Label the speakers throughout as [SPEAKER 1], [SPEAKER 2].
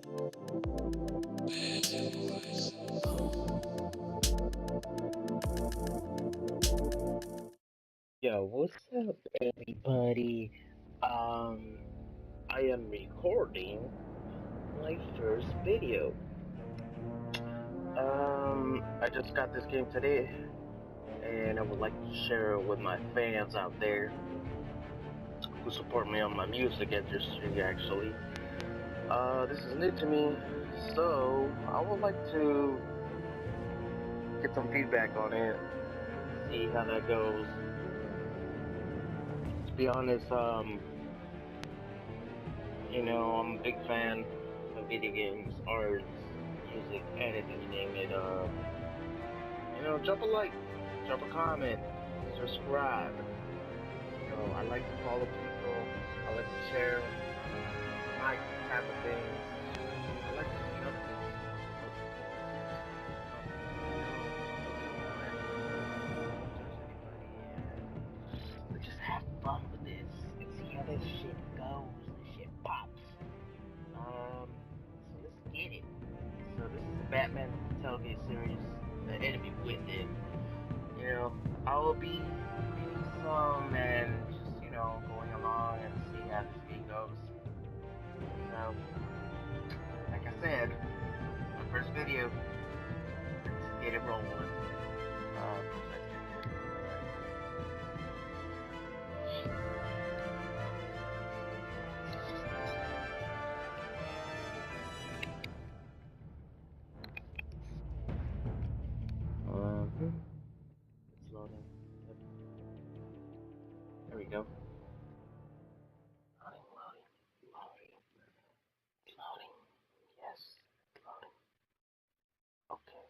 [SPEAKER 1] Yo, what's up, everybody? I am recording my first video. I just got this game today, and I would like to share it with my fans out there who support me on my music industry, actually. This is new to me, so I would like to get some feedback on it, see how that goes. To be honest, I'm a big fan of video games, arts, music, anything, you name it. Drop a like, drop a comment, subscribe. I like to follow people. I like to share my type of things. I like to see other people. Just have fun with this and see how this shit goes. This shit pops. So let's get it. So this is the Batman Tellgate series, The Enemy Within. I will be reading some and just, going along and see how this game goes. So, like I said, my first video, let's get it rolling. It's loading. There we go. Loading. Loading. Yes. Loading. Okay.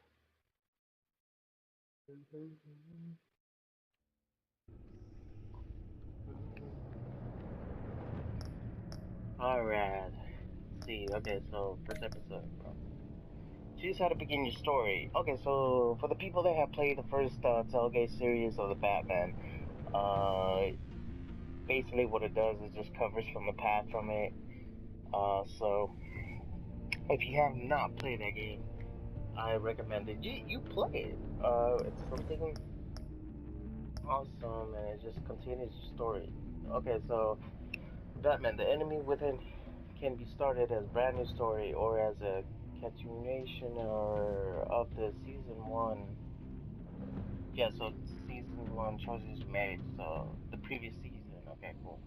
[SPEAKER 1] Alright. Let's see. Okay, so first episode, bro. Choose how to begin your story. Okay, so for the people that have played the first Tellgate series of the Batman, basically what it does is just covers from the path from it. So if you have not played that game, I recommend it. You play it. It's something awesome, and it just continues your story. Okay, so Batman, the Enemy Within can be started as a brand new story or as a continuation or of the season one. Yeah, so season one choices made. So the previous season. Okay, cool.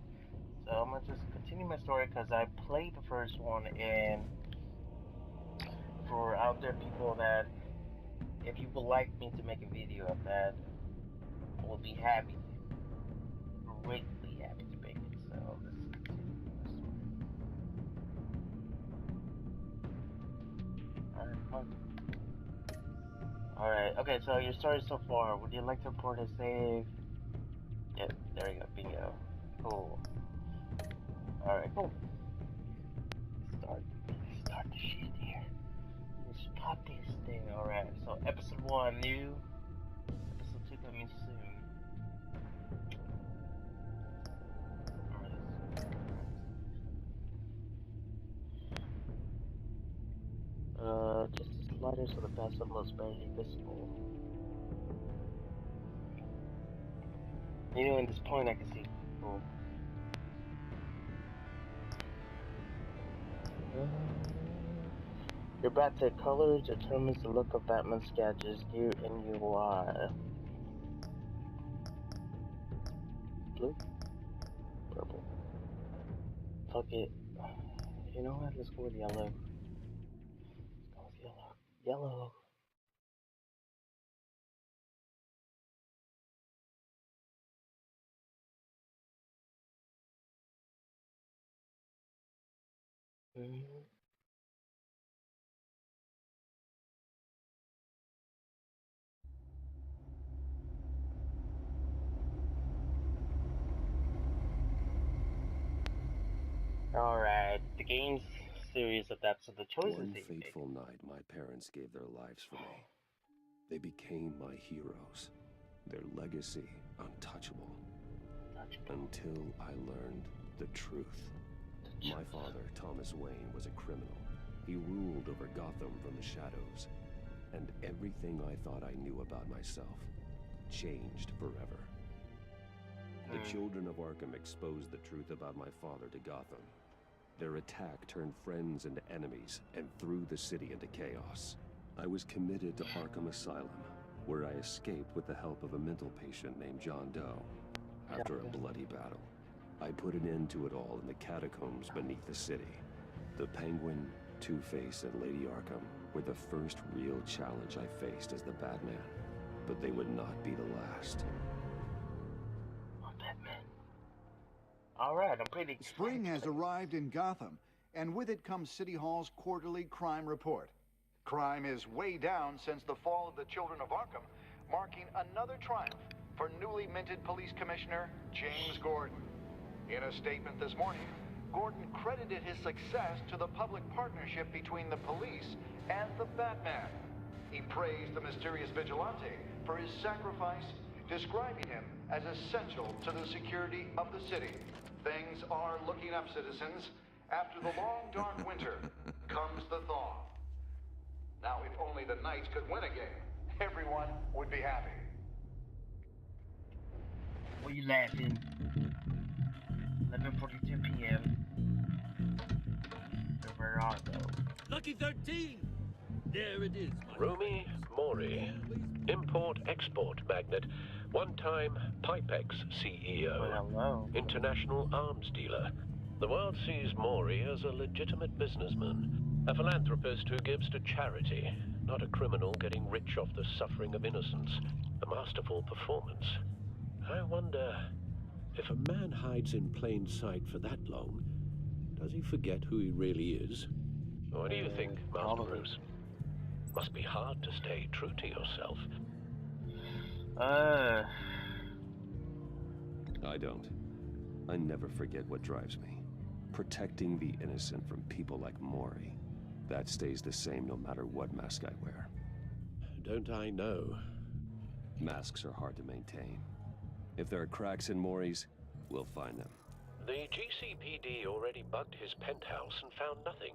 [SPEAKER 1] So I'm gonna just continue my story because I played the first one, and for out there people that if you would like me to make a video of that, I will be happy, greatly happy to make it. So let's continue my story. Alright, fun. Alright, okay, so your story so far. Would you like to report a save? Yep, there you go, bingo. Cool. Alright, cool. Start the shit here. Let's pop this thing. Alright, so episode 1 new. Episode 2 coming soon. Just the sliders so the path symbol is barely visible. In this point I can see. Cool. Your Batman color determines the look of Batman's gadgets, gear, and UI. Blue? Purple. Fuck it. You know what? Let's go with yellow. Let's go with yellow. Yellow. Alright, the game's series adapts to the choices
[SPEAKER 2] One
[SPEAKER 1] that you make.
[SPEAKER 2] fateful night, my parents gave their lives for me. They became my heroes. Their legacy untouchable. Until I learned the truth. My father, Thomas Wayne, was a criminal. He ruled over Gotham from the shadows, and everything I thought I knew about myself changed forever. The children of Arkham exposed the truth about my father to Gotham. Their attack turned friends into enemies and threw the city into chaos. I was committed to Arkham Asylum, where I escaped with the help of a mental patient named John Doe. After a bloody battle, I put an end to it all in the catacombs beneath the city. The Penguin, Two-Face, and Lady Arkham were the first real challenge I faced as the Batman, but they would not be the last.
[SPEAKER 1] Batman. Alright, I'm pretty excited.
[SPEAKER 3] Spring has arrived in Gotham, and with it comes City Hall's quarterly crime report. Crime is way down since the fall of the Children of Arkham, marking another triumph for newly minted Police Commissioner James Gordon. In a statement this morning, Gordon credited his success to the public partnership between the police and the Batman. He praised the mysterious vigilante for his sacrifice, describing him as essential to the security of the city. Things are looking up, citizens. After the long, dark winter comes the thaw. Now, if only the Knights could win a game, everyone would be happy.
[SPEAKER 1] What are you laughing? 11:42 p.m. Where are those?
[SPEAKER 4] Lucky 13! There it is, my
[SPEAKER 5] Rumi Mori, import-export magnate, one-time Pipex CEO,
[SPEAKER 1] Well, hello.
[SPEAKER 5] international arms dealer. The world sees Mori as a legitimate businessman, a philanthropist who gives to charity, not a criminal getting rich off the suffering of innocence. A masterful performance. I wonder, if a man hides in plain sight for that long, does he forget who he really is? What do you think, Master Bruce? Must be hard to stay true to yourself.
[SPEAKER 2] I don't. I never forget what drives me. Protecting the innocent from people like Mori. That stays the same no matter what mask I wear.
[SPEAKER 5] Don't I know?
[SPEAKER 2] Masks are hard to maintain. If there are cracks in Mori's, we'll find them.
[SPEAKER 5] The GCPD already bugged his penthouse and found nothing.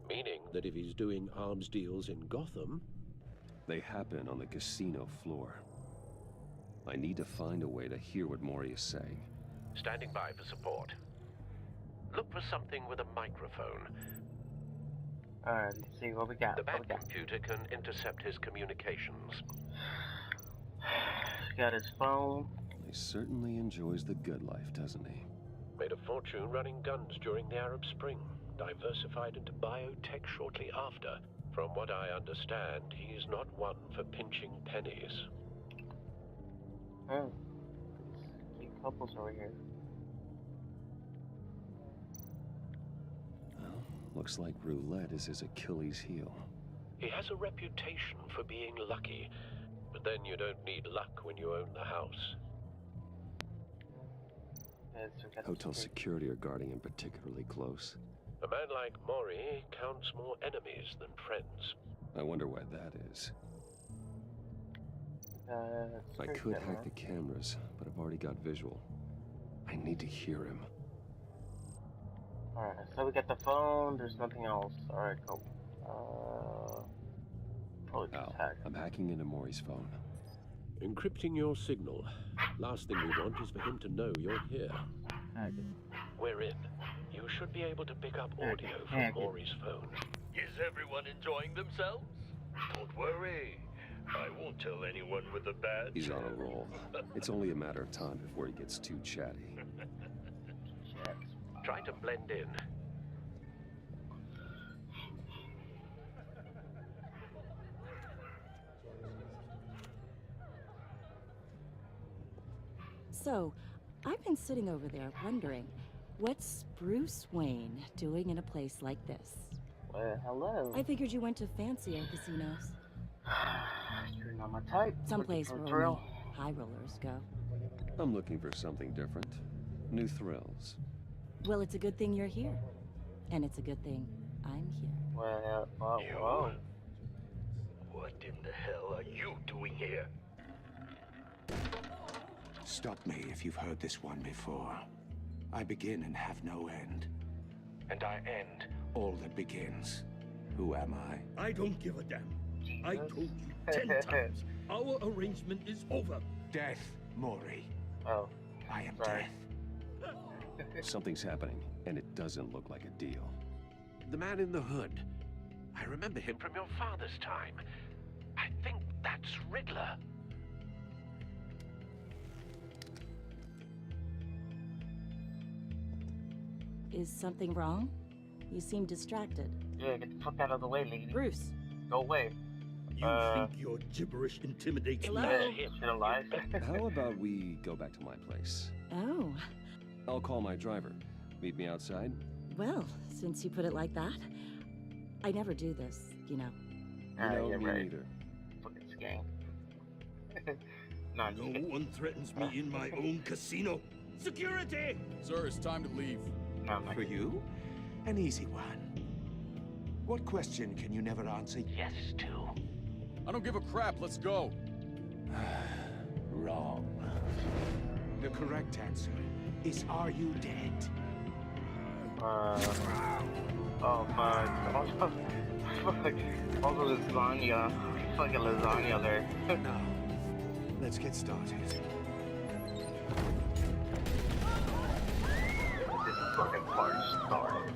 [SPEAKER 5] Meaning that if he's doing arms deals in Gotham...
[SPEAKER 2] They happen on the casino floor. I need to find a way to hear what Mori is saying.
[SPEAKER 5] Standing by for support. Look for something with a microphone.
[SPEAKER 1] Alright, let's see what we got.
[SPEAKER 5] The Bat computer can intercept his communications.
[SPEAKER 1] Got his phone.
[SPEAKER 2] He certainly enjoys the good life, doesn't he?
[SPEAKER 5] Made a fortune running guns during the Arab Spring. Diversified into biotech shortly after. From what I understand, he's not one for pinching pennies.
[SPEAKER 1] Oh. Cute couples over here.
[SPEAKER 2] Well, looks like roulette is his Achilles heel.
[SPEAKER 5] He has a reputation for being lucky, but then you don't need luck when you own the house.
[SPEAKER 2] Hotel security are guarding him particularly close.
[SPEAKER 5] A man like Mori counts more enemies than friends.
[SPEAKER 2] I wonder why that is. I could hack the cameras, but I've already got visual. I need to hear him.
[SPEAKER 1] Alright, so we got the phone, there's nothing else. Alright, cool. Probably just hack.
[SPEAKER 2] I'm hacking into Mori's phone.
[SPEAKER 5] Encrypting your signal. Last thing we want is for him to know you're here. We're in. You should be able to pick up audio from Mori's phone.
[SPEAKER 4] Is everyone enjoying themselves? Don't worry. I won't tell anyone with a badge.
[SPEAKER 2] He's on a roll. It's only a matter of time before he gets too chatty.
[SPEAKER 5] Try to blend in.
[SPEAKER 6] So, I've been sitting over there wondering, what's Bruce Wayne doing in a place like this?
[SPEAKER 1] Well, hello.
[SPEAKER 6] I figured you went to fancier casinos.
[SPEAKER 1] You're not my type.
[SPEAKER 6] Someplace where only high rollers go.
[SPEAKER 2] I'm looking for something different. New thrills.
[SPEAKER 6] Well, it's a good thing you're here. And it's a good thing I'm here.
[SPEAKER 1] Well, whoa.
[SPEAKER 4] What in the hell are you doing here?
[SPEAKER 7] Stop me if you've heard this one before. I begin and have no end. And I end all that begins. Who am I?
[SPEAKER 8] I don't give a damn.
[SPEAKER 1] Jesus.
[SPEAKER 8] I told you 10 times. Our arrangement is over.
[SPEAKER 7] Death, Maury.
[SPEAKER 1] Oh,
[SPEAKER 7] I am
[SPEAKER 1] sorry.
[SPEAKER 7] death.
[SPEAKER 2] Something's happening, and it doesn't look like a deal.
[SPEAKER 5] The man in the hood. I remember him from your father's time. I think that's Riddler.
[SPEAKER 6] Is something wrong? You seem distracted.
[SPEAKER 1] Yeah, get the fuck out of the way, lady.
[SPEAKER 6] Bruce.
[SPEAKER 1] Go away.
[SPEAKER 8] You think your gibberish intimidates me?
[SPEAKER 1] Yeah, shit alive.
[SPEAKER 2] How about we go back to my place?
[SPEAKER 6] Oh,
[SPEAKER 2] I'll call my driver. Meet me outside?
[SPEAKER 6] well, since you put it like that. I never do this, you know.
[SPEAKER 2] You know,
[SPEAKER 1] yeah,
[SPEAKER 2] me
[SPEAKER 1] right.
[SPEAKER 2] neither.
[SPEAKER 1] Fucking skank. No, I'm just
[SPEAKER 8] No
[SPEAKER 1] kidding.
[SPEAKER 8] one threatens me in my own casino. Security!
[SPEAKER 9] Sir, it's time to leave.
[SPEAKER 1] No, I'm not
[SPEAKER 7] For you? An easy one. What question can you never answer yes to?
[SPEAKER 9] I don't give a crap. Let's go.
[SPEAKER 7] Wrong. The correct answer is, are you dead?
[SPEAKER 1] oh fuck. Also, fuck. Also lasagna. Fucking lasagna there.
[SPEAKER 7] Now, let's get started.
[SPEAKER 1] This fucking part started.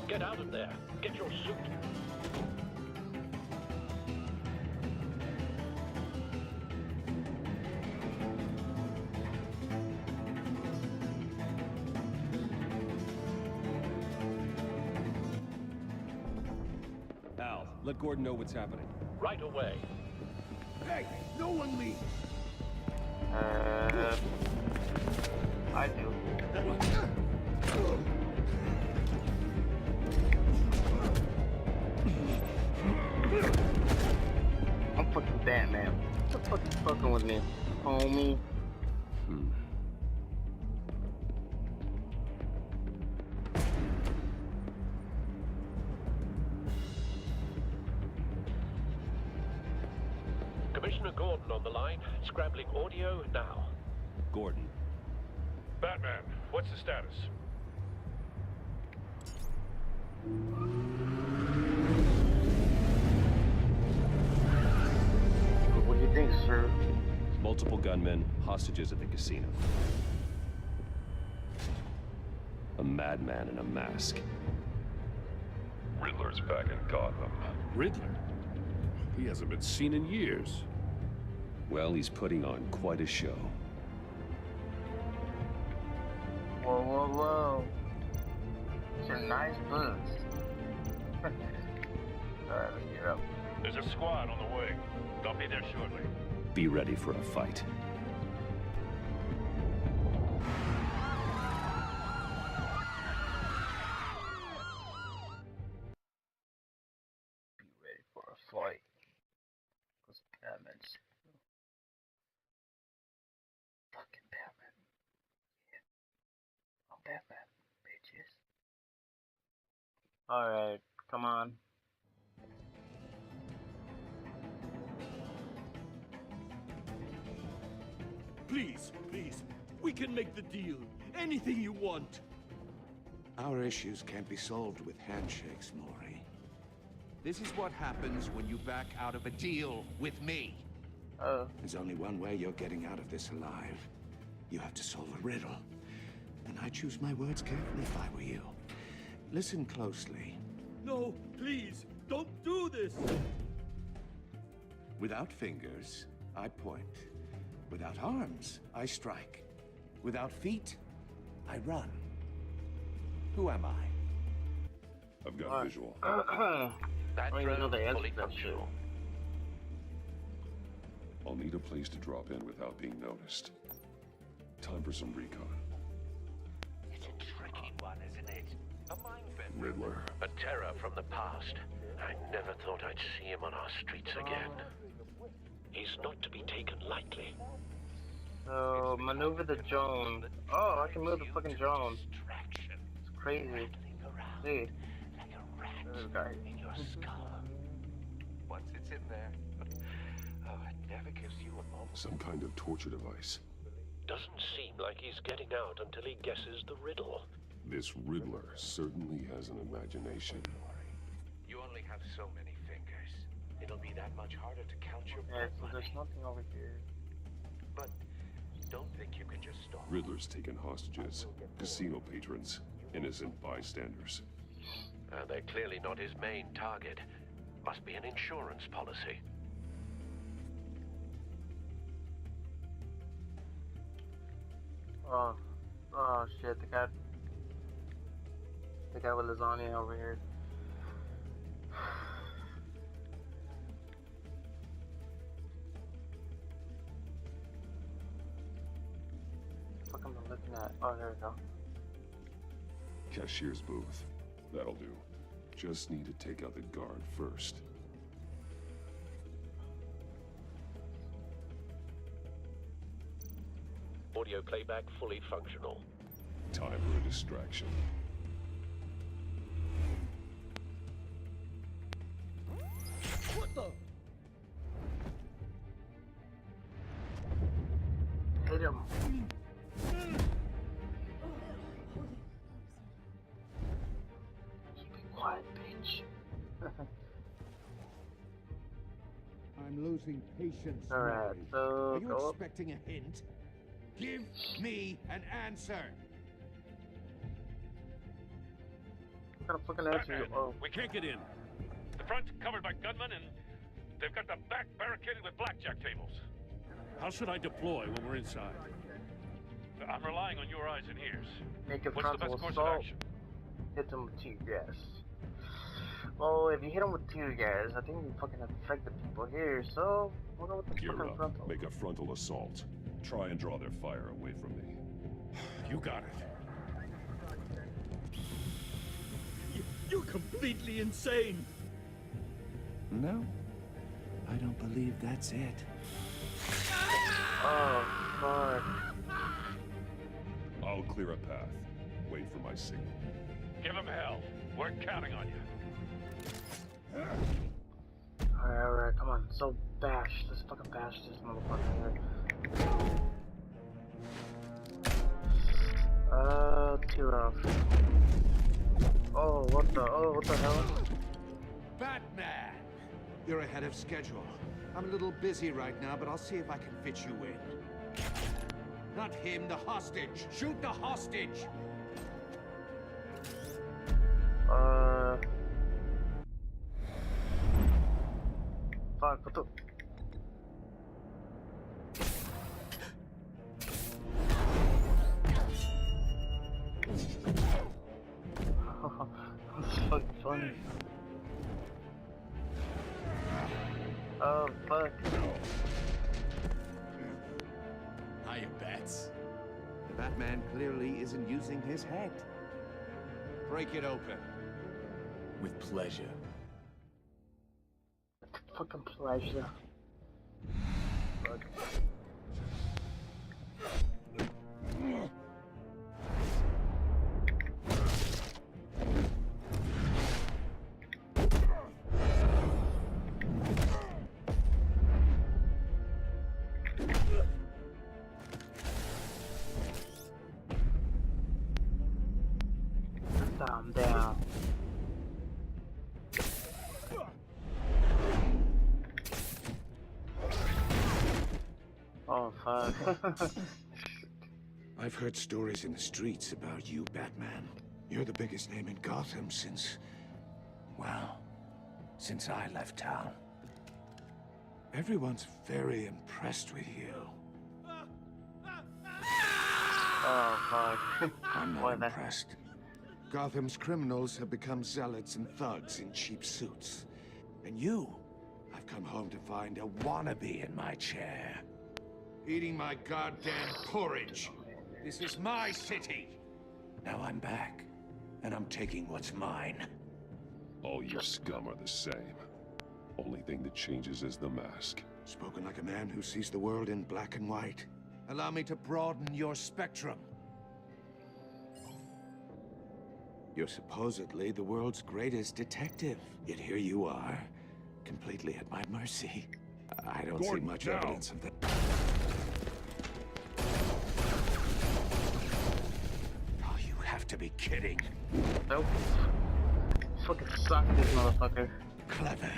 [SPEAKER 5] Get out of there. Get your suit.
[SPEAKER 2] Al, let Gordon know what's happening.
[SPEAKER 5] Right away.
[SPEAKER 8] Hey, no one leave.
[SPEAKER 1] I do. I'm fucking Batman. What the fuck you fucking with me, homie?
[SPEAKER 5] Commissioner Gordon on the line. Scrambling audio now.
[SPEAKER 2] Gordon.
[SPEAKER 4] Batman, what's the status?
[SPEAKER 1] What do you think, sir?
[SPEAKER 2] Multiple gunmen, hostages at the casino. A madman in a mask.
[SPEAKER 4] Riddler's back in Gotham.
[SPEAKER 10] Riddler? He hasn't been seen in years.
[SPEAKER 2] Well, he's putting on quite a show.
[SPEAKER 1] Whoa, whoa, whoa. Some nice boots. Alright, let's get up.
[SPEAKER 4] There's a squad on the way. They'll be there shortly.
[SPEAKER 2] Be ready for a fight.
[SPEAKER 1] Be ready for a fight. Cause Batman's fucking Batman. Yeah. I'm Batman, bitches. Alright, come on.
[SPEAKER 8] Please, please. We can make the deal. Anything you want.
[SPEAKER 7] Our issues can't be solved with handshakes, Maury.
[SPEAKER 3] This is what happens when you back out of a deal with me.
[SPEAKER 7] There's only one way you're getting out of this alive. You have to solve a riddle. And I choose my words carefully if I were you. Listen closely.
[SPEAKER 8] No, please. Don't do this.
[SPEAKER 7] Without fingers, I point. Without arms, I strike. Without feet, I run. Who am I?
[SPEAKER 10] I've got a visual.
[SPEAKER 1] I
[SPEAKER 5] That
[SPEAKER 1] don't even know
[SPEAKER 5] drone's
[SPEAKER 1] the answer
[SPEAKER 5] fully
[SPEAKER 1] to that shit.
[SPEAKER 5] functional.
[SPEAKER 10] I'll need a place to drop in without being noticed. Time for some recon.
[SPEAKER 5] It's a tricky one, isn't it? A minefield.
[SPEAKER 10] Riddler.
[SPEAKER 5] A terror from the past. I never thought I'd see him on our streets again. He's not to be taken lightly.
[SPEAKER 1] So, maneuver the drone. Oh, I can move the fucking drone. It's crazy. See. This guy.
[SPEAKER 5] In your skull. Once it's in there, oh, it never gives you a moment.
[SPEAKER 10] Some kind of torture device.
[SPEAKER 5] Doesn't seem like he's getting out until he guesses the riddle.
[SPEAKER 10] This Riddler certainly has an imagination.
[SPEAKER 5] You only have so many fingers. It'll be that much harder to count your
[SPEAKER 1] Yeah,
[SPEAKER 5] blood
[SPEAKER 1] so
[SPEAKER 5] money.
[SPEAKER 1] there's nothing over here.
[SPEAKER 5] But don't think you can just stop.
[SPEAKER 10] Riddler's taken hostages, casino patrons, innocent bystanders.
[SPEAKER 5] They're clearly not his main target. Must be an insurance policy.
[SPEAKER 1] Oh shit, the guy with lasagna over here. What am I looking at? Oh, there we go.
[SPEAKER 10] Cashier's booth. That'll do. Just need to take out the guard first.
[SPEAKER 5] Audio playback fully functional.
[SPEAKER 10] Time for a distraction.
[SPEAKER 8] What the?
[SPEAKER 1] Hit him. Keep it quiet, bitch.
[SPEAKER 7] I'm losing patience.
[SPEAKER 1] Alright,
[SPEAKER 7] Mary.
[SPEAKER 1] so
[SPEAKER 7] Are you
[SPEAKER 1] go up.
[SPEAKER 7] expecting a hint? Give me an answer.
[SPEAKER 1] What kind of fucking answer you? Oh,
[SPEAKER 8] We can't get in. The front's covered by gunmen, and they've got the back barricaded with blackjack tables. How should I deploy when we're inside? I'm relying on your eyes and ears.
[SPEAKER 1] make a
[SPEAKER 8] What's the
[SPEAKER 1] frontal
[SPEAKER 8] best course of
[SPEAKER 1] assault.
[SPEAKER 8] action?
[SPEAKER 1] Hit them with tear gas. Well, if you hit them with tear gas, I think you fucking affect the people here. So we'll go with the
[SPEAKER 10] Gear
[SPEAKER 1] fucking
[SPEAKER 10] up.
[SPEAKER 1] frontal.
[SPEAKER 10] Make a frontal assault. Try and draw their fire away from me.
[SPEAKER 8] You got it. You're completely insane.
[SPEAKER 7] No, I don't believe that's it.
[SPEAKER 1] Oh fuck.
[SPEAKER 10] I'll clear a path. Wait for my signal.
[SPEAKER 8] Give him hell. We're counting on you.
[SPEAKER 1] Alright, come on. So bash. Let's fucking bash this motherfucker here. Tear off. Oh, what the hell?
[SPEAKER 7] Batman! You're ahead of schedule. I'm a little busy right now, but I'll see if I can fit you in. Not him, the hostage! Shoot the hostage!
[SPEAKER 1] Fuck, what the... That's fucking funny. Oh, fuck.
[SPEAKER 9] Hiya, Bats.
[SPEAKER 7] The Batman clearly isn't using his head. Break it open.
[SPEAKER 9] With pleasure.
[SPEAKER 1] Fucking pleasure. Fuck. Calm down. Oh, fuck.
[SPEAKER 7] I've heard stories in the streets about you, Batman. You're the biggest name in Gotham since... well, since I left town. Everyone's very impressed with you.
[SPEAKER 1] Oh, fuck.
[SPEAKER 7] I'm
[SPEAKER 1] Boy,
[SPEAKER 7] not
[SPEAKER 1] that-
[SPEAKER 7] impressed. Gotham's criminals have become zealots and thugs in cheap suits. And you, I've come home to find a wannabe in my chair. Eating my goddamn porridge. This is my city. Now I'm back, and I'm taking what's mine.
[SPEAKER 10] All you scum are the same. Only thing that changes is the mask.
[SPEAKER 7] Spoken like a man who sees the world in black and white. Allow me to broaden your spectrum. You're supposedly the world's greatest detective. Yet here you are, completely at my mercy. I don't see
[SPEAKER 10] Gordon,
[SPEAKER 7] much
[SPEAKER 10] now.
[SPEAKER 7] evidence of that. All you have to be kidding.
[SPEAKER 1] Nope. Fucking suck this motherfucker.
[SPEAKER 7] Clever,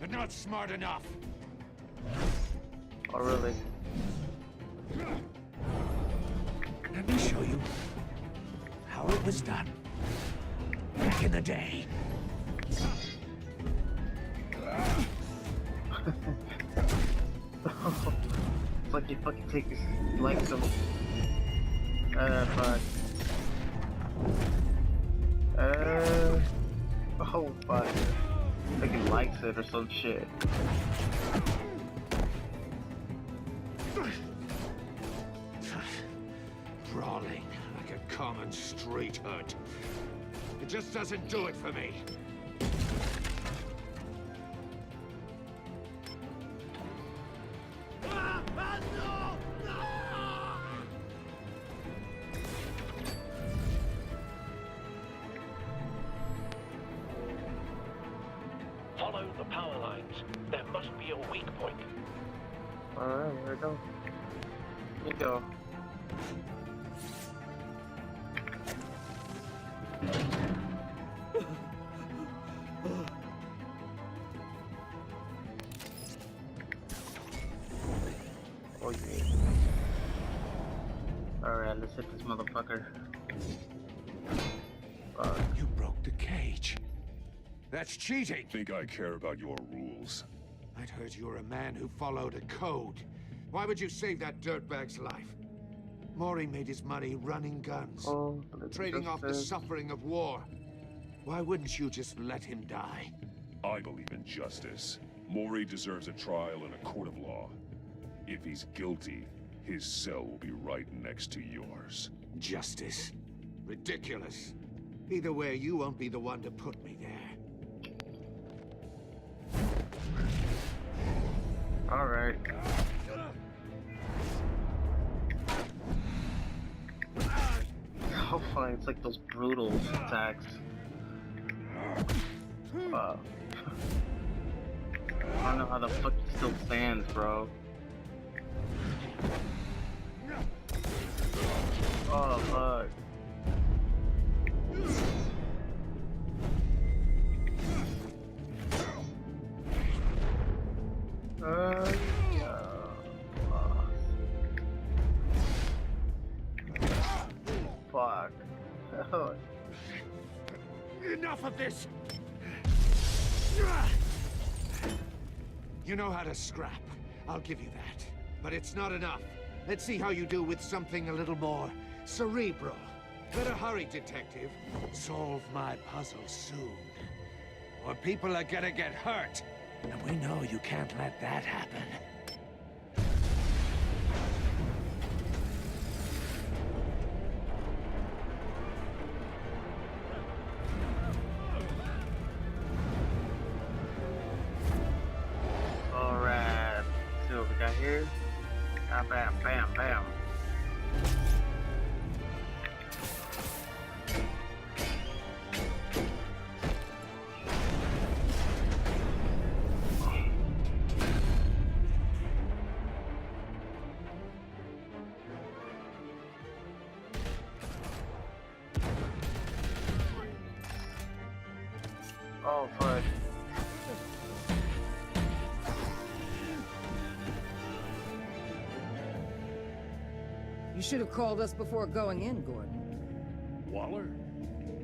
[SPEAKER 7] but not smart enough.
[SPEAKER 1] Oh, really?
[SPEAKER 7] Let me show you how it was done back in the day.
[SPEAKER 1] It's like you fucking take his legs from. Fuck. Oh, fuck. I think he likes it or some shit.
[SPEAKER 7] Brawling like a common street hood. It just doesn't do it for me.
[SPEAKER 5] Follow the power lines. There must be a weak point.
[SPEAKER 1] Alright, here we go. Here we go. Oh yeah. Alright, let's hit this motherfucker.
[SPEAKER 7] You broke the cage. That's cheating.
[SPEAKER 10] Think I care about your rules?
[SPEAKER 7] I'd heard you were a man who followed a code. Why would you save that dirtbag's life? Maury made his money running guns, trading off the suffering of war. Why wouldn't you just let him die?
[SPEAKER 10] I believe in justice. Maury deserves a trial in a court of law. If he's guilty, his cell will be right next to yours.
[SPEAKER 7] Justice? Ridiculous. Either way, you won't be the one to put me there.
[SPEAKER 1] Alright. Oh, fine. It's like those brutal attacks. I don't know how the fuck he still stands, bro. Oh, fuck. Yeah. Fuck.
[SPEAKER 7] Enough of this! You know how to scrap. I'll give you that. But it's not enough. Let's see how you do with something a little more cerebral. Better hurry, detective. Solve my puzzle soon. Or people are gonna get hurt. And we know you can't let that happen.
[SPEAKER 1] Alright. See what we got here. Ah, bam, bam, bam. Oh, fuck.
[SPEAKER 11] You should have called us before going in, Gordon.
[SPEAKER 8] Waller?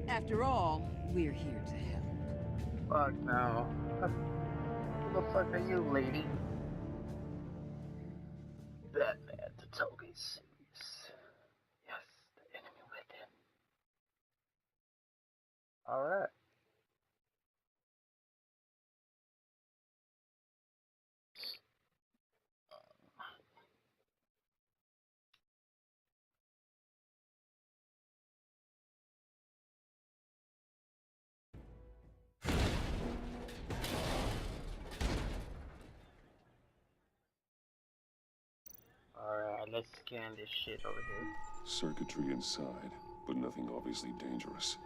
[SPEAKER 11] After all, we're here to help.
[SPEAKER 1] Fuck no. Who the fuck are you, lady? Batman, the Tellgate series. Yes, the enemy within. Alright. Alright, let's scan this shit over here.
[SPEAKER 10] Circuitry inside, but nothing obviously dangerous.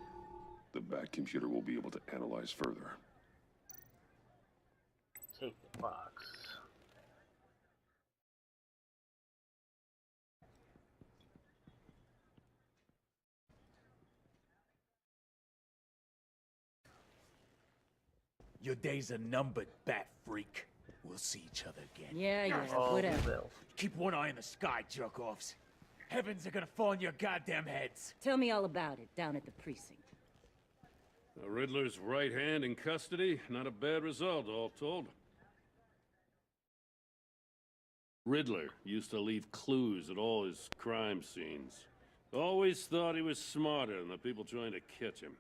[SPEAKER 10] The Bat computer will be able to analyze further.
[SPEAKER 1] Take the box.
[SPEAKER 9] Your days are numbered, bat freak. We'll see each other again.
[SPEAKER 6] Yeah,
[SPEAKER 1] Oh,
[SPEAKER 6] whatever.
[SPEAKER 1] well.
[SPEAKER 9] Keep one eye in the sky, jerk-offs. Heavens are gonna fall on your goddamn heads.
[SPEAKER 6] Tell me all about it down at the precinct.
[SPEAKER 8] Riddler's right hand in custody. Not a bad result, all told. Riddler used to leave clues at all his crime scenes. Always thought he was smarter than the people trying to catch him.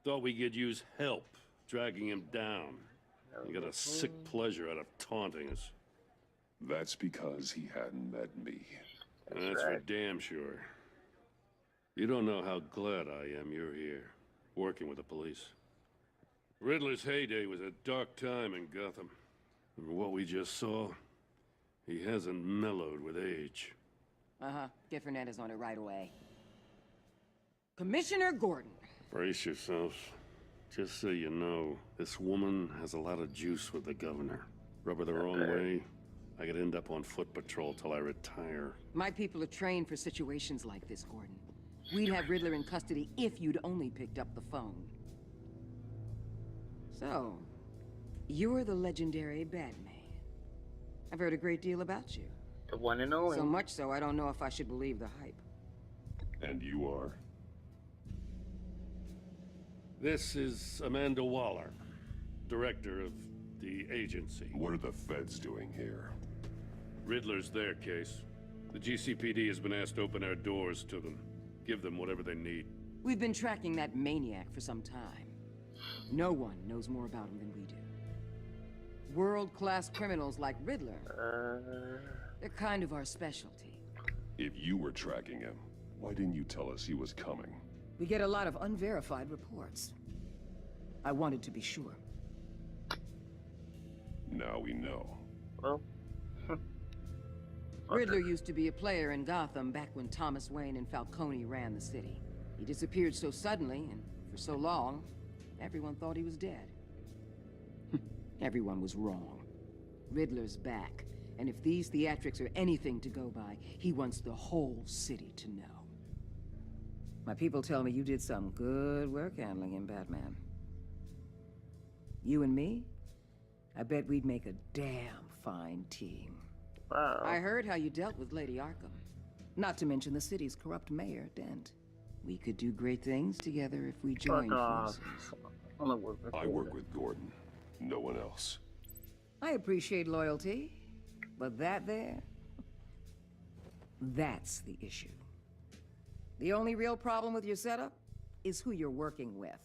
[SPEAKER 8] Thought we could use help, dragging him down. He got a sick pleasure out of taunting us.
[SPEAKER 10] That's because he hadn't met me.
[SPEAKER 8] That's for damn sure. You don't know how glad I am you're here, working with the police. Riddler's heyday was a dark time in Gotham. And for what we just saw, he hasn't mellowed with age.
[SPEAKER 11] Uh-huh. Get Fernandez on it right away. Commissioner Gordon.
[SPEAKER 8] Brace yourselves. Just so you know, this woman has a lot of juice with the governor. Rub her the wrong way, I could end up on foot patrol till I retire.
[SPEAKER 11] My people are trained for situations like this, Gordon. We'd have Riddler in custody if you'd only picked up the phone. So, you're the legendary Batman. I've heard a great deal about you.
[SPEAKER 1] The one and only.
[SPEAKER 11] So much so, I don't know if I should believe the hype.
[SPEAKER 10] And you are?
[SPEAKER 8] This is Amanda Waller, director of the agency.
[SPEAKER 10] What are the feds doing here?
[SPEAKER 8] Riddler's their case. The GCPD has been asked to open our doors to them. Give them whatever they need.
[SPEAKER 11] We've been tracking that maniac for some time. No one knows more about him than we do. World-class criminals like Riddler, they're kind of our specialty.
[SPEAKER 10] If you were tracking him, why didn't you tell us he was coming?
[SPEAKER 11] We get a lot of unverified reports. I wanted to be sure.
[SPEAKER 10] Now we know.
[SPEAKER 1] Well,
[SPEAKER 11] Riddler used to be a player in Gotham back when Thomas Wayne and Falcone ran the city. He disappeared so suddenly and for so long, everyone thought he was dead. Everyone was wrong. Riddler's back, and if these theatrics are anything to go by, he wants the whole city to know. My people tell me you did some good work handling him, Batman. You and me? I bet we'd make a damn fine team.
[SPEAKER 1] wow.
[SPEAKER 11] I heard how you dealt with Lady Arkham. Not to mention the city's corrupt mayor, Dent. We could do great things together if we joined forces.
[SPEAKER 10] I work with Gordon. No one else.
[SPEAKER 11] I appreciate loyalty, but that there, that's the issue. The only real problem with your setup is who you're working with.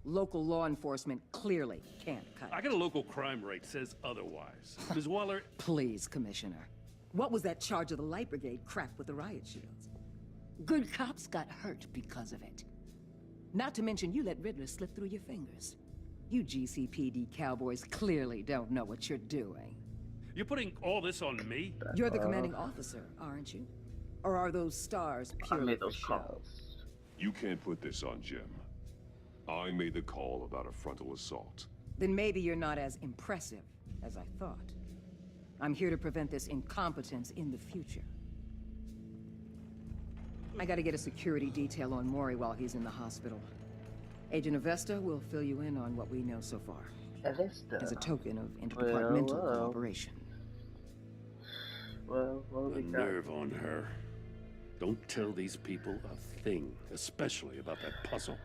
[SPEAKER 11] Local law enforcement clearly can't cut it.
[SPEAKER 8] I got a local crime rate says otherwise. Ms. Waller...
[SPEAKER 11] Please, Commissioner. What was that charge of the Light Brigade crap with the riot shields? Good cops got hurt because of it. Not to mention you let Riddler slip through your fingers. You GCPD cowboys clearly don't know what you're doing.
[SPEAKER 8] You're putting all this on me?
[SPEAKER 11] You're the commanding officer, aren't you? Or are those stars purely for show?
[SPEAKER 10] You can't put this on Jim. I made the call about a frontal assault.
[SPEAKER 11] Then maybe you're not as impressive as I thought. I'm here to prevent this incompetence in the future. I gotta get a security detail on Maury while he's in the hospital. Agent Avesta will fill you in on what we know so far.
[SPEAKER 1] Avesta.
[SPEAKER 11] As a token of interdepartmental
[SPEAKER 1] Well.
[SPEAKER 11] cooperation.
[SPEAKER 1] Well, what
[SPEAKER 8] The
[SPEAKER 1] we got?
[SPEAKER 8] nerve on her. Don't tell these people a thing, especially about that puzzle.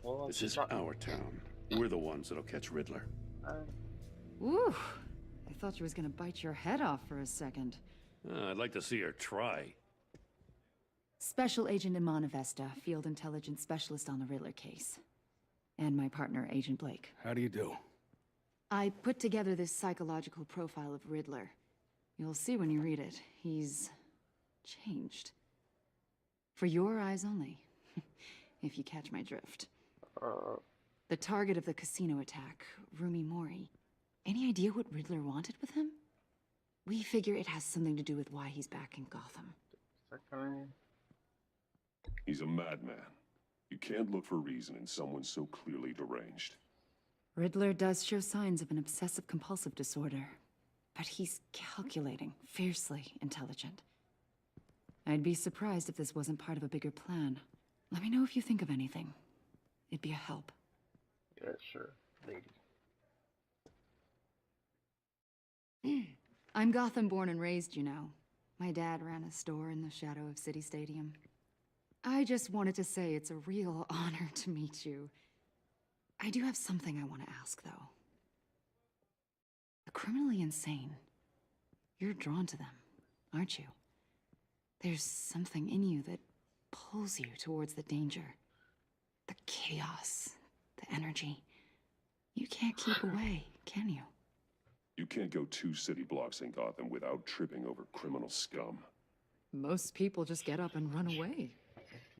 [SPEAKER 1] Well,
[SPEAKER 8] This is our town. We're the ones that'll catch Riddler.
[SPEAKER 12] Ooh, I thought you was gonna bite your head off for a second.
[SPEAKER 8] I'd like to see her try.
[SPEAKER 12] Special Agent Iman Avesta, Field Intelligence Specialist on the Riddler case. And my partner, Agent Blake.
[SPEAKER 9] How do you do?
[SPEAKER 12] I put together this psychological profile of Riddler. You'll see when you read it. He's changed. For your eyes only, if you catch my drift. The target of the casino attack, Rumi Mori. Any idea what Riddler wanted with him? We figure it has something to do with why he's back in Gotham.
[SPEAKER 10] He's a madman. You can't look for reason in someone so clearly deranged.
[SPEAKER 12] Riddler does show signs of an obsessive-compulsive disorder, but he's calculating, fiercely intelligent. I'd be surprised if this wasn't part of a bigger plan. Let me know if you think of anything. It'd be a help.
[SPEAKER 1] Yeah, sure, lady.
[SPEAKER 12] I'm Gotham born and raised, you know. My dad ran a store in the shadow of City Stadium. I just wanted to say it's a real honor to meet you. I do have something I want to ask, though. The criminally insane. You're drawn to them, aren't you? There's something in you that pulls you towards the danger. The chaos, the energy. You can't keep away, can you?
[SPEAKER 10] You can't go 2 city blocks in Gotham without tripping over criminal scum.
[SPEAKER 12] Most people just get up and run away.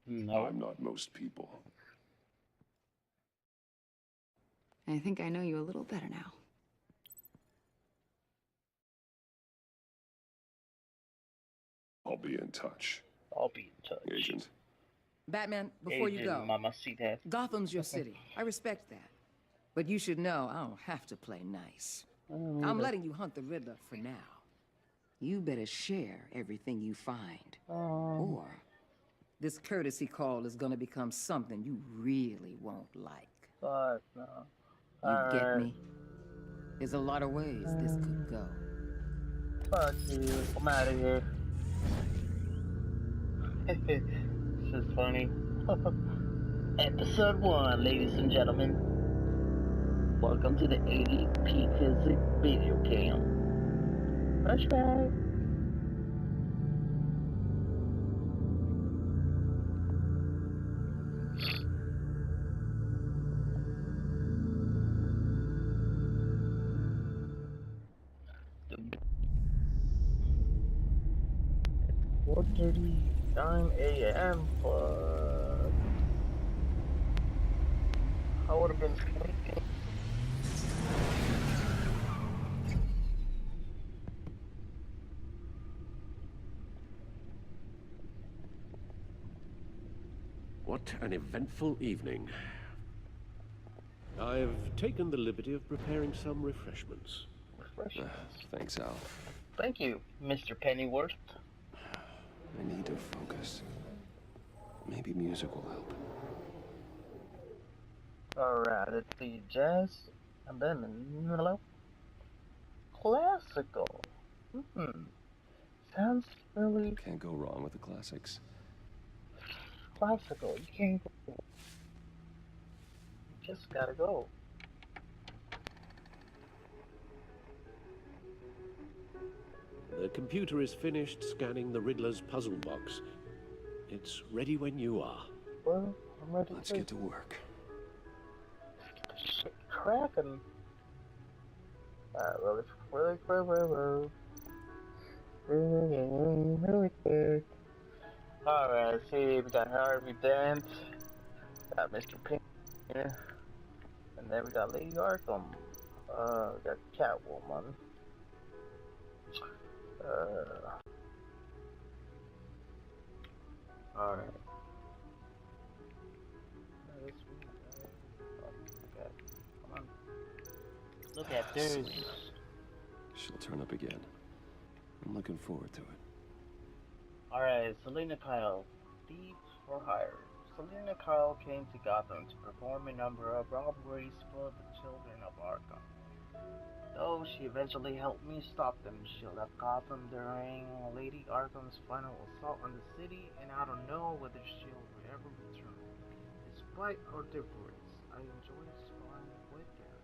[SPEAKER 1] No.
[SPEAKER 10] I'm not most people.
[SPEAKER 12] I think I know you a little better now.
[SPEAKER 10] I'll be in touch.
[SPEAKER 1] I'll be in touch.
[SPEAKER 10] Agent.
[SPEAKER 11] Batman, before you go,
[SPEAKER 1] Mamacita.
[SPEAKER 11] Gotham's your city. I respect that. But you should know I don't have to play nice. I'm letting you hunt the Riddler for now. You better share everything you find. Or this courtesy call is gonna become something you really won't like.
[SPEAKER 1] Fuck no.
[SPEAKER 11] You get me? There's a lot of ways this could go.
[SPEAKER 1] Fuck you. I'm out of here. This is funny. Episode 1, ladies and gentlemen. Welcome to the 80p physics video cam. Flashback. It's 4:39 a.m. But I would have been sleeping.
[SPEAKER 5] What an eventful evening. I've taken the liberty of preparing some refreshments.
[SPEAKER 2] Thanks, Al.
[SPEAKER 1] Thank you, Mr. Pennyworth.
[SPEAKER 2] I need to focus. Maybe music will help.
[SPEAKER 1] Alright, let's see. Jazz, and then mellow. Classical. Sounds really
[SPEAKER 2] Can't go wrong with the classics.
[SPEAKER 1] classical. You can't go. You just gotta go.
[SPEAKER 5] The computer is finished scanning the Riddler's puzzle box. It's ready when you are.
[SPEAKER 1] Well, I'm ready.
[SPEAKER 2] Let's get to work.
[SPEAKER 1] Shit cracking. Alright, really quick. Alright, see, we got Harvey Dent, got Mr. Pink here, and then we got Lady Arkham, we got Catwoman, alright. Okay, come on. Look at this.
[SPEAKER 2] Selena. She'll turn up again. I'm looking forward to it.
[SPEAKER 1] Alright, Selena Kyle, Thieves for Hire. Selena Kyle came to Gotham to perform a number of robberies for the children of Arkham. Though she eventually helped me stop them, she left Gotham during Lady Arkham's final assault on the city, and I don't know whether she'll ever return. Despite our difference, I enjoy sparring with her.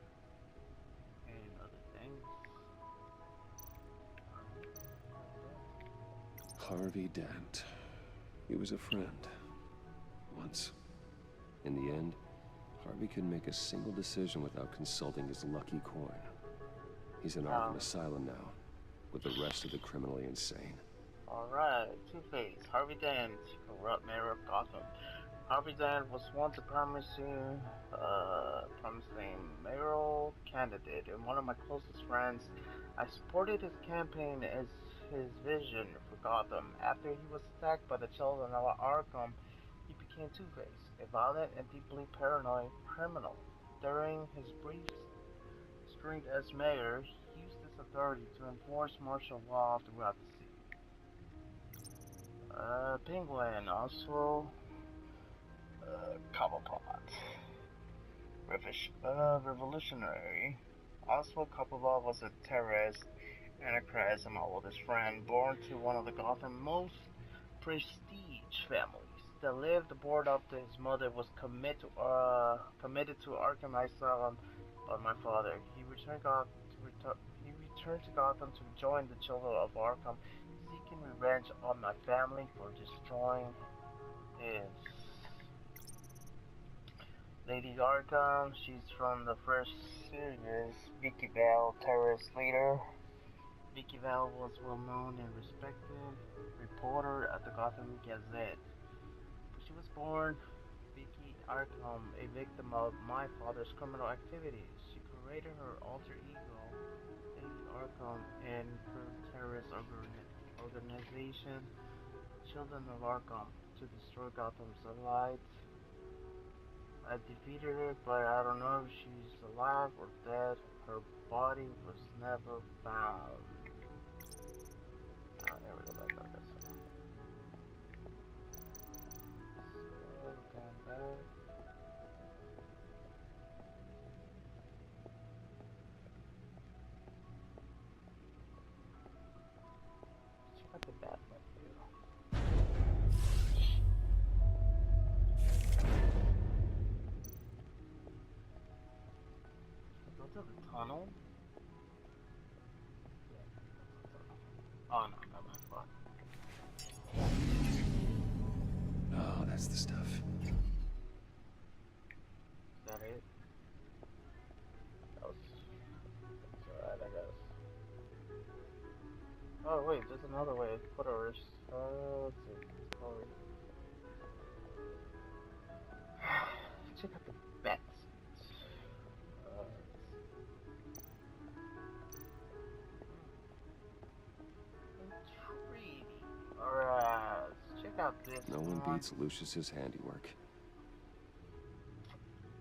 [SPEAKER 1] And other things.
[SPEAKER 2] Harvey Dent. He was a friend. Once. In the end, Harvey couldn't make a single decision without consulting his lucky coin. He's in Arkham Asylum now, with the rest of the criminally insane.
[SPEAKER 1] Alright, Two-Face, Harvey Dent, corrupt mayor of Gotham. Harvey Dent was once a promising mayoral candidate and one of my closest friends. I supported his campaign as his vision for Gotham. After he was attacked by the children of Arkham, he became Two-Face, a violent and deeply paranoid criminal. During his brief stint as mayor, he used his authority to enforce martial law throughout the city. Penguin, also Cobblepot. Revolutionary. Oswald Cobblepot was a terrorist Anachrize, my oldest friend, born to one of the Gotham most prestige families. That lived bored up to his mother was committed to Arkham Asylum by my father. He returned to Gotham to join the Children of Arkham, seeking revenge on my family for destroying his. Lady Arkham, she's from the first series. Vicky Vale, terrorist leader. Vicky Vale was well known and respected reporter at the Gotham Gazette. She was born Vicky Arkham, a victim of my father's criminal activities. She created her alter ego, Lady Arkham, and her terrorist organization, Children of Arkham, to destroy Gotham's light. I defeated her, but I don't know if she's alive or dead. Her body was never found. Oh, there we go, back on this one. So, going back. Check out the Batman view. Go to the tunnel? Oh no, not my fault.
[SPEAKER 2] Oh, that's the stuff.
[SPEAKER 1] Is that it? That's alright, I guess. Oh wait, there's another way. Whatever. Let's see. Check out the bats. Alright, let's check out this
[SPEAKER 2] No one beats Lucius's handiwork.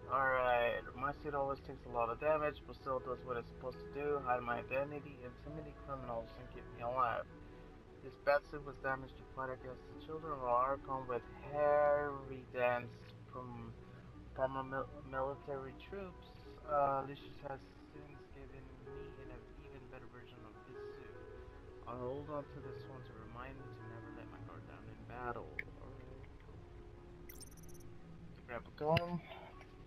[SPEAKER 1] Alright, my suit always takes a lot of damage, but still does what it's supposed to do, hide my identity, intimidate criminals, and keep me alive. This batsuit was damaged to fight against the Children of Arkham with heavy dents from military troops. Lucius has since given me an even better version of his suit. I'll hold on to this one to remind me to never let my guard down in battle. Alright. Grab a gun.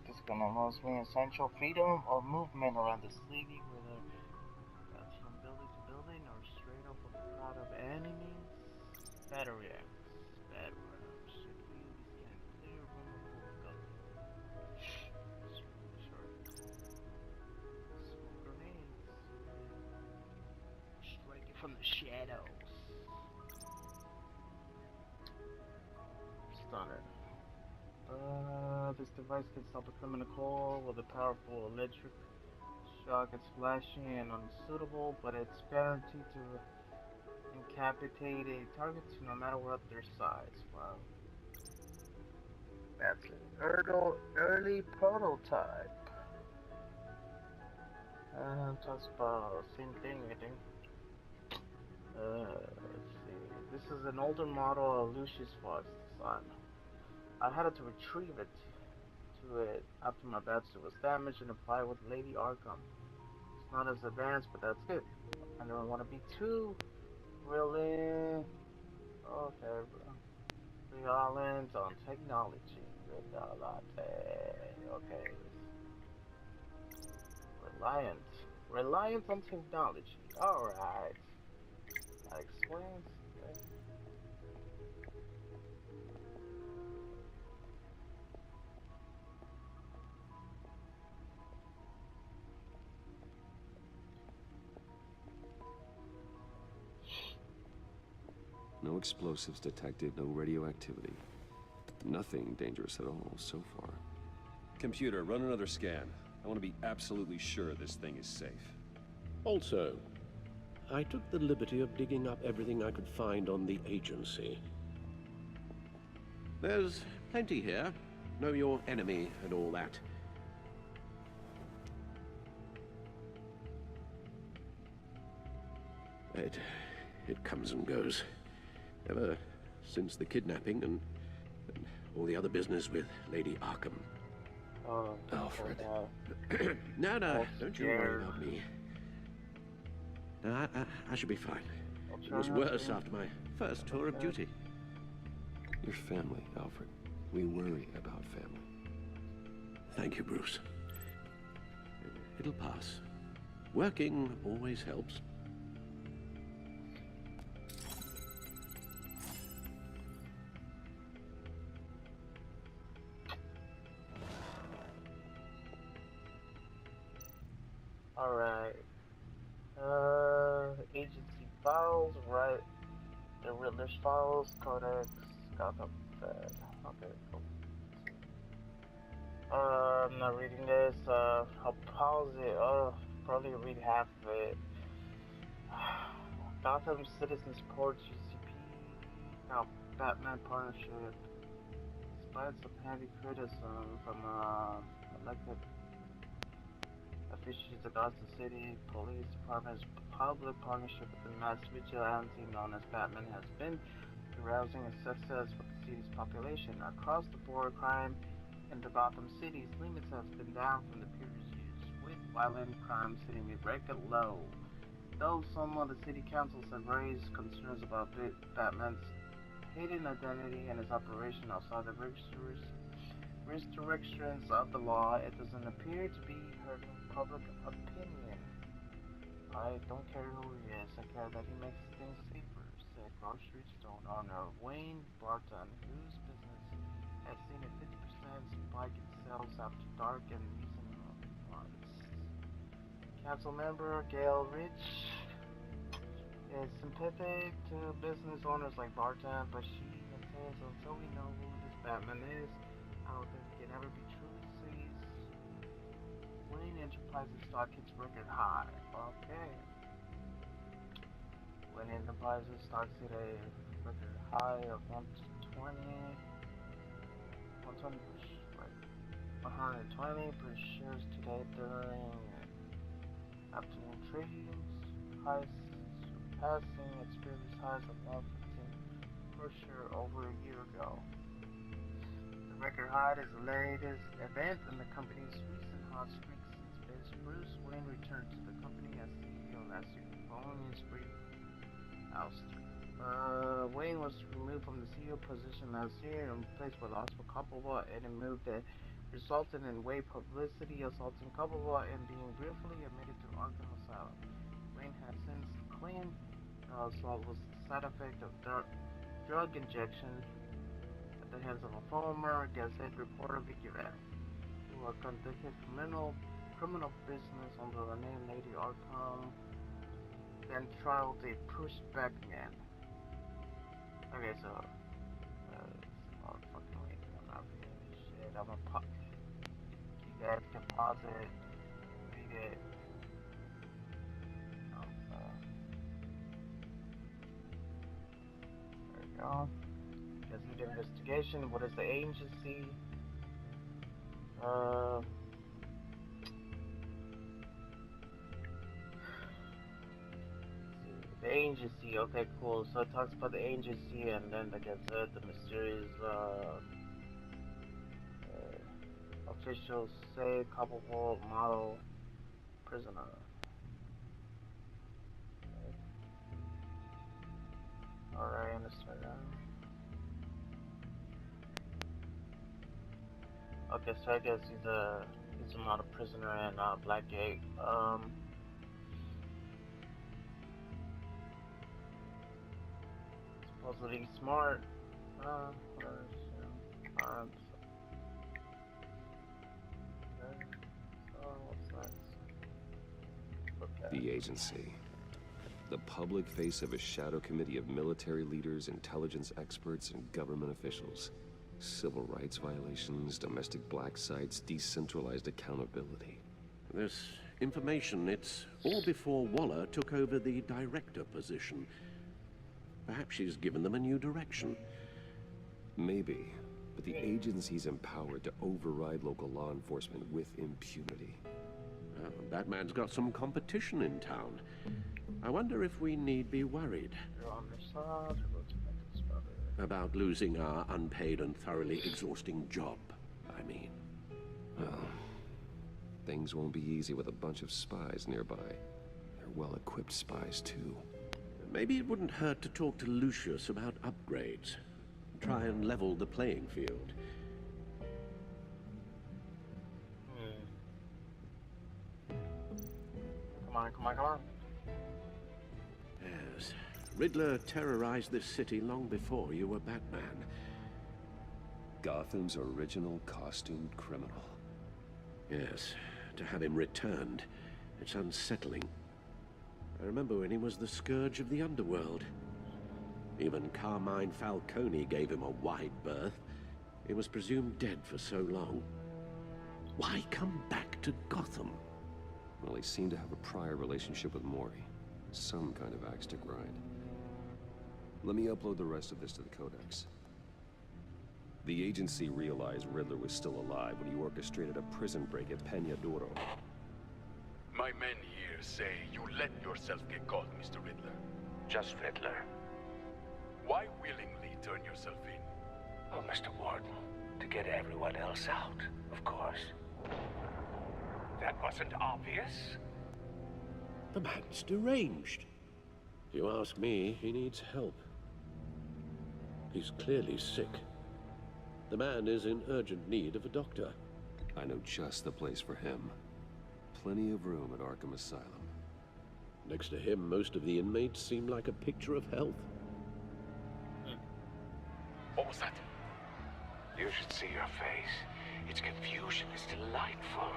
[SPEAKER 1] This gun allows me essential freedom of movement around the city, whether that's from building to building or straight up of a crowd of enemies. Battery axe. Should really scan clear room full of guns. Sure. Smoke grenades. Strike it from the shadows. Stunner. This device can stop a criminal call with a powerful electric shock. It's flashy and unsuitable, but it's guaranteed to incapacitate a target no matter what their size. Wow. That's an early prototype. Talks about same thing, I think. Let's see. This is an older model of Lucius Fox design. I had to retrieve it after my batsuit was damaged and apply with Lady Arkham. It's not as advanced, but that's good. I don't want to be too really. Okay, bro. Reliant on technology. Okay. Reliant on technology. Alright. That explains. Okay.
[SPEAKER 2] No explosives detected, no radioactivity. Nothing dangerous at all so far.
[SPEAKER 13] Computer, run another scan. I want to be absolutely sure this thing is safe.
[SPEAKER 5] Also, I took the liberty of digging up everything I could find on the agency. There's plenty here. Know your enemy and all that. It comes and goes. Ever since the kidnapping and all the other business with Lady Arkham.
[SPEAKER 1] Oh,
[SPEAKER 5] Alfred. No, don't you worry about me.
[SPEAKER 14] No, I should be fine. It was worse after my first tour of duty.
[SPEAKER 2] Your family, Alfred. We worry about family.
[SPEAKER 14] Thank you, Bruce. It'll pass. Working always helps.
[SPEAKER 1] Alright. Agency files, right? The Riddler's files, Codex, Gotham Fed. Okay, cool. I'm not reading this. I'll pause it. Probably read half of it. Gotham Citizen Support GCP. Now, Batman partnership. Despite some heavy criticism from elected officials of Gotham City Police Department's public partnership with the mass vigilante known as Batman has been arousing a success with the city's population. Across the board, crime in the Gotham City's limits has been down from the previous years, with violent crime sitting at record low. Though some of the city councils have raised concerns about Batman's hidden identity and his operation outside the restrictions of the law, it doesn't appear to be hurting public opinion. I don't care who he is, I care that he makes things safer, said grocery store owner Wayne Barton, whose business has seen a 50% spike in sales after dark and recent months. Council member Gail Rich is sympathetic to business owners like Barton, but she says until we know who this Batman is, I don't think he can ever be truly seized. Wayne Enterprises stock hits record high. Okay. Wayne Enterprises stocks hit a record high of 120 per shares today during afternoon trading. Highs surpassing its previous highs of 115 per share over a year ago. The record high is the latest event in the company's recent hot streak since Bruce Wayne returned to the company as CEO last year, following his brief ouster. Wayne was removed from the CEO position last year and replaced by Oscar Cobblepot, and a move that resulted in Wayne publicity assaulting Cobblepot and being briefly admitted to Arkham Asylum. Wayne has since claimed the assault was the side effect of drug injection at the hands of a former Gazette reporter, Vicky Ralph, who conducted criminal business under the name Lady Arkham, then trial they pushed back again. Okay, so fucking wait, I'm not reading this shit. I'm gonna pop. You guys can pause it, read it. There we go. Gazette investigation. What is the agency? The agency, okay, cool. So it talks about the agency, and then the Gazette, the mysterious officials say Cobblepot model prisoner. Okay. Alright, understand that. Okay, so I guess he's a model prisoner in Blackgate. Supposedly smart.
[SPEAKER 2] The agency. The public face of a shadow committee of military leaders, intelligence experts, and government officials. Civil rights violations, domestic black sites, decentralized accountability.
[SPEAKER 14] This information, it's all before Waller took over the director position. Perhaps she's given them a new direction.
[SPEAKER 2] Maybe, but the agency's empowered to override local law enforcement with impunity.
[SPEAKER 14] Batman's got some competition in town. I wonder if we need be worried about losing our unpaid and thoroughly exhausting job, I mean.
[SPEAKER 2] Well, things won't be easy with a bunch of spies nearby. They're well-equipped spies, too.
[SPEAKER 14] Maybe it wouldn't hurt to talk to Lucius about upgrades. Try and level the playing field.
[SPEAKER 1] Come on.
[SPEAKER 14] Yes. Riddler terrorized this city long before you were Batman.
[SPEAKER 2] Gotham's original costumed criminal.
[SPEAKER 14] Yes. To have him returned, it's unsettling. I remember when he was the scourge of the underworld. Even Carmine Falcone gave him a wide berth. He was presumed dead for so long. Why come back to Gotham?
[SPEAKER 2] Well, he seemed to have a prior relationship with Mori. Some kind of axe to grind. Let me upload the rest of this to the Codex. The agency realized Riddler was still alive when he orchestrated a prison break at Peñadoro.
[SPEAKER 15] My men here say you let yourself get caught, Mr. Riddler.
[SPEAKER 16] Just Riddler.
[SPEAKER 15] Why willingly turn yourself in?
[SPEAKER 16] Oh, Mr. Warden, to get everyone else out, of course. That wasn't obvious.
[SPEAKER 14] The man's deranged. If you ask me, he needs help. He's clearly sick. The man is in urgent need of a doctor.
[SPEAKER 2] I know just the place for him. Plenty of room at Arkham Asylum.
[SPEAKER 14] Next to him, most of the inmates seem like a picture of health.
[SPEAKER 15] What was that?
[SPEAKER 16] You should see your face. Its confusion is delightful.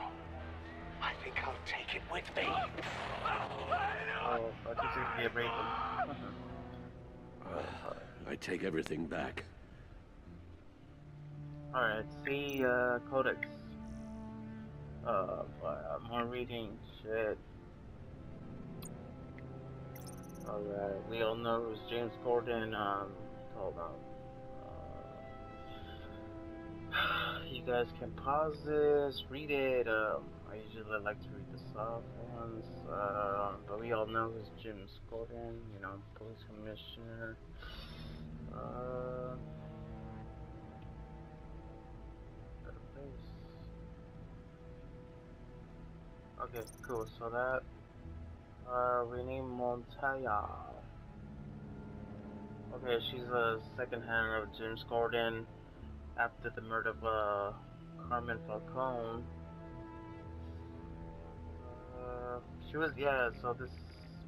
[SPEAKER 16] I think I'll take it with me.
[SPEAKER 1] Oh, I think it's gonna be a break.
[SPEAKER 14] I take everything back.
[SPEAKER 1] Alright, see, Codex. More reading, shit. Alright, we all know who's James Gordon, hold on. You guys can pause this, read it, I usually like to read the soft ones, but we all know who's James Gordon, you know, police commissioner. Okay, cool, so that, Renee Montoya. Okay, she's a second hand of James Gordon after the murder of, Carmen Falcone. She was, yeah, so this is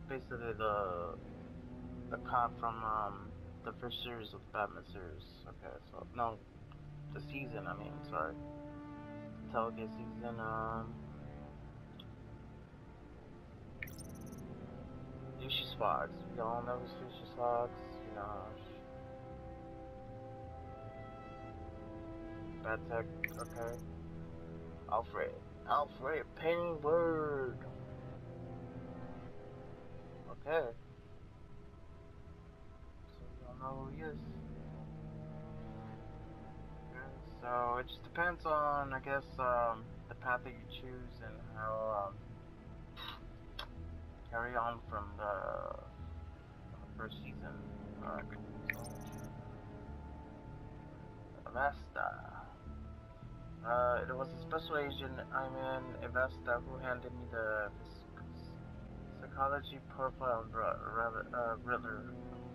[SPEAKER 1] basically the cop from, the first series of the Batman series. Okay, so, no, the season, I mean, sorry. Tellgate season, Lucius Fox. We all know who's Lucius Fox, you know. Bad Tech, okay. Alfred Pennyworth. Okay. So we all know who he is. Okay, so it just depends on, I guess, the path that you choose and how, carry on from the first season. Alright, cool. So, Avesta. It was a special agent, Avesta, who handed me the psychology profile of Riddler.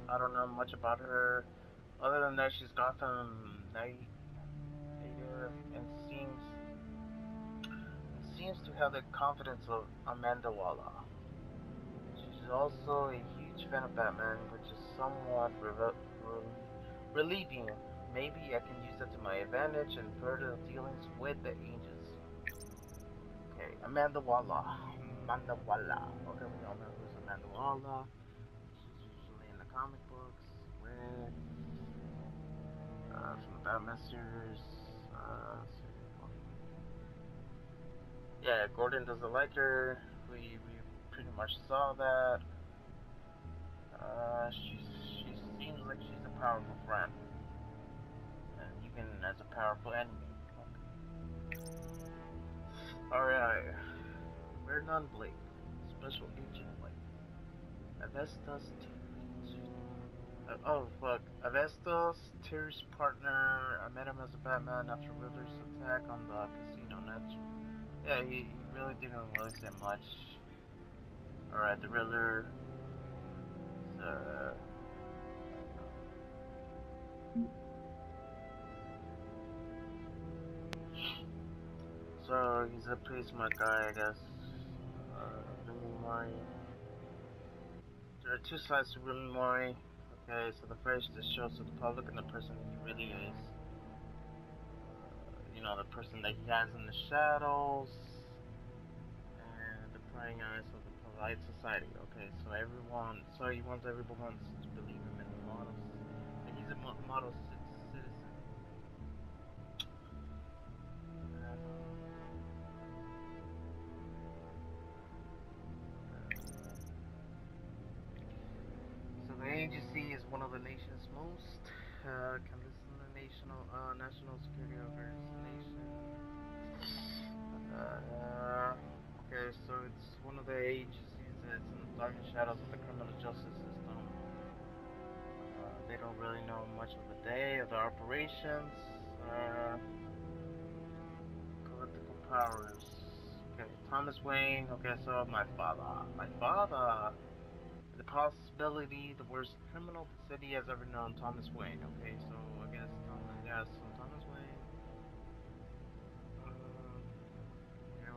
[SPEAKER 1] I don't know much about her, other than that she's Gotham native and seems to have the confidence of Amanda Waller. She's also a huge fan of Batman, which is somewhat relieving. Maybe I can use that to my advantage in further dealings with the agents. Okay, Amanda Waller. Okay, we all know who's Amanda Waller. She's usually in the comic books with from the Batman series. Yeah, Gordon doesn't like her. We pretty much saw that. She seems like she's a powerful friend. Even as a powerful enemy. Alright. Vernon Blake. Special Agent Blake. Avesta's Avesta's Tyr's partner. I met him as a Batman after Riddler's attack on the casino net. Yeah, he really didn't say much. Alright, the Riddler. So he's a pretty smart guy, I guess. Mori. There are two sides to Mori. Okay, so the first is shows to the public and the person he really is. You know, the person that he has in the shadows. And the prying eyes of the polite society. Okay, so he wants everyone to believe him in the models. Like he's a model citizen. So the agency is one of the nation's most national security organization. Okay, so it's one of the agencies that's in the dark shadows of the criminal justice system. They don't really know much of the day of the operations. Political powers. Okay, Thomas Wayne. Okay, so my father. The possibility, the worst criminal the city has ever known, Thomas Wayne. Okay, so I guess Thomas Wayne.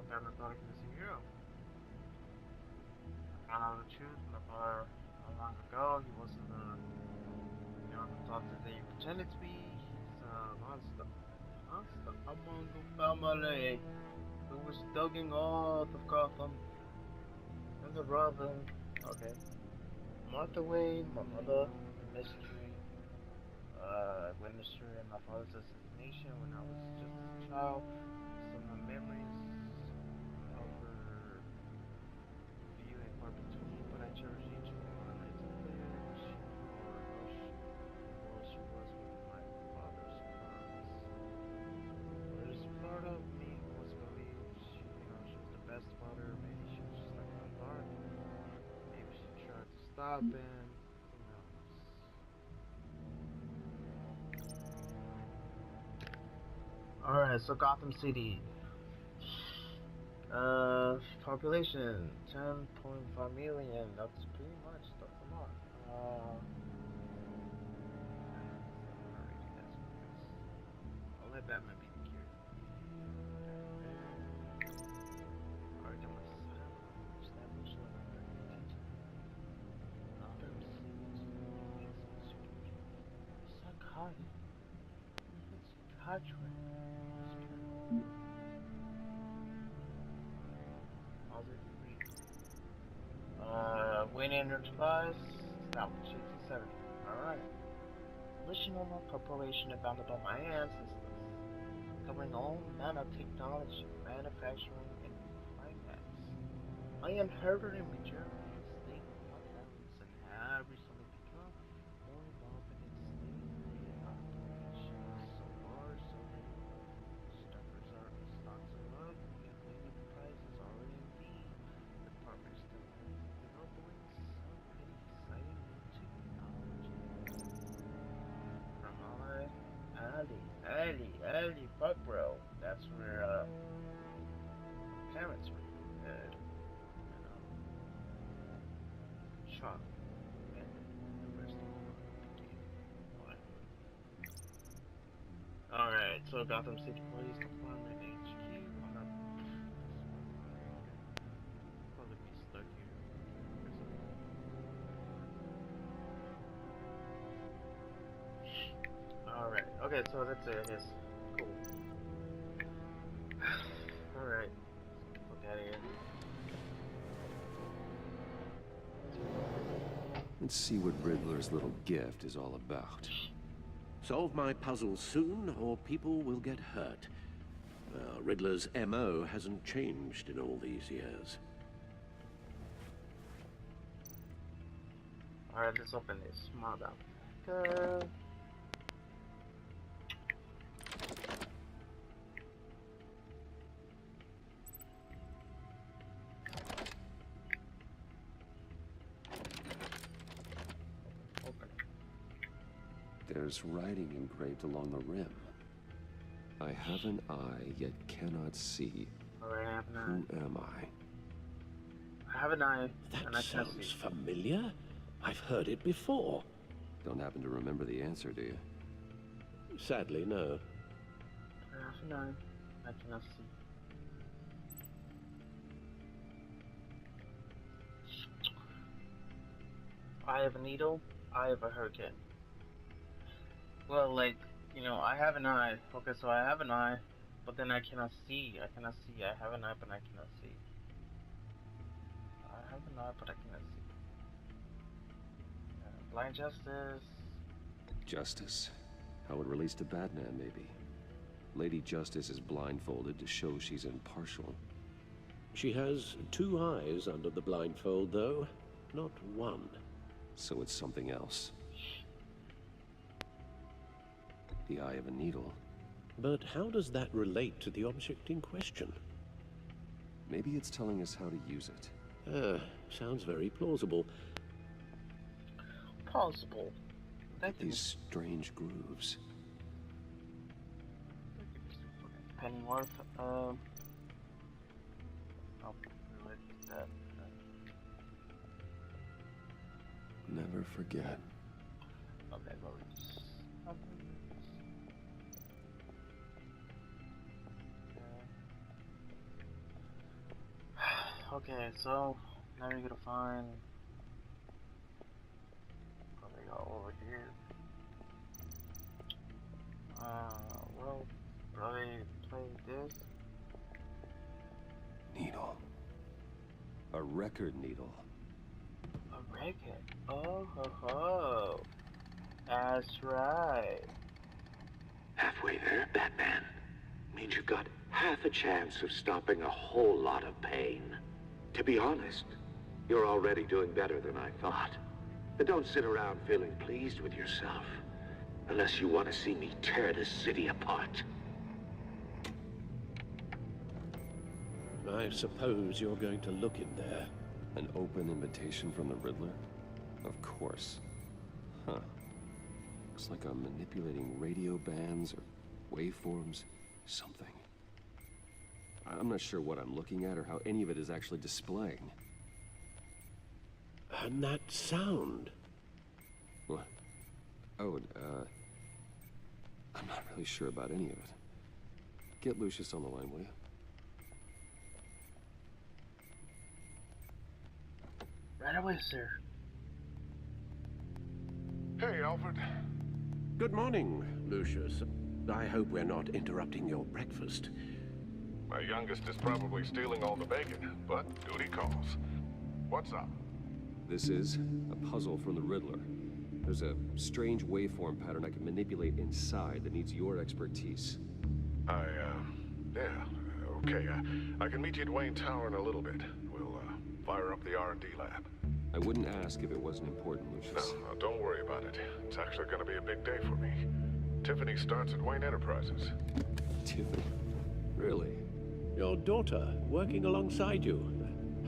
[SPEAKER 1] Batman thought he was a hero. I found out the truth. My father, not long ago, he wasn't the thought that they pretended to be. He's a monster among the family who was dogging all of Gotham and the Robin. Okay. Martha Wayne, my mother, mystery. Witnessed her in my father's assassination when I was just a child. Some of my memories of her few and far between, but I cherish each one. It's unclear what she was with my father's crimes. There's part of me who wants to believe she was the best father. Maybe she was just like my heart. Maybe she tried to stop him. Who knows? Alright, so Gotham City. Population 10.5 million. That's pretty much. That's a lot. I'll let Batman be the cure. Alright, that was established. Psychotic. Psychiatric. Wayne Enterprise, now 67. Alright. Additional corporation abounded by my ancestors, covering all manner of technology, manufacturing, and finance. I inherited a majority of state finance and have recently become more involved in its day-to-day operations. So far, so many stocks are up, and many enterprises are indeed. The department is developing some pretty exciting new technology. From Ali, fuck bro. That's where parents were. Sean and the rest of the world. Alright, so Gotham City Police Department HQ. I'm not probably be stuck here. Alright, okay, so that's it, I guess. Cool. Alright, look out of here.
[SPEAKER 2] Let's see what Riddler's little gift is all about.
[SPEAKER 14] Solve my puzzle soon, or people will get hurt. Riddler's MO hasn't changed in all these years.
[SPEAKER 1] Alright, let's open this. Small down.
[SPEAKER 2] There's writing engraved along the rim. I have an eye, yet cannot see.
[SPEAKER 1] Alright, I have
[SPEAKER 2] Who am I?
[SPEAKER 1] I have an eye,
[SPEAKER 5] That
[SPEAKER 1] and I cannot
[SPEAKER 5] sounds
[SPEAKER 1] see.
[SPEAKER 5] familiar. I've heard it before.
[SPEAKER 2] Don't happen to remember the answer, do you?
[SPEAKER 5] Sadly, no.
[SPEAKER 1] I have an eye, I cannot see. I have a needle, I have a hurricane. Well, like, you know, I have an eye. Okay, so I have an eye, but then I cannot see. I cannot see. I have an eye, but I cannot see. I have an eye, but I cannot see. Blind Justice.
[SPEAKER 2] Justice. How it relates to Batman, maybe. Lady Justice is blindfolded to show she's impartial.
[SPEAKER 5] She has 2 eyes under the blindfold, though, not 1.
[SPEAKER 2] So it's something else. The eye of a needle.
[SPEAKER 5] But how does that relate to the object in question?
[SPEAKER 2] Maybe it's telling us how to use it.
[SPEAKER 5] Sounds very plausible.
[SPEAKER 1] Plausible.
[SPEAKER 2] These strange grooves.
[SPEAKER 1] Pennyworth. I'll relate that.
[SPEAKER 2] Never forget.
[SPEAKER 1] Okay, well, okay, so now you're gonna find. Probably go over here. Well, probably play this.
[SPEAKER 2] Needle. A record needle.
[SPEAKER 1] A record? Oh ho ho. That's right.
[SPEAKER 16] Halfway there, Batman. Means you've got half a chance of stopping a whole lot of pain. To be honest, you're already doing better than I thought. But don't sit around feeling pleased with yourself. Unless you want to see me tear this city apart.
[SPEAKER 5] I suppose you're going to look in there.
[SPEAKER 2] An open invitation from the Riddler? Of course. Huh. Looks like I'm manipulating radio bands or waveforms. Something. I'm not sure what I'm looking at or how any of it is actually displaying.
[SPEAKER 5] And that sound.
[SPEAKER 2] What? Oh, I'm not really sure about any of it. Get Lucius on the line, will you?
[SPEAKER 1] Right away, sir.
[SPEAKER 10] Hey, Alfred.
[SPEAKER 5] Good morning, Lucius. I hope we're not interrupting your breakfast.
[SPEAKER 10] My youngest is probably stealing all the bacon, but duty calls. What's up?
[SPEAKER 2] This is a puzzle from the Riddler. There's a strange waveform pattern I can manipulate inside that needs your expertise.
[SPEAKER 10] Yeah, okay. I can meet you at Wayne Tower in a little bit. We'll, fire up the R&D lab.
[SPEAKER 2] I wouldn't ask if it wasn't important, Lucius.
[SPEAKER 10] No, don't worry about it. It's actually gonna be a big day for me. Tiffany starts at Wayne Enterprises.
[SPEAKER 2] Tiffany? Really?
[SPEAKER 5] Your daughter, working alongside you.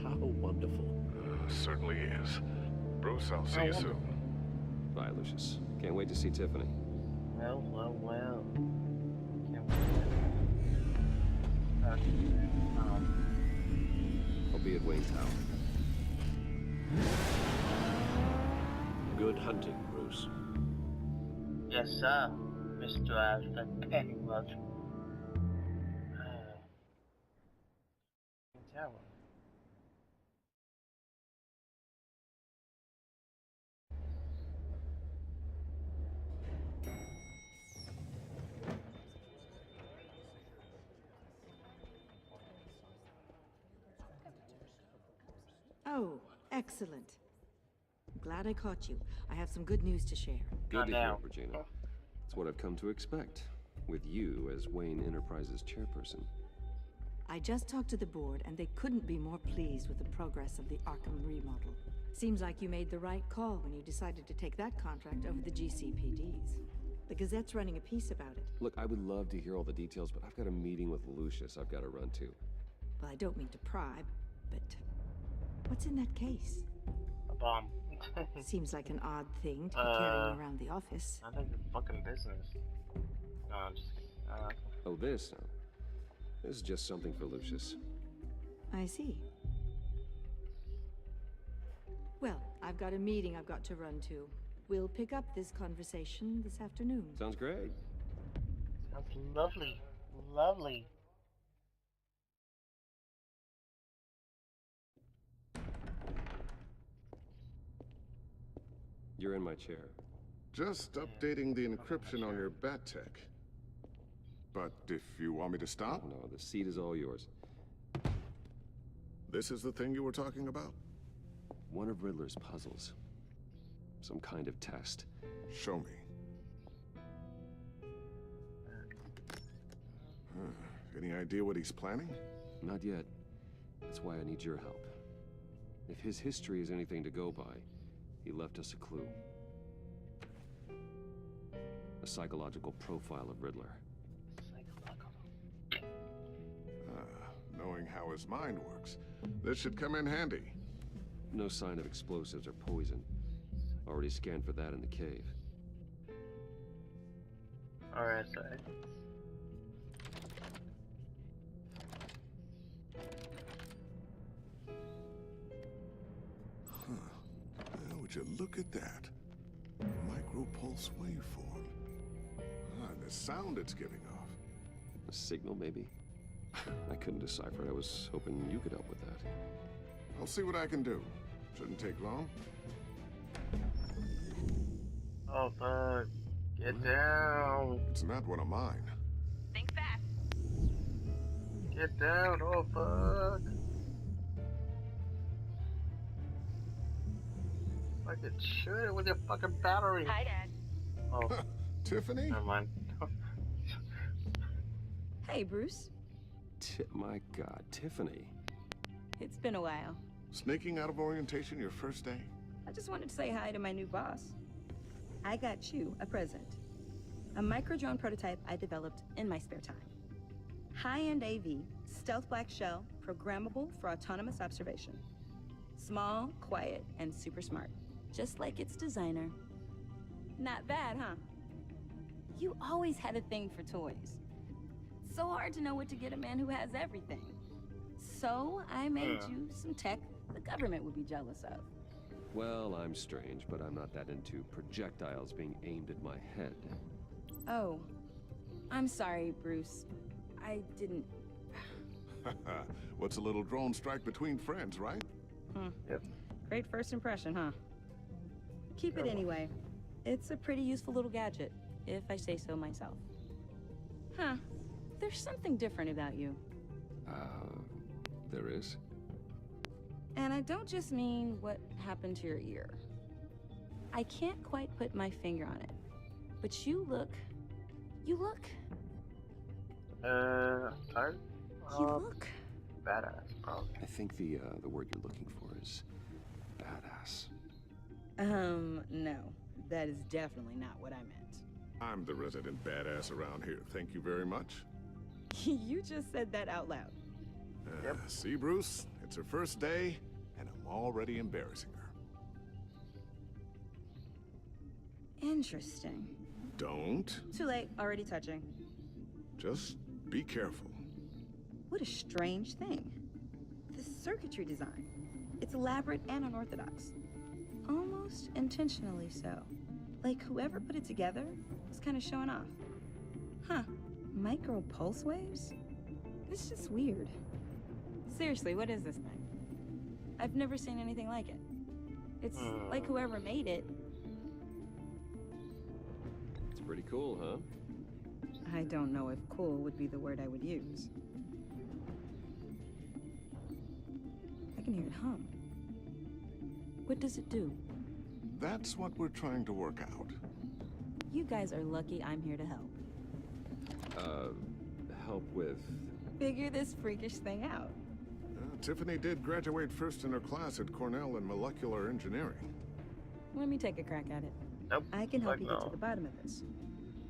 [SPEAKER 5] How wonderful.
[SPEAKER 10] Certainly is. Bruce, I'll see you soon.
[SPEAKER 2] Bye, Lucius. Can't wait to see Tiffany.
[SPEAKER 1] Well.
[SPEAKER 2] I'll be at Wayne Tower.
[SPEAKER 5] Good hunting, Bruce.
[SPEAKER 1] Yes, sir, Mr. Alfred Pennyworth. Tower.
[SPEAKER 17] Oh, excellent. Glad I caught you. I have some good news to share.
[SPEAKER 2] Good to hear, Regina. It's what I've come to expect, with you as Wayne Enterprises chairperson.
[SPEAKER 17] I just talked to the board, and they couldn't be more pleased with the progress of the Arkham remodel. Seems like you made the right call when you decided to take that contract over the GCPD's. The Gazette's running a piece about it.
[SPEAKER 2] Look, I would love to hear all the details, but I've got a meeting with Lucius I've got to run to.
[SPEAKER 17] Well, I don't mean to pry, but what's in that case?
[SPEAKER 1] A bomb.
[SPEAKER 17] Seems like an odd thing to be carrying around the office.
[SPEAKER 1] I think it's fucking business. No, I'm just
[SPEAKER 2] Oh, this? This is just something for Lucius.
[SPEAKER 17] I see. Well, I've got a meeting I've got to run to. We'll pick up this conversation this afternoon.
[SPEAKER 13] Sounds great.
[SPEAKER 1] Sounds lovely. Lovely.
[SPEAKER 13] You're in my chair.
[SPEAKER 7] Just updating the encryption on your bat tech. But if you want me to stop?
[SPEAKER 13] No, the seat is all yours.
[SPEAKER 7] This is the thing you were talking about?
[SPEAKER 13] One of Riddler's puzzles. Some kind of test.
[SPEAKER 7] Show me. Any idea what he's planning?
[SPEAKER 13] Not yet. That's why I need your help. If his history is anything to go by, he left us a clue. A psychological profile of Riddler.
[SPEAKER 7] Knowing how his mind works, this should come in handy.
[SPEAKER 13] No sign of explosives or poison. Already scanned for that in the cave.
[SPEAKER 1] Alright, sorry.
[SPEAKER 7] Would you look at that? Micropulse waveform. The sound it's giving off.
[SPEAKER 13] A signal, maybe? I couldn't decipher it. I was hoping you could help with that.
[SPEAKER 7] I'll see what I can do. Shouldn't take long.
[SPEAKER 1] Oh, fuck. Get down.
[SPEAKER 7] It's not one of mine.
[SPEAKER 6] Think fast.
[SPEAKER 1] Get down. Oh, fuck. Fucking shoot it with your fucking battery.
[SPEAKER 6] Hi, Dad.
[SPEAKER 1] Oh.
[SPEAKER 7] Tiffany?
[SPEAKER 1] Never mind.
[SPEAKER 6] Hey, Bruce.
[SPEAKER 13] My God, Tiffany.
[SPEAKER 6] It's been a while.
[SPEAKER 7] Sneaking out of orientation your first day?
[SPEAKER 6] I just wanted to say hi to my new boss. I got you a present. A micro-drone prototype I developed in my spare time. High-end AV, stealth black shell, programmable for autonomous observation. Small, quiet, and super smart. Just like its designer. Not bad, huh? You always had a thing for toys. So hard to know what to get a man who has everything. So I made you some tech the government would be jealous of.
[SPEAKER 13] Well, I'm strange, but I'm not that into projectiles being aimed at my head.
[SPEAKER 6] Oh, I'm sorry, Bruce. I didn't...
[SPEAKER 7] What's a little drone strike between friends, right?
[SPEAKER 1] Yep.
[SPEAKER 6] Great first impression, huh? Keep it anyway. It's a pretty useful little gadget, if I say so myself. Huh. There's something different about you.
[SPEAKER 13] There is?
[SPEAKER 6] And I don't just mean what happened to your ear. I can't quite put my finger on it. But you look...
[SPEAKER 1] Tired?
[SPEAKER 6] You look...
[SPEAKER 1] Badass, probably.
[SPEAKER 13] I think the word you're looking for is badass.
[SPEAKER 6] No. That is definitely not what I meant.
[SPEAKER 7] I'm the resident badass around here. Thank you very much.
[SPEAKER 6] You just said that out loud.
[SPEAKER 7] See, Bruce? It's her first day, and I'm already embarrassing her.
[SPEAKER 6] Interesting.
[SPEAKER 7] Don't.
[SPEAKER 6] Too late. Already touching.
[SPEAKER 7] Just be careful.
[SPEAKER 6] What a strange thing. The circuitry design. It's elaborate and unorthodox. Almost intentionally so. Like whoever put it together was kind of showing off. Huh. Micro pulse waves? It's just weird. Seriously, what is this thing? I've never seen anything like it. It's like whoever made it.
[SPEAKER 13] It's pretty cool, huh?
[SPEAKER 6] I don't know if cool would be the word I would use. I can hear it hum. What does it do?
[SPEAKER 7] That's what we're trying to work out.
[SPEAKER 6] You guys are lucky I'm here to help.
[SPEAKER 13] Help with...
[SPEAKER 6] Figure this freakish thing out.
[SPEAKER 7] Tiffany did graduate first in her class at Cornell in molecular engineering.
[SPEAKER 6] Let me take a crack at it.
[SPEAKER 1] Nope.
[SPEAKER 6] I can help you get to the bottom of this.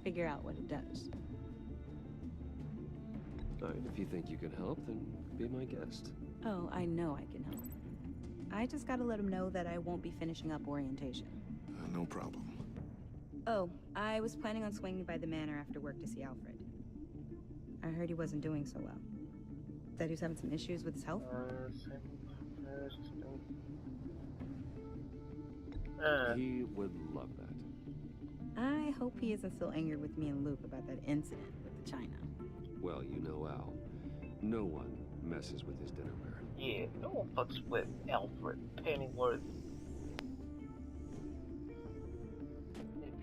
[SPEAKER 6] Figure out what it does.
[SPEAKER 13] All right, if you think you can help, then be my guest.
[SPEAKER 6] Oh, I know I can help. I just gotta let him know that I won't be finishing up orientation.
[SPEAKER 7] No problem.
[SPEAKER 6] Oh, I was planning on swinging by the manor after work to see Alfred. I heard he wasn't doing so well. That he was having some issues with his health.
[SPEAKER 13] He would love that.
[SPEAKER 6] I hope he isn't still angry with me and Luke about that incident with the China.
[SPEAKER 13] Well, you know Al. No one messes with his dinnerware.
[SPEAKER 1] Yeah, no one fucks with Alfred Pennyworth.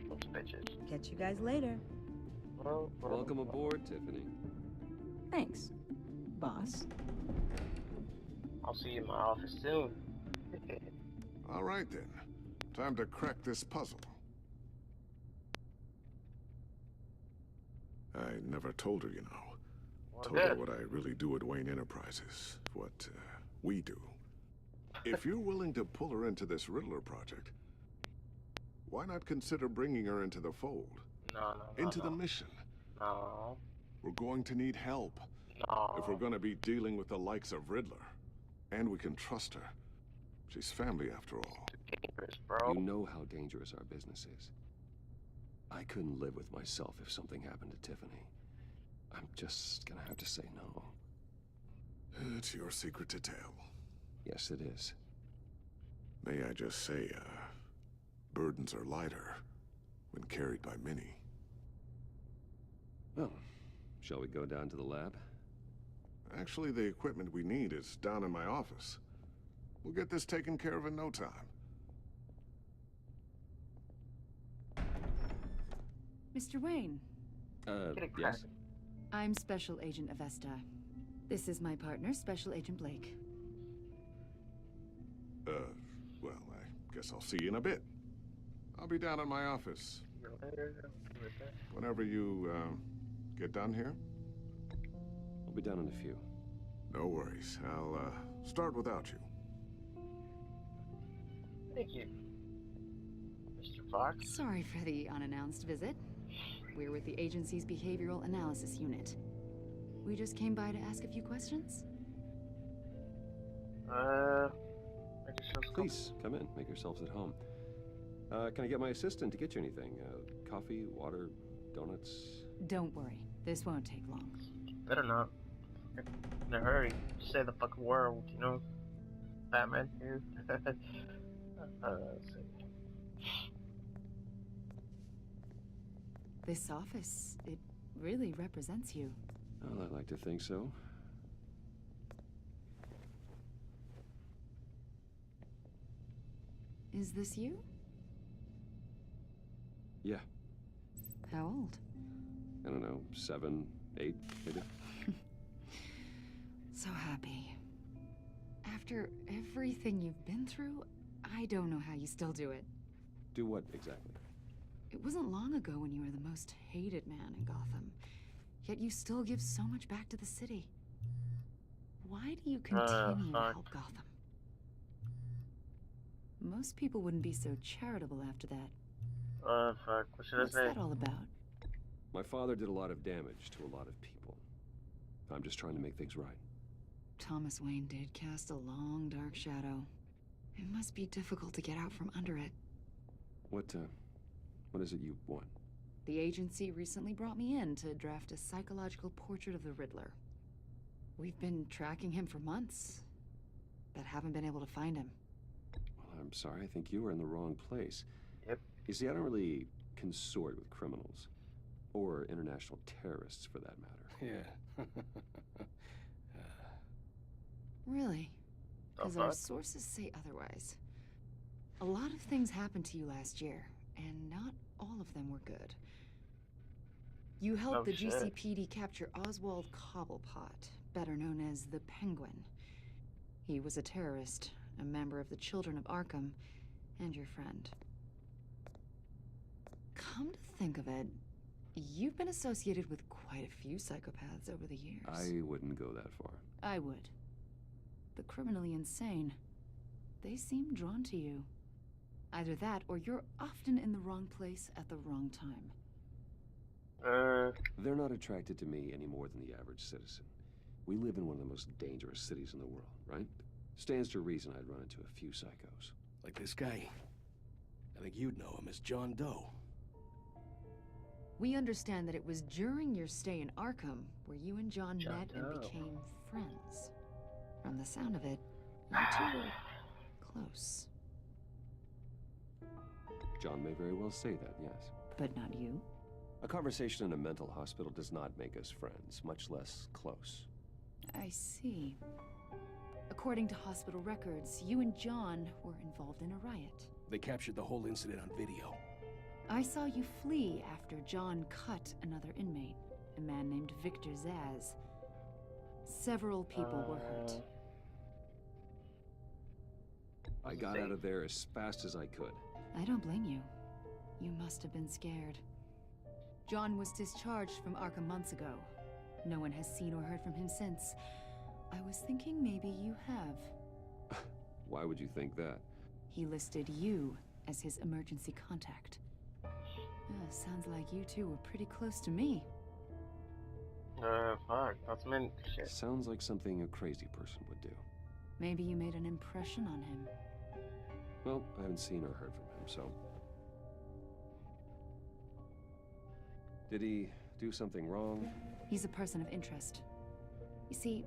[SPEAKER 1] Those bitches.
[SPEAKER 6] Catch you guys later.
[SPEAKER 13] Welcome aboard, Tiffany.
[SPEAKER 6] Thanks, boss.
[SPEAKER 1] I'll see you in my office soon.
[SPEAKER 7] All right then. Time to crack this puzzle. I never told her, you know. Told her what I really do at Wayne Enterprises. What we do. If you're willing to pull her into this Riddler project, why not consider bringing her into the fold?
[SPEAKER 1] No.
[SPEAKER 7] Into the mission.
[SPEAKER 1] No.
[SPEAKER 7] We're going to need help.
[SPEAKER 1] No.
[SPEAKER 7] If we're going to be dealing with the likes of Riddler. And we can trust her. She's family after all.
[SPEAKER 1] Dangerous, bro.
[SPEAKER 13] You know how dangerous our business is. I couldn't live with myself if something happened to Tiffany. I'm just gonna have to say no.
[SPEAKER 7] It's your secret to tell.
[SPEAKER 13] Yes, it is.
[SPEAKER 7] May I just say, burdens are lighter when carried by many.
[SPEAKER 13] Well, shall we go down to the lab?
[SPEAKER 7] Actually, the equipment we need is down in my office. We'll get this taken care of in no time.
[SPEAKER 12] Mr. Wayne.
[SPEAKER 13] Yes?
[SPEAKER 12] I'm Special Agent Avesta. This is my partner, Special Agent Blake.
[SPEAKER 7] Well, I guess I'll see you in a bit. I'll be down in my office. Whenever you, get done here?
[SPEAKER 13] I'll be down in a few.
[SPEAKER 7] No worries. I'll, start without you.
[SPEAKER 1] Thank you, Mr. Fox.
[SPEAKER 12] Sorry for the unannounced visit. We're with the agency's behavioral analysis unit. We just came by to ask a few questions.
[SPEAKER 13] Please, come in. Make yourselves at home. Can I get my assistant to get you anything? Coffee, water, donuts?
[SPEAKER 12] Don't worry. This won't take long.
[SPEAKER 1] Better not. In a hurry. Just say the fucking word, you know? Batman here. Let's see.
[SPEAKER 12] This office, it really represents you.
[SPEAKER 13] Well, I'd like to think so.
[SPEAKER 12] Is this you?
[SPEAKER 13] Yeah.
[SPEAKER 12] How old?
[SPEAKER 13] I don't know, 7, 8, maybe?
[SPEAKER 12] So happy. After everything you've been through, I don't know how you still do it.
[SPEAKER 13] Do what, exactly?
[SPEAKER 12] It wasn't long ago when you were the most hated man in Gotham. Yet you still give so much back to the city. Why do you continue to help Gotham? Most people wouldn't be so charitable after that.
[SPEAKER 1] Fuck. What should I
[SPEAKER 12] What's
[SPEAKER 1] say?
[SPEAKER 12] that all about?
[SPEAKER 13] My father did a lot of damage to a lot of people. I'm just trying to make things right.
[SPEAKER 12] Thomas Wayne did cast a long, dark shadow. It must be difficult to get out from under it.
[SPEAKER 13] What is it you want?
[SPEAKER 12] The agency recently brought me in to draft a psychological portrait of the Riddler. We've been tracking him for months, but haven't been able to find him.
[SPEAKER 13] Well, I'm sorry. I think you were in the wrong place.
[SPEAKER 1] Yep.
[SPEAKER 13] You see, I don't really consort with criminals. Or international terrorists, for that matter.
[SPEAKER 2] Yeah.
[SPEAKER 12] Really? Because our sources say otherwise. A lot of things happened to you last year, and not all of them were good. You helped the GCPD capture Oswald Cobblepot, better known as the Penguin. He was a terrorist, a member of the Children of Arkham, and your friend. Come to think of it, you've been associated with quite a few psychopaths over the years.
[SPEAKER 13] I wouldn't go that far.
[SPEAKER 12] I would. The criminally insane. They seem drawn to you. Either that, or you're often in the wrong place at the wrong time.
[SPEAKER 13] They're not attracted to me any more than the average citizen. We live in one of the most dangerous cities in the world, right? Stands to reason I'd run into a few psychos.
[SPEAKER 2] Like this guy. I think you'd know him as John Doe.
[SPEAKER 12] We understand that it was during your stay in Arkham where you and John met and became friends. From the sound of it, you two were close.
[SPEAKER 13] John may very well say that, yes.
[SPEAKER 11] But not you?
[SPEAKER 13] A conversation in a mental hospital does not make us friends, much less close.
[SPEAKER 12] I see. According to hospital records, you and John were involved in a riot.
[SPEAKER 18] They captured the whole incident on video.
[SPEAKER 12] I saw you flee after John cut another inmate, a man named Victor Zaz. Several people were hurt.
[SPEAKER 13] I got out of there as fast as I could.
[SPEAKER 12] I don't blame you. You must have been scared. John was discharged from Arkham months ago. No one has seen or heard from him since. I was thinking maybe you have.
[SPEAKER 13] Why would you think that?
[SPEAKER 12] He listed you as his emergency contact. Sounds like you two were pretty close to me.
[SPEAKER 1] Fuck, that's meant shit.
[SPEAKER 13] Sounds like something a crazy person would do.
[SPEAKER 12] Maybe you made an impression on him.
[SPEAKER 13] Well, I haven't seen or heard from him, so... Did he do something wrong?
[SPEAKER 12] He's a person of interest. You see,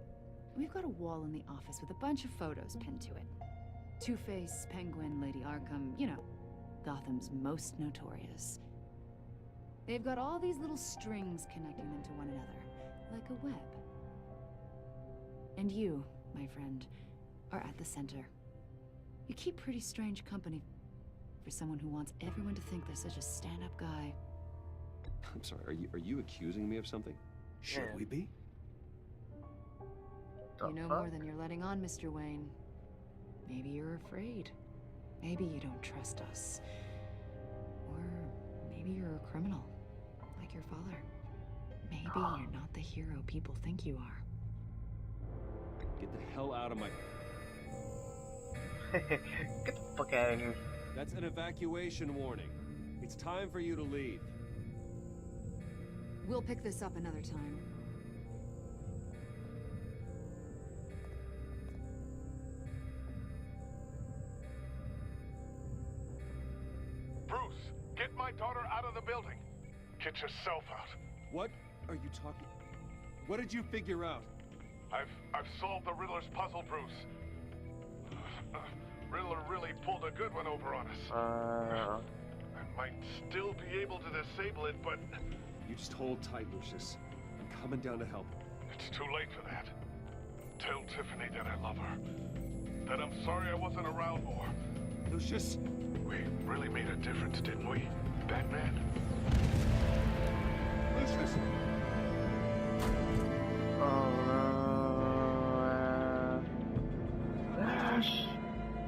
[SPEAKER 12] we've got a wall in the office with a bunch of photos pinned to it. Two-Face, Penguin, Lady Arkham, you know, Gotham's most notorious. They've got all these little strings connecting them to one another, like a web. And you, my friend, are at the center. You keep pretty strange company for someone who wants everyone to think they're such a stand-up guy.
[SPEAKER 13] I'm sorry, are you accusing me of something?
[SPEAKER 18] Should we be?
[SPEAKER 12] You know more than you're letting on, Mr. Wayne. Maybe you're afraid. Maybe you don't trust us. Or maybe you're a criminal, like your father. Maybe you're not the hero people think you are.
[SPEAKER 13] Get the hell out of my...
[SPEAKER 1] Get the fuck out of here.
[SPEAKER 13] That's an evacuation warning. It's time for you to leave.
[SPEAKER 12] We'll pick this up another time.
[SPEAKER 10] Bruce, get my daughter out of the building. Get yourself out.
[SPEAKER 13] What are you talking... What did you figure out?
[SPEAKER 10] I've solved the Riddler's puzzle, Bruce. Riddler really pulled a good one over on us. I might still be able to disable it, but...
[SPEAKER 13] You just hold tight, Lucius. I'm coming down to help.
[SPEAKER 10] It's too late for that. Tell Tiffany that I love her. That I'm sorry I wasn't around more.
[SPEAKER 13] Lucius!
[SPEAKER 10] We really made a difference, didn't we, Batman?
[SPEAKER 13] Lucius!
[SPEAKER 1] Oh no.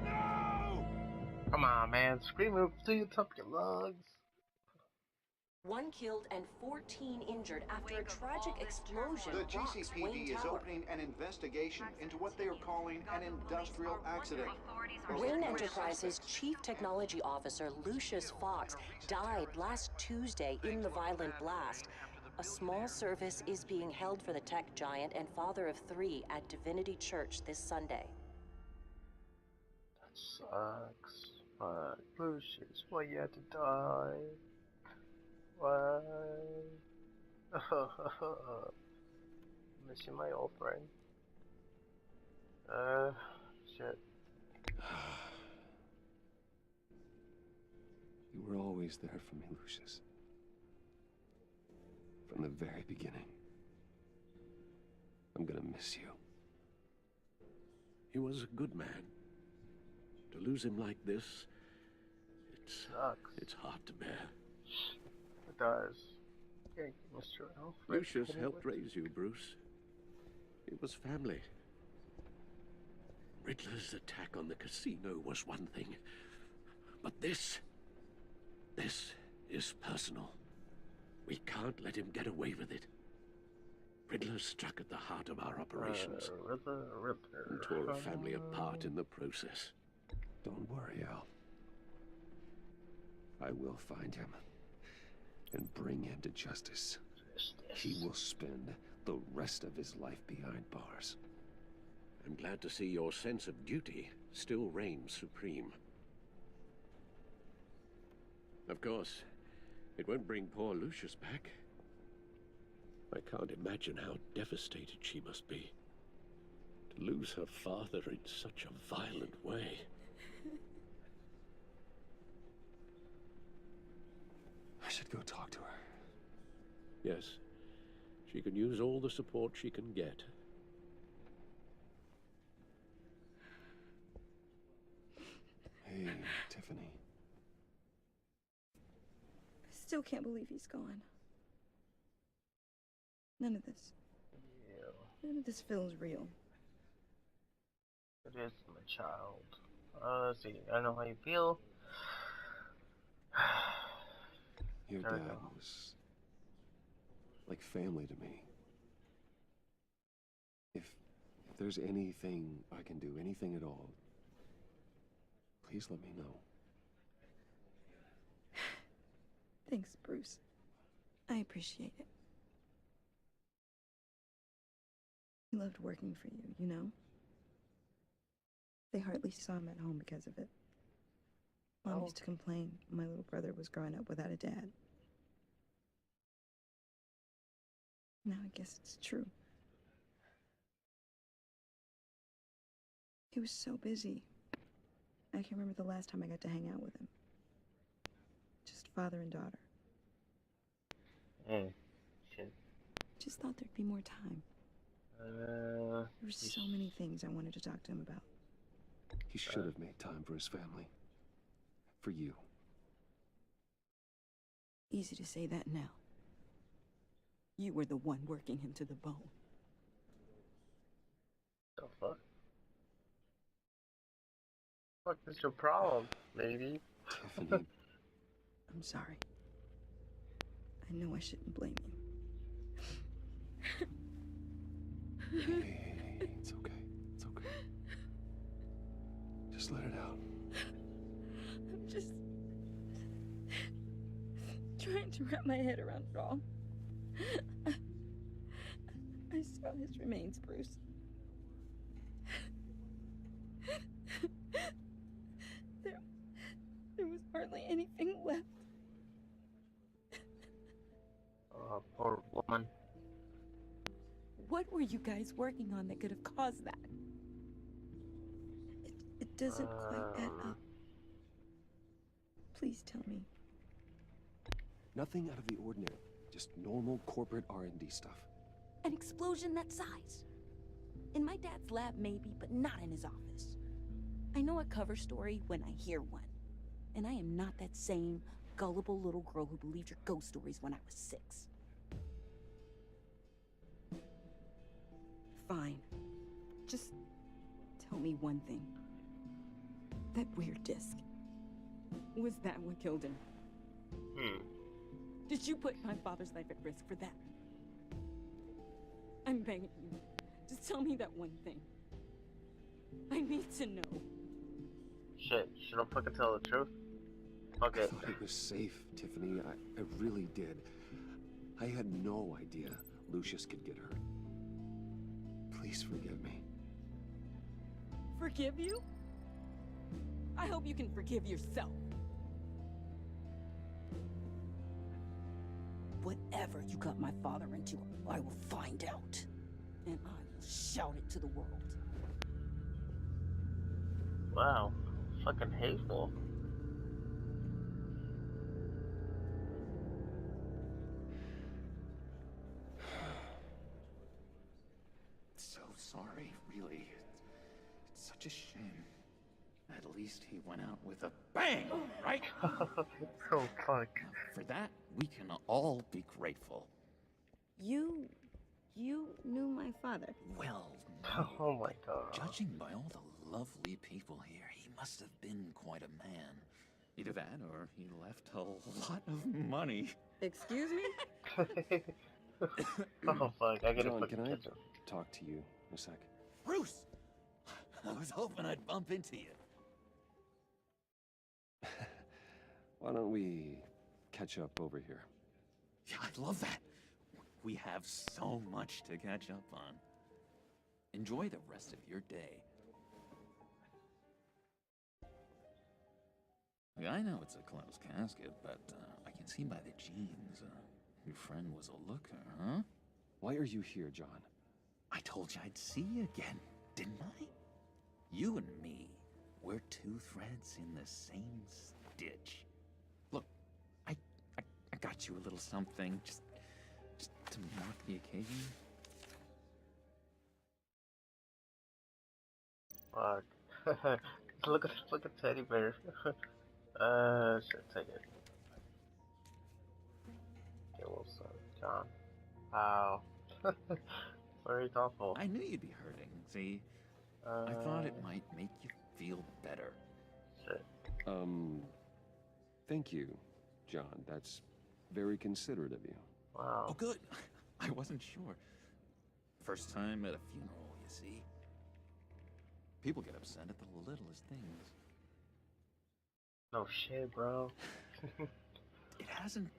[SPEAKER 13] No!
[SPEAKER 1] Come on, man. Scream it to the top of your lungs.
[SPEAKER 19] 1 killed and 14 injured after a tragic explosion.
[SPEAKER 3] The
[SPEAKER 19] rocks
[SPEAKER 3] GCPD
[SPEAKER 19] Wayne
[SPEAKER 3] is
[SPEAKER 19] Tower.
[SPEAKER 3] opening an investigation into what they are calling an industrial accident.
[SPEAKER 19] Wayne Enterprises' Chief Technology Officer Lucius Fox died last Tuesday in the violent blast. A small service is being held for the tech giant and father of 3 at Divinity Church this Sunday.
[SPEAKER 1] That sucks. Fuck, Lucius, why you had to die? Why? Missing my old friend. Shit.
[SPEAKER 13] You were always there for me, Lucius. From the very beginning. I'm gonna miss you.
[SPEAKER 14] He was a good man. To lose him like this, it's hard to bear.
[SPEAKER 1] It does. Thank you, Mr. Alfred.
[SPEAKER 14] Lucius helped raise you, Bruce. It was family. Riddler's attack on the casino was one thing. But this is personal. We can't let him get away with it. Riddler struck at the heart of our operations. And tore a family apart in the process.
[SPEAKER 13] Don't worry, Al. I will find him. And bring him to justice. He will spend the rest of his life behind bars.
[SPEAKER 14] I'm glad to see your sense of duty still reigns supreme. Of course, it won't bring poor Lucius back. I can't imagine how devastated she must be. To lose her father in such a violent way.
[SPEAKER 13] should go talk to her.
[SPEAKER 5] Yes. She can use all the support she can get.
[SPEAKER 13] Hey, Tiffany.
[SPEAKER 6] I still can't believe he's gone. None of this. None of this feels real.
[SPEAKER 1] It is my child. Let's see. I know how you feel.
[SPEAKER 13] Your dad was like family to me. If there's anything I can do, anything at all, please let me know.
[SPEAKER 6] Thanks, Bruce. I appreciate it. He loved working for you, you know? They hardly saw him at home because of it. Mom used to complain my little brother was growing up without a dad. Now I guess it's true. He was so busy. I can't remember the last time I got to hang out with him. Just father and daughter.
[SPEAKER 1] Hey, shit.
[SPEAKER 6] Just thought there'd be more time. There were so many things I wanted to talk to him about.
[SPEAKER 13] He should have made time for his family. For you.
[SPEAKER 6] Easy to say that now. You were the one working him to the bone.
[SPEAKER 1] The fuck? What is your problem, lady?
[SPEAKER 13] Tiffany.
[SPEAKER 6] I'm sorry. I know I shouldn't blame you.
[SPEAKER 13] Hey, it's okay. It's okay. Just let it out.
[SPEAKER 6] I'm just trying to wrap my head around it all. I saw his remains, Bruce. There was hardly anything left.
[SPEAKER 1] Oh, poor woman.
[SPEAKER 6] What were you guys working on that could have caused that? It doesn't quite add up. Please tell me.
[SPEAKER 13] Nothing out of the ordinary. Just normal corporate R&D stuff.
[SPEAKER 6] An explosion that size? In my dad's lab, maybe, but not in his office. I know a cover story when I hear one. And I am not that same gullible little girl who believed your ghost stories when I was 6. Fine. Just tell me one thing. That weird disc. Was that what killed him? Did you put my father's life at risk for that? I'm begging you. Just tell me that one thing. I need to know.
[SPEAKER 1] Shit, should I fucking tell the truth? Okay.
[SPEAKER 13] I thought it was safe, Tiffany. I really did. I had no idea Lucius could get hurt. Please forgive me.
[SPEAKER 6] Forgive you? I hope you can forgive yourself. Whatever you got my father into, I will find out. And I will shout it to the world.
[SPEAKER 1] Wow. Fucking hateful.
[SPEAKER 20] So sorry, really. It's such a shame. At least he went out with a bang, right?
[SPEAKER 1] So fuck.
[SPEAKER 20] For that, we can all be grateful.
[SPEAKER 6] You knew my father?
[SPEAKER 20] Well, no.
[SPEAKER 1] Oh my god.
[SPEAKER 20] Judging by all the lovely people here, he must have been quite a man. Either that, or he left a lot of money.
[SPEAKER 6] Excuse me?
[SPEAKER 1] Oh fuck, I gotta
[SPEAKER 13] John,
[SPEAKER 1] fucking
[SPEAKER 13] can I
[SPEAKER 1] catch him.
[SPEAKER 13] talk to you a sec?
[SPEAKER 20] Bruce! I was hoping I'd bump into you.
[SPEAKER 13] Why don't we catch up over here?
[SPEAKER 20] Yeah, I love that. We have so much to catch up on. Enjoy the rest of your day. I know it's a closed casket, but I can see by the jeans. Your friend was a looker, huh?
[SPEAKER 13] Why are you here, John?
[SPEAKER 20] I told you I'd see you again, didn't I? You and me, we're two threads in the same stitch. Look, I got got you a little something, just to mark the occasion.
[SPEAKER 1] Fuck. look at teddy bear. Should take it. Okay, Wilson, John. Wow. Very thoughtful.
[SPEAKER 20] I knew you'd be hurting. See, I thought it might make you feel better.
[SPEAKER 1] Shit.
[SPEAKER 13] Thank you, John. That's very considerate of you.
[SPEAKER 1] Wow.
[SPEAKER 20] Oh, good. I wasn't sure. First time at a funeral, you see. People get upset at the littlest things.
[SPEAKER 1] No shit, bro.
[SPEAKER 20] It hasn't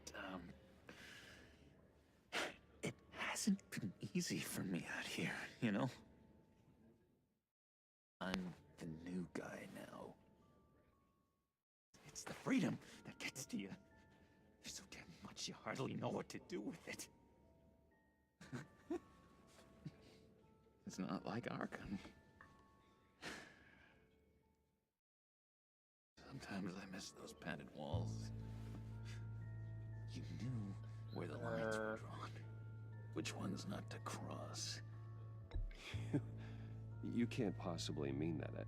[SPEAKER 20] been easy for me out here, you know? I'm the new guy now. It's the freedom that gets to you. There's so damn much you hardly know what to do with it. It's not like Arkham. Sometimes I miss those padded walls. You knew where the lines were drawn. Which ones not to cross.
[SPEAKER 13] You can't possibly mean that.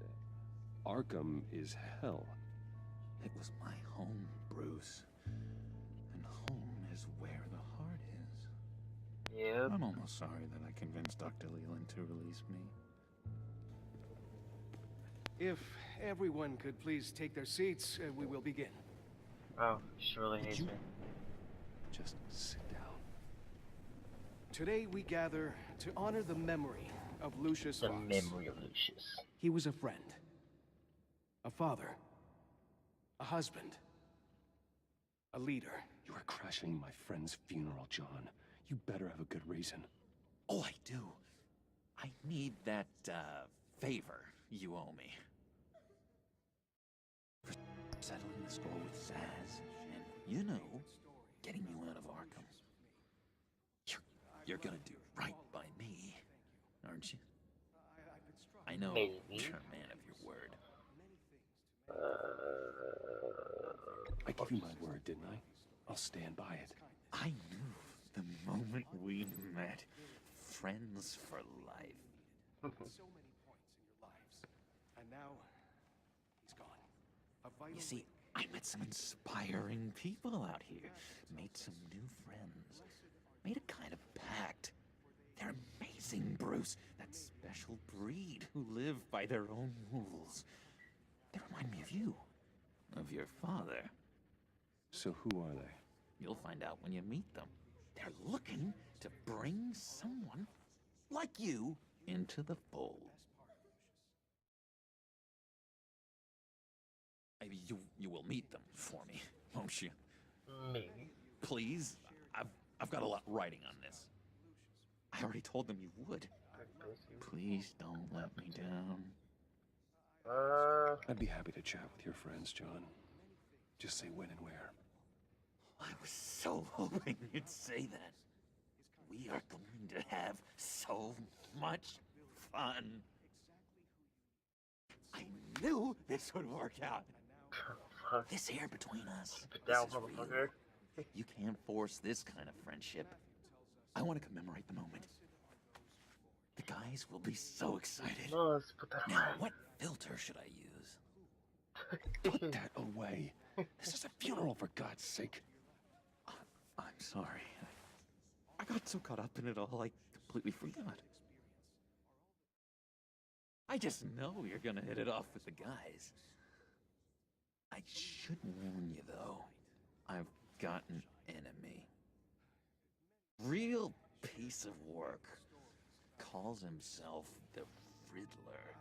[SPEAKER 13] Arkham is hell.
[SPEAKER 20] It was my home, Bruce. And home is where the heart is.
[SPEAKER 1] Yeah.
[SPEAKER 20] I'm almost sorry that I convinced Dr. Leland to release me.
[SPEAKER 18] If everyone could please take their seats, we will begin.
[SPEAKER 1] Oh, she really hates me.
[SPEAKER 13] Just sit down.
[SPEAKER 18] Today we gather to honor the memory of Lucius Fox.
[SPEAKER 1] The memory of Lucius.
[SPEAKER 18] He was a friend, a father, a husband, a leader.
[SPEAKER 13] You are crashing my friend's funeral, John. You better have a good reason.
[SPEAKER 20] Oh, I do. I need that, favor you owe me. For settling the score with Zaz, and, you know, getting you out of Arkham. You're gonna do right by me, aren't you? I know you're a man of your word.
[SPEAKER 13] I gave you my word, didn't I? I'll stand by it.
[SPEAKER 20] I knew the moment we met. Friends for life.
[SPEAKER 18] So many points in your lives, and now he's gone.
[SPEAKER 20] You see, I met some inspiring people out here. Made some new friends. Made a kind of pact. They're amazing, Bruce. That special breed who live by their own rules. They remind me of you. Of your father.
[SPEAKER 13] So who are they?
[SPEAKER 20] You'll find out when you meet them. They're looking to bring someone like you into the fold. Maybe you will meet them for me, won't you?
[SPEAKER 1] Me?
[SPEAKER 20] Please? I've got a lot writing on this. I already told them you would. Please don't let me down.
[SPEAKER 13] I'd be happy to chat with your friends, John. Just say when and where.
[SPEAKER 20] I was so hoping you'd say that. We are going to have so much fun. I knew this would work out. This here between us.
[SPEAKER 1] Keep it down,
[SPEAKER 20] this is
[SPEAKER 1] motherfucker.
[SPEAKER 20] real. You can't force this kind of friendship. I want to commemorate the moment. The guys will be so excited.
[SPEAKER 1] No, let's put that
[SPEAKER 20] now,
[SPEAKER 1] away.
[SPEAKER 20] what filter should I use?
[SPEAKER 13] Put that away. This is a funeral, for God's sake.
[SPEAKER 20] I'm sorry. I got so caught up in it all, I completely forgot. I just know you're gonna hit it off with the guys. I should warn you, though. I've got an enemy. Real piece of work. Calls himself the Riddler.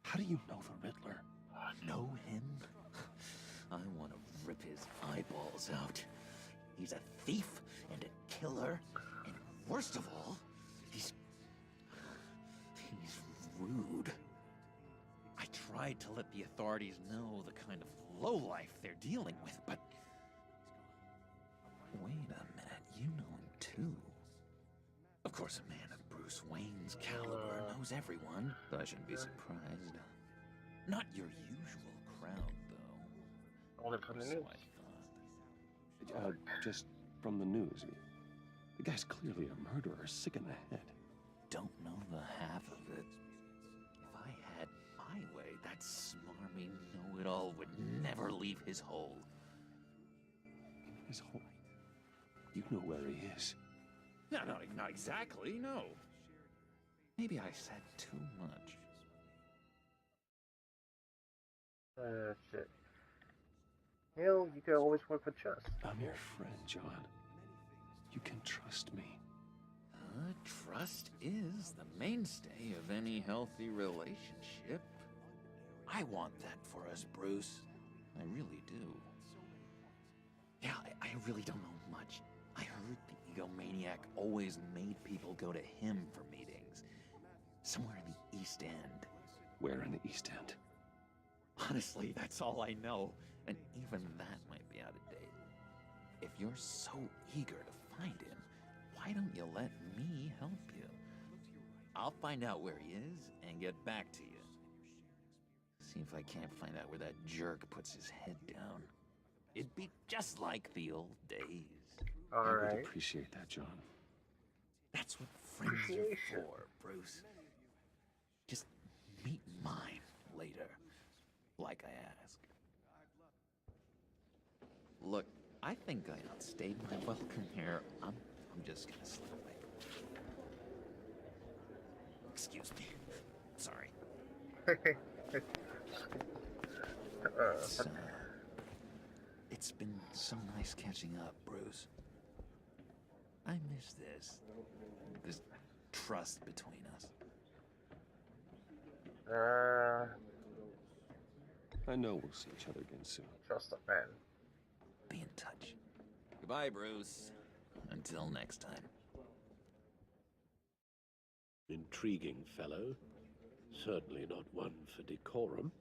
[SPEAKER 13] How do you know the Riddler?
[SPEAKER 20] Know him? I want to rip his eyeballs out. He's a thief and a killer, and worst of all, he's rude. I tried to let the authorities know the kind of lowlife they're dealing with, but wait a minute, you know him too. Of course, a man of Bruce Wayne's caliber knows everyone, so I shouldn't be surprised. Not your usual crowd, though.
[SPEAKER 1] Only from the news.
[SPEAKER 20] So I thought.
[SPEAKER 13] Just from the news. The guy's clearly a murderer, sick in the head.
[SPEAKER 20] Don't know the half of it. If I had my way, that smarmy know-it-all would never leave his hole.
[SPEAKER 13] His hole? You know where he is.
[SPEAKER 20] No, not exactly, no. Maybe I said too much.
[SPEAKER 1] Shit. Hell, you can always work with trust.
[SPEAKER 13] I'm your friend, John. You can trust me.
[SPEAKER 20] Trust is the mainstay of any healthy relationship. I want that for us, Bruce. I really do. Yeah, I really don't know much. I heard the egomaniac always made people go to him for meetings. Somewhere in the East End.
[SPEAKER 13] Where in the East End?
[SPEAKER 20] Honestly, that's all I know. And even that might be out of date. If you're so eager to find him, why don't you let me help you? I'll find out where he is and get back to you. See if I can't find out where that jerk puts his head down. It'd be just like the old days.
[SPEAKER 13] I would appreciate that, John.
[SPEAKER 20] That's what friends are for, Bruce. Just meet mine later, like I asked. Look, I think I outstayed my welcome here. I'm just gonna slip away. Excuse me. Sorry. It's been so nice catching up, Bruce. I miss this trust between us.
[SPEAKER 13] I know we'll see each other again soon.
[SPEAKER 1] Trust a man.
[SPEAKER 20] Be in touch. Goodbye, Bruce. Until next time.
[SPEAKER 14] Intriguing fellow. Certainly not one for decorum.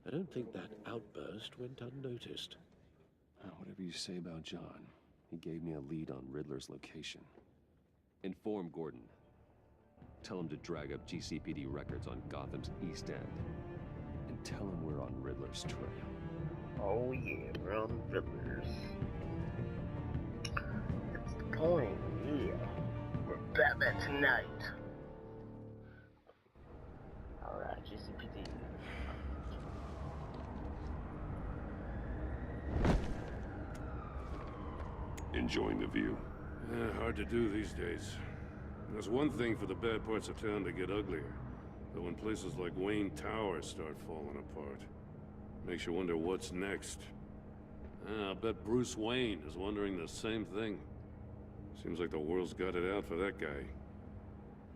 [SPEAKER 14] I don't think that outburst went unnoticed.
[SPEAKER 13] Whatever you say about John, he gave me a lead on Riddler's location. Inform Gordon. Tell him to drag up GCPD records on Gotham's East End. And tell him we're on Riddler's trail.
[SPEAKER 1] Oh yeah, we're on Riddlers. It's the point, yeah. We're Batman tonight. Alright, GCPD.
[SPEAKER 10] Enjoying the view?
[SPEAKER 8] Yeah, hard to do these days. There's one thing for the bad parts of town to get uglier. But when places like Wayne Tower start falling apart, makes you wonder what's next. I bet Bruce Wayne is wondering the same thing. Seems like the world's got it out for that guy.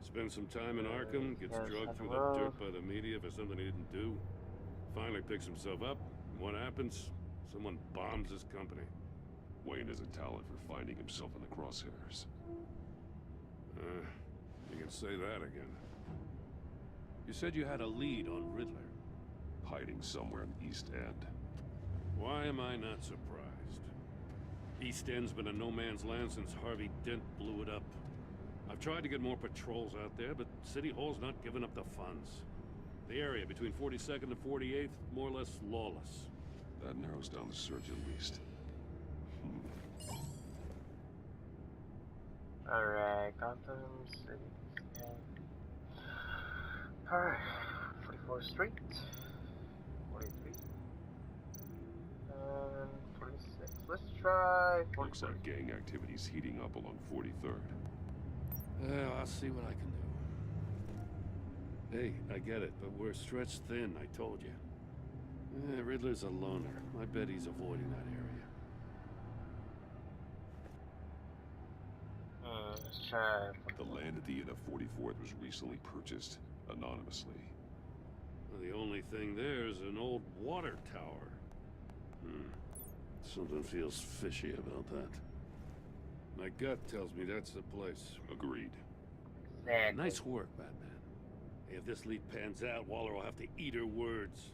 [SPEAKER 8] Spends some time in Arkham, gets drugged through the dirt by the media for something he didn't do. Finally picks himself up, and what happens? Someone bombs his company.
[SPEAKER 10] Wayne has a talent for finding himself in the crosshairs.
[SPEAKER 8] You can say that again. You said you had a lead on Riddler.
[SPEAKER 10] Hiding somewhere in the East End.
[SPEAKER 8] Why am I not surprised? East End's been a no-man's land since Harvey Dent blew it up. I've tried to get more patrols out there, but City Hall's not giving up the funds. The area between 42nd and 48th, more or less lawless.
[SPEAKER 10] That narrows down the search at least.
[SPEAKER 1] Alright, Gotham City. Alright, 44th Street. 43. And 46. Let's try 43.
[SPEAKER 10] Looks like gang activity's heating up along 43rd.
[SPEAKER 8] Well, I'll see what I can do. Hey, I get it, but we're stretched thin, I told you. Riddler's a loner. I bet he's avoiding that area.
[SPEAKER 1] Let's try.
[SPEAKER 10] The land at the end of 44th was recently purchased anonymously.
[SPEAKER 8] Well, the only thing there is an old water tower. Something feels fishy about that. My gut tells me that's the place.
[SPEAKER 10] Agreed.
[SPEAKER 1] Exactly.
[SPEAKER 8] Nice work, Batman. If this lead pans out, Waller will have to eat her words.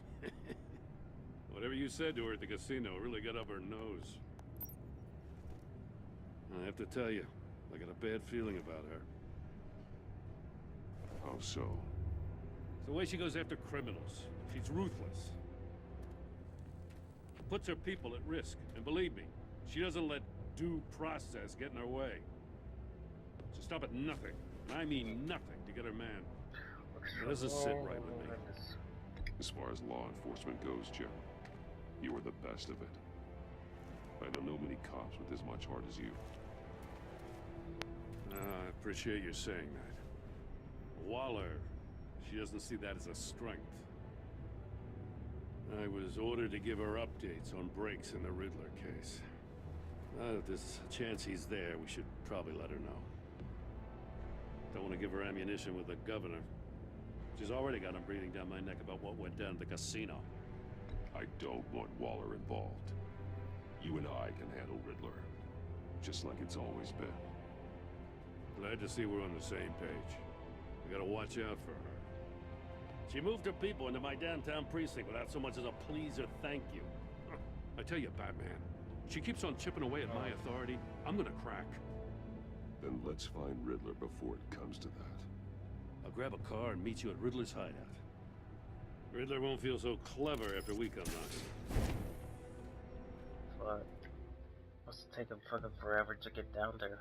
[SPEAKER 8] Whatever you said to her at the casino really got up her nose. I have to tell you, I got a bad feeling about her.
[SPEAKER 10] How so?
[SPEAKER 8] It's the way she goes after criminals. She's ruthless. puts her people at risk. And believe me, she doesn't let due process get in her way. She'll stop at nothing, and I mean nothing, to get her man. It doesn't sit right with me.
[SPEAKER 10] As far as law enforcement goes, Jim, you are the best of it. I don't know many cops with as much heart as you.
[SPEAKER 8] I appreciate you saying that. Waller, she doesn't see that as a strength. I was ordered to give her updates on breaks in the Riddler case. If there's a chance he's there, we should probably let her know. Don't want to give her ammunition with the governor. She's already got him breathing down my neck about what went down at the casino.
[SPEAKER 10] I don't want Waller involved. You and I can handle Riddler, just like it's always been.
[SPEAKER 8] Glad to see we're on the same page. We gotta watch out for her. She moved her people into my downtown precinct without so much as a please or thank you. I tell you, Batman, she keeps on chipping away at my authority. I'm gonna crack.
[SPEAKER 10] Then let's find Riddler before it comes to that.
[SPEAKER 8] I'll grab a car and meet you at Riddler's hideout. Riddler won't feel so clever after we come knocking.
[SPEAKER 1] Fuck. Must take him fucking forever to get down there.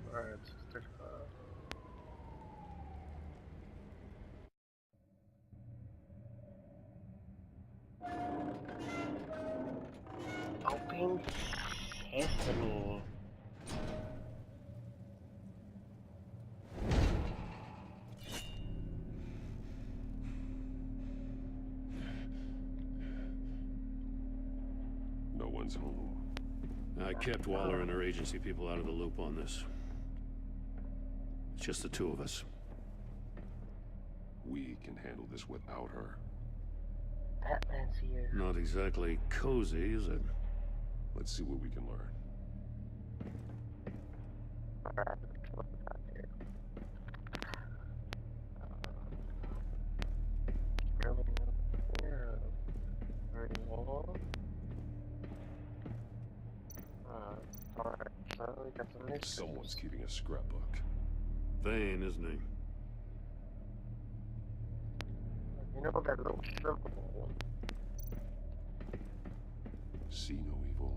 [SPEAKER 1] Alright, 6:35. Open Sesame.
[SPEAKER 10] No one's home.
[SPEAKER 8] I kept Waller and her agency people out of the loop on this. It's just the two of us.
[SPEAKER 10] We can handle this without her.
[SPEAKER 1] Batman's here.
[SPEAKER 8] Not exactly cozy, is it?
[SPEAKER 10] Let's see what we can learn.
[SPEAKER 1] Alright, what's that here? Alright, so we got some mysteries.
[SPEAKER 10] Someone's keeping a scrapbook.
[SPEAKER 8] Vane, isn't he?
[SPEAKER 1] You know that little symbol?
[SPEAKER 10] See no evil,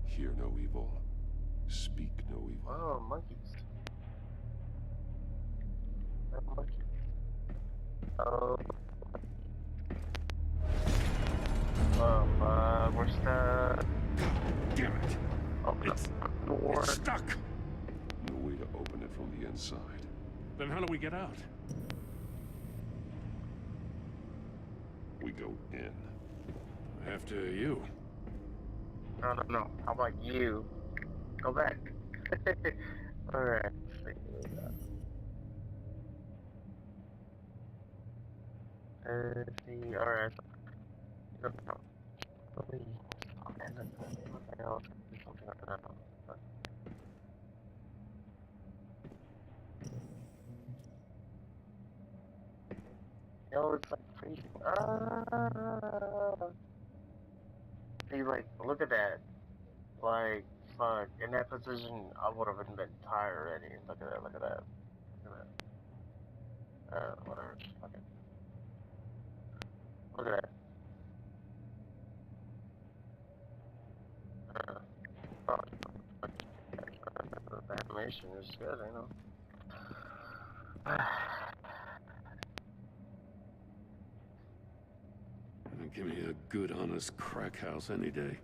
[SPEAKER 10] hear no evil, speak no evil.
[SPEAKER 1] Oh, monkeys. That monkey. Oh. We're stuck.
[SPEAKER 8] Damn it.
[SPEAKER 1] Open up the door.
[SPEAKER 8] It's stuck.
[SPEAKER 10] No way to open it from the inside.
[SPEAKER 8] Then how do we get out?
[SPEAKER 10] We go in.
[SPEAKER 8] After you.
[SPEAKER 1] No. How about you? Go back. Alright. Alright. Yo, it's like freezing. See, like, look at that. Like, fuck. In that position, I would have been tired already. Look at that, look at that. Look at that. Whatever. Okay. Look at that. The animation is good, I know.
[SPEAKER 8] Give me a good, honest crack house any day.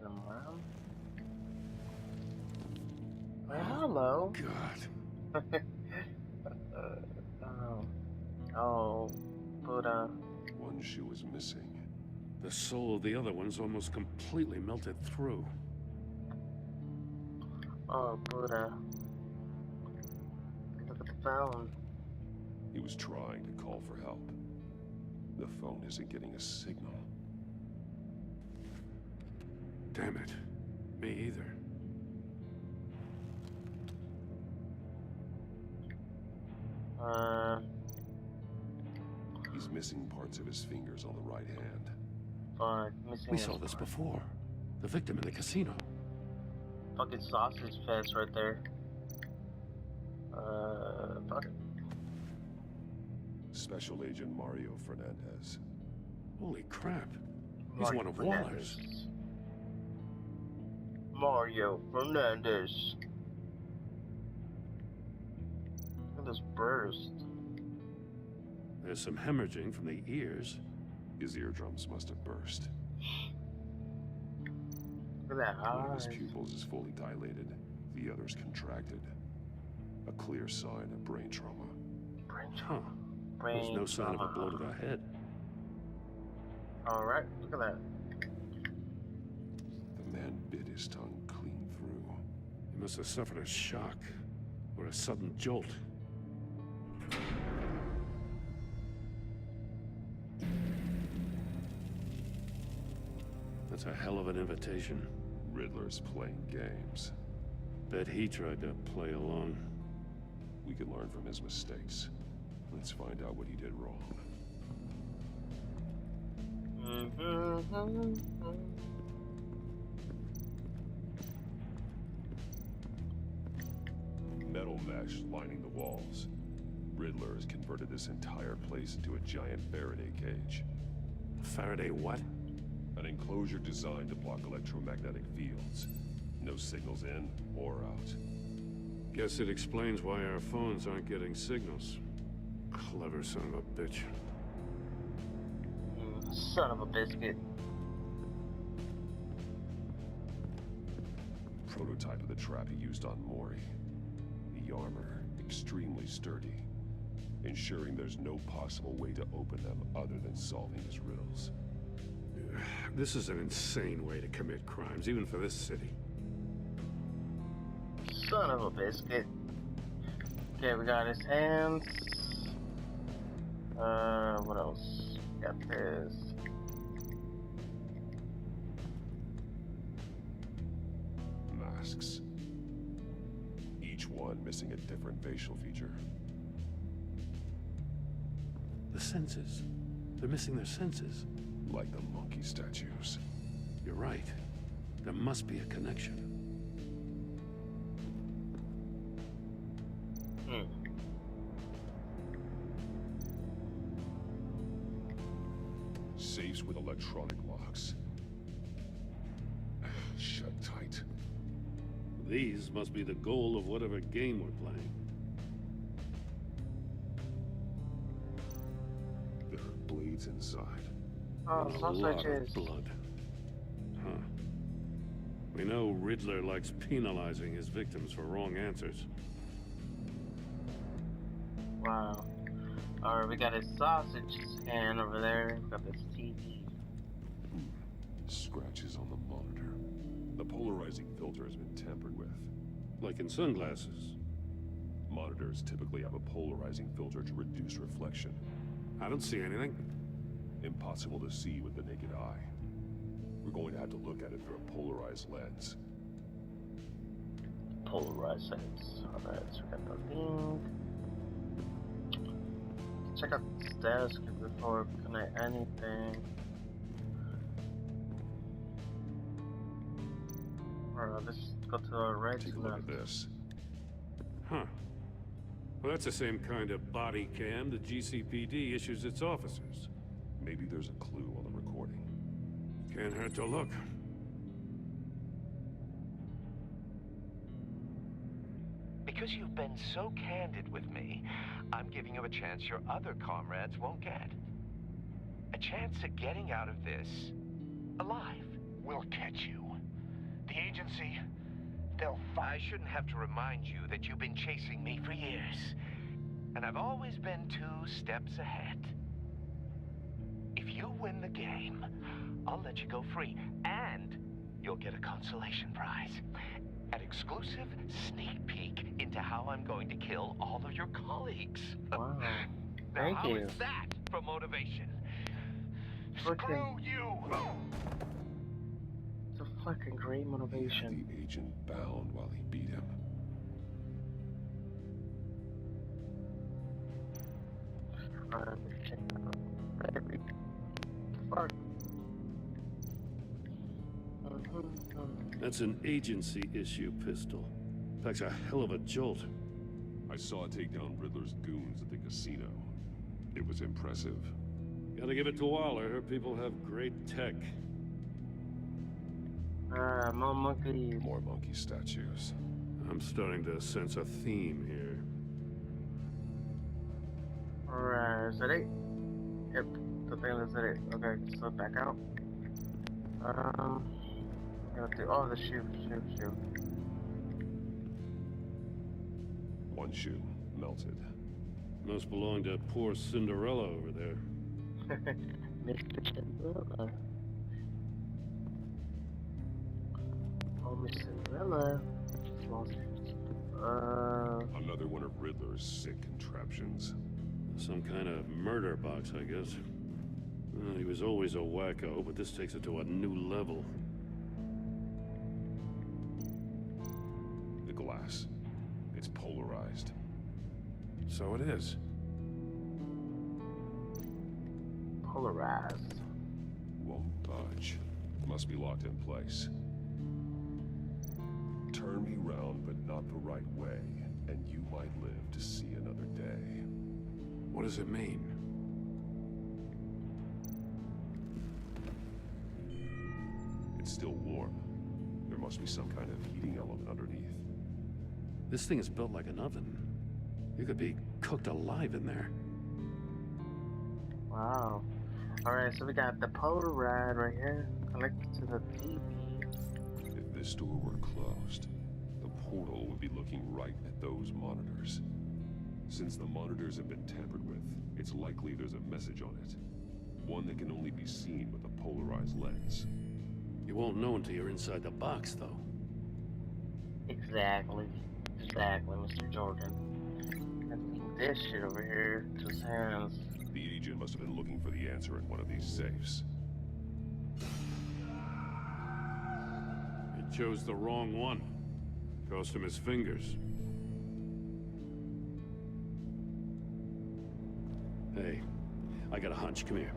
[SPEAKER 1] Turn around. Well, hello.
[SPEAKER 8] God.
[SPEAKER 1] Oh, Buddha.
[SPEAKER 10] One shoe is missing.
[SPEAKER 8] The soul of the other one's almost completely melted through.
[SPEAKER 1] Oh, Buddha. Look at the phone.
[SPEAKER 10] He was trying to call for help. The phone isn't getting a signal.
[SPEAKER 8] Damn it. Me either.
[SPEAKER 10] He's missing parts of his fingers on the right hand.
[SPEAKER 1] Fuck, missing
[SPEAKER 8] We
[SPEAKER 1] his
[SPEAKER 8] saw this before. The victim in the casino.
[SPEAKER 1] fucking sausage fest right there. Fuck it.
[SPEAKER 10] Special Agent Mario Fernandez.
[SPEAKER 8] Holy crap. He's
[SPEAKER 1] Mario
[SPEAKER 8] one of
[SPEAKER 1] Fernandez.
[SPEAKER 8] Waller's.
[SPEAKER 1] Mario Fernandez. Look at this burst.
[SPEAKER 8] There's some hemorrhaging from the ears.
[SPEAKER 10] His eardrums must have burst.
[SPEAKER 1] Look at that
[SPEAKER 10] One of his
[SPEAKER 1] eyes.
[SPEAKER 10] pupils is fully dilated. The other's contracted. A clear sign of brain trauma.
[SPEAKER 1] Brain
[SPEAKER 8] Huh. There's no sign of a
[SPEAKER 1] trauma.
[SPEAKER 8] blow to the head.
[SPEAKER 1] Alright, look at that.
[SPEAKER 10] The man bit his tongue clean through.
[SPEAKER 8] He must have suffered a shock or a sudden jolt. That's a hell of an invitation.
[SPEAKER 10] Riddler's playing games.
[SPEAKER 8] Bet he tried to play along.
[SPEAKER 10] We can learn from his mistakes. Let's find out what he did wrong. Metal mesh lining the walls. Riddler has converted this entire place into a giant Faraday cage.
[SPEAKER 8] Faraday what?
[SPEAKER 10] An enclosure designed to block electromagnetic fields. No signals in or out.
[SPEAKER 8] Guess it explains why our phones aren't getting signals. Clever son of a bitch.
[SPEAKER 1] Son of a biscuit.
[SPEAKER 10] Prototype of the trap he used on Mori. The armor, extremely sturdy, ensuring there's no possible way to open them other than solving his riddles.
[SPEAKER 8] This is an insane way to commit crimes, even for this city.
[SPEAKER 1] Son of a biscuit. Okay, we got his hands. What else? Got this.
[SPEAKER 10] Masks. Each one missing a different facial feature.
[SPEAKER 8] The senses. They're missing their senses.
[SPEAKER 10] Like the monkey statues.
[SPEAKER 8] You're right. There must be a connection.
[SPEAKER 10] Safes with electronic locks. Shut tight.
[SPEAKER 8] These must be the goal of whatever game we're playing.
[SPEAKER 10] There are blades inside.
[SPEAKER 1] Oh,
[SPEAKER 8] A
[SPEAKER 1] sounds
[SPEAKER 8] lot
[SPEAKER 1] like
[SPEAKER 8] of
[SPEAKER 1] his.
[SPEAKER 8] blood. Huh. We know Riddler likes penalizing his victims for wrong answers.
[SPEAKER 1] Wow. Alright, we got his sausage stand over there. We got this TV.
[SPEAKER 10] Scratches on the monitor. The polarizing filter has been tampered with.
[SPEAKER 8] Like in sunglasses.
[SPEAKER 10] Monitors typically have a polarizing filter to reduce reflection.
[SPEAKER 8] I don't see anything.
[SPEAKER 10] Impossible to see with the naked eye. We're going to have to look at it through a polarized lens.
[SPEAKER 1] Polarized lens. Alright, so we got the thing. Check out this desk before we connect anything. Alright, let's go to the right.
[SPEAKER 10] Take a look at this.
[SPEAKER 8] Huh. Well, that's the same kind of body cam the GCPD issues its officers.
[SPEAKER 10] Maybe there's a clue on the recording.
[SPEAKER 8] Can't hurt to look.
[SPEAKER 21] Because you've been so candid with me, I'm giving you a chance your other comrades won't get. A chance at getting out of this alive.
[SPEAKER 22] We'll catch you. The agency, they'll
[SPEAKER 21] I shouldn't have to remind you that you've been chasing me for years. And I've always been 2 steps ahead. If you win the game, I'll let you go free. And you'll get a consolation prize. An exclusive sneak peek into how I'm going to kill all of your colleagues.
[SPEAKER 1] Wow.
[SPEAKER 21] Now,
[SPEAKER 1] Thank
[SPEAKER 21] how
[SPEAKER 1] you.
[SPEAKER 21] is that for motivation?
[SPEAKER 1] Fucking,
[SPEAKER 22] you!
[SPEAKER 1] it's a fucking great motivation.
[SPEAKER 10] The agent bound while he beat him.
[SPEAKER 1] Alright, check that out. Fuck.
[SPEAKER 8] That's an agency-issue pistol. Packs a hell of a jolt.
[SPEAKER 10] I saw it take down Riddler's goons at the casino. It was impressive.
[SPEAKER 8] Gotta give it to Waller. Her people have great tech.
[SPEAKER 1] More monkeys.
[SPEAKER 10] More monkey statues.
[SPEAKER 8] I'm starting to sense a theme here.
[SPEAKER 1] Alright, is that it? Yep, the thing is it. Okay, so back out. I'm gonna do all the shoe.
[SPEAKER 10] One shoe, melted.
[SPEAKER 8] Must belong to poor Cinderella over there.
[SPEAKER 1] Mr. Cinderella. Oh, Miss Cinderella. She's lost.
[SPEAKER 10] Another one of Riddler's sick contraptions.
[SPEAKER 8] Some kind of murder box, I guess. He was always a wacko, but this takes it to a new level.
[SPEAKER 10] The glass. It's polarized.
[SPEAKER 18] So it is.
[SPEAKER 1] Polarized.
[SPEAKER 10] Won't budge. Must be locked in place. Turn me round, but not the right way, and you might live to see another day.
[SPEAKER 18] What does it mean?
[SPEAKER 10] It's still warm. There must be some kind of heating element underneath.
[SPEAKER 8] This thing is built like an oven. You could be cooked alive in there.
[SPEAKER 1] Wow. Alright, so we got the polarized right here, connected to the TV.
[SPEAKER 10] If this door were closed, the portal would be looking right at those monitors. Since the monitors have been tampered with, it's likely there's a message on it. One that can only be seen with a polarized lens.
[SPEAKER 8] You won't know until you're inside the box, though.
[SPEAKER 1] Exactly, Mr. Jordan. And leave this shit over here to his hands.
[SPEAKER 10] The agent must have been looking for the answer in one of these safes.
[SPEAKER 8] He chose the wrong one. Cost him his fingers. Hey, I got a hunch. Come here.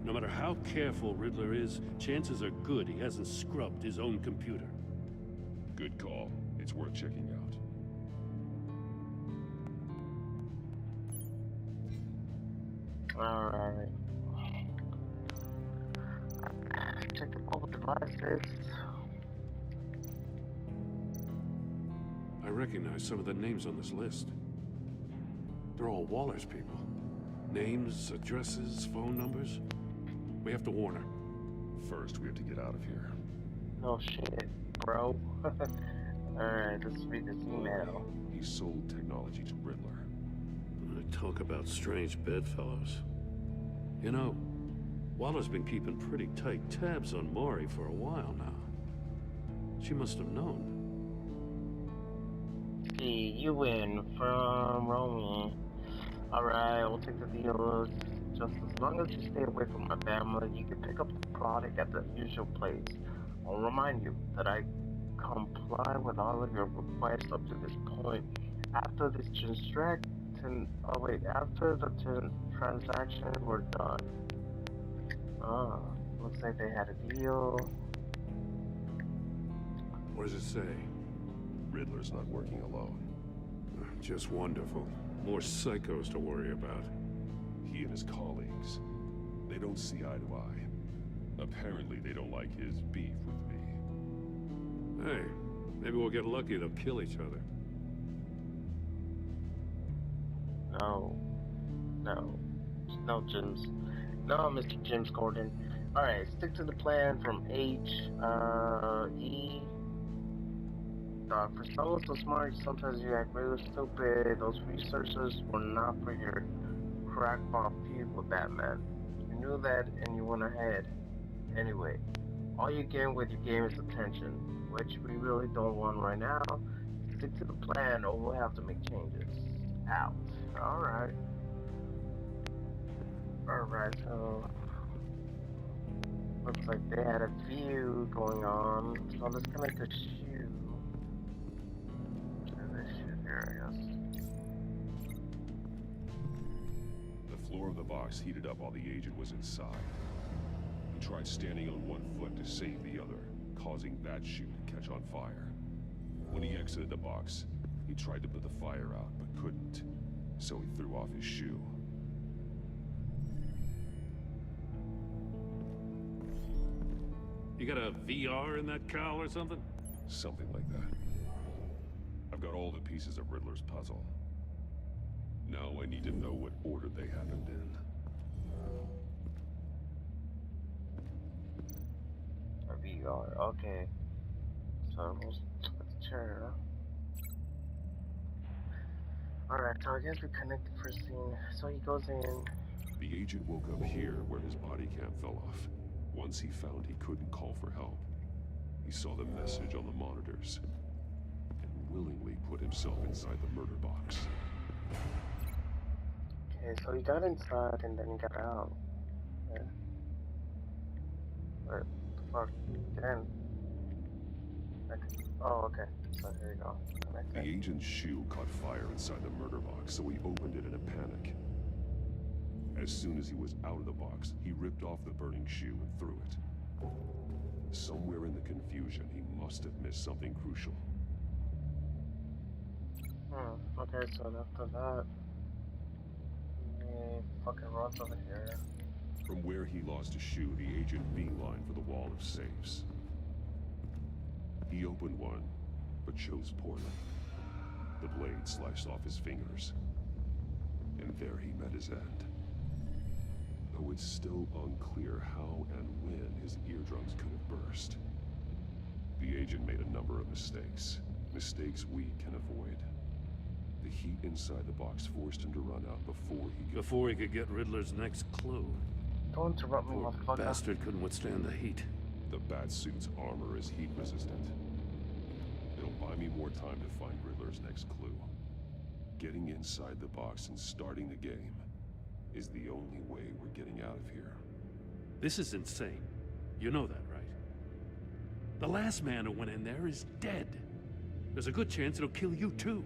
[SPEAKER 8] No matter how careful Riddler is, chances are good he hasn't scrubbed his own computer.
[SPEAKER 10] Good call. It's worth checking out.
[SPEAKER 1] Alright. Check the mobile devices.
[SPEAKER 8] I recognize some of the names on this list. They're all Waller's people. Names, addresses, phone numbers. We have to warn her.
[SPEAKER 10] First, we have to get out of here.
[SPEAKER 1] No shit, bro. Alright, let's read this email.
[SPEAKER 10] He sold technology to Riddler.
[SPEAKER 8] Talk about strange bedfellows. You know, Waller's been keeping pretty tight tabs on Maury for a while now. She must have known.
[SPEAKER 1] See, you win from Romy. Alright, we'll take the deal. Just as long as you stay away from my family, you can pick up the product at the usual place. I'll remind you that I comply with all of your requests up to this point. After this after the transactions were done. Looks like they had a deal.
[SPEAKER 8] What does it say?
[SPEAKER 10] Riddler's not working alone.
[SPEAKER 8] Just wonderful. More psychos to worry about.
[SPEAKER 10] He and his colleagues, they don't see eye to eye. Apparently they don't like his beef with me.
[SPEAKER 8] Hey, maybe we'll get lucky. They'll kill each other.
[SPEAKER 1] No, James. No, Mr. James Gordon. Alright, stick to the plan from H, E. For someone so smart, sometimes you act really stupid. Those researchers were not for your crackpot feud with Batman. You knew that and you went ahead. Anyway, all you gain with your game is attention, which we really don't want right now. Stick to the plan or we'll have to make changes. Out. Alright. Alright, so looks like they had a feud going on. So let's connect the shoe to this shit here, I guess.
[SPEAKER 10] The floor of the box heated up while the agent was inside. He tried standing on one foot to save the other, causing that shoe to catch on fire. When he exited the box, he tried to put the fire out, but couldn't. So he threw off his shoe.
[SPEAKER 8] You got a VR in that cowl or something?
[SPEAKER 10] Something like that. I've got all the pieces of Riddler's puzzle. Now I need to know what order they happened in.
[SPEAKER 1] A VR, okay. So, let's chair. Alright, so I guess we connect the first scene. So he goes in.
[SPEAKER 10] The agent woke up here where his body cam fell off. Once he found he couldn't call for help, he saw the message on the monitors and willingly put himself inside the murder box.
[SPEAKER 1] Okay, so he got inside and then he got out. Yeah. Wait, the fuck? Get in. Oh, okay. So here you go.
[SPEAKER 10] The agent's shoe caught fire inside the murder box, so he opened it in a panic. As soon as he was out of the box, he ripped off the burning shoe and threw it. Somewhere in the confusion, he must have missed something crucial.
[SPEAKER 1] Okay, so after that, he fucking runs over here.
[SPEAKER 10] From where he lost his shoe, the agent beelined for the wall of safes. He opened one, but chose poorly. The blade sliced off his fingers. And there he met his end. Though it's still unclear how and when his eardrums could have burst. The agent made a number of mistakes. Mistakes we can avoid. The heat inside the box forced him to run out before he could get Riddler's next clue.
[SPEAKER 1] Don't interrupt me, motherfucker.
[SPEAKER 8] Bastard couldn't withstand the heat.
[SPEAKER 10] The Batsuit's armor is heat resistant. It'll buy me more time to find Riddler's next clue. Getting inside the box and starting the game is the only way we're getting out of here.
[SPEAKER 8] This is insane. You know that, right? The last man who went in there is dead. There's a good chance it'll kill you too.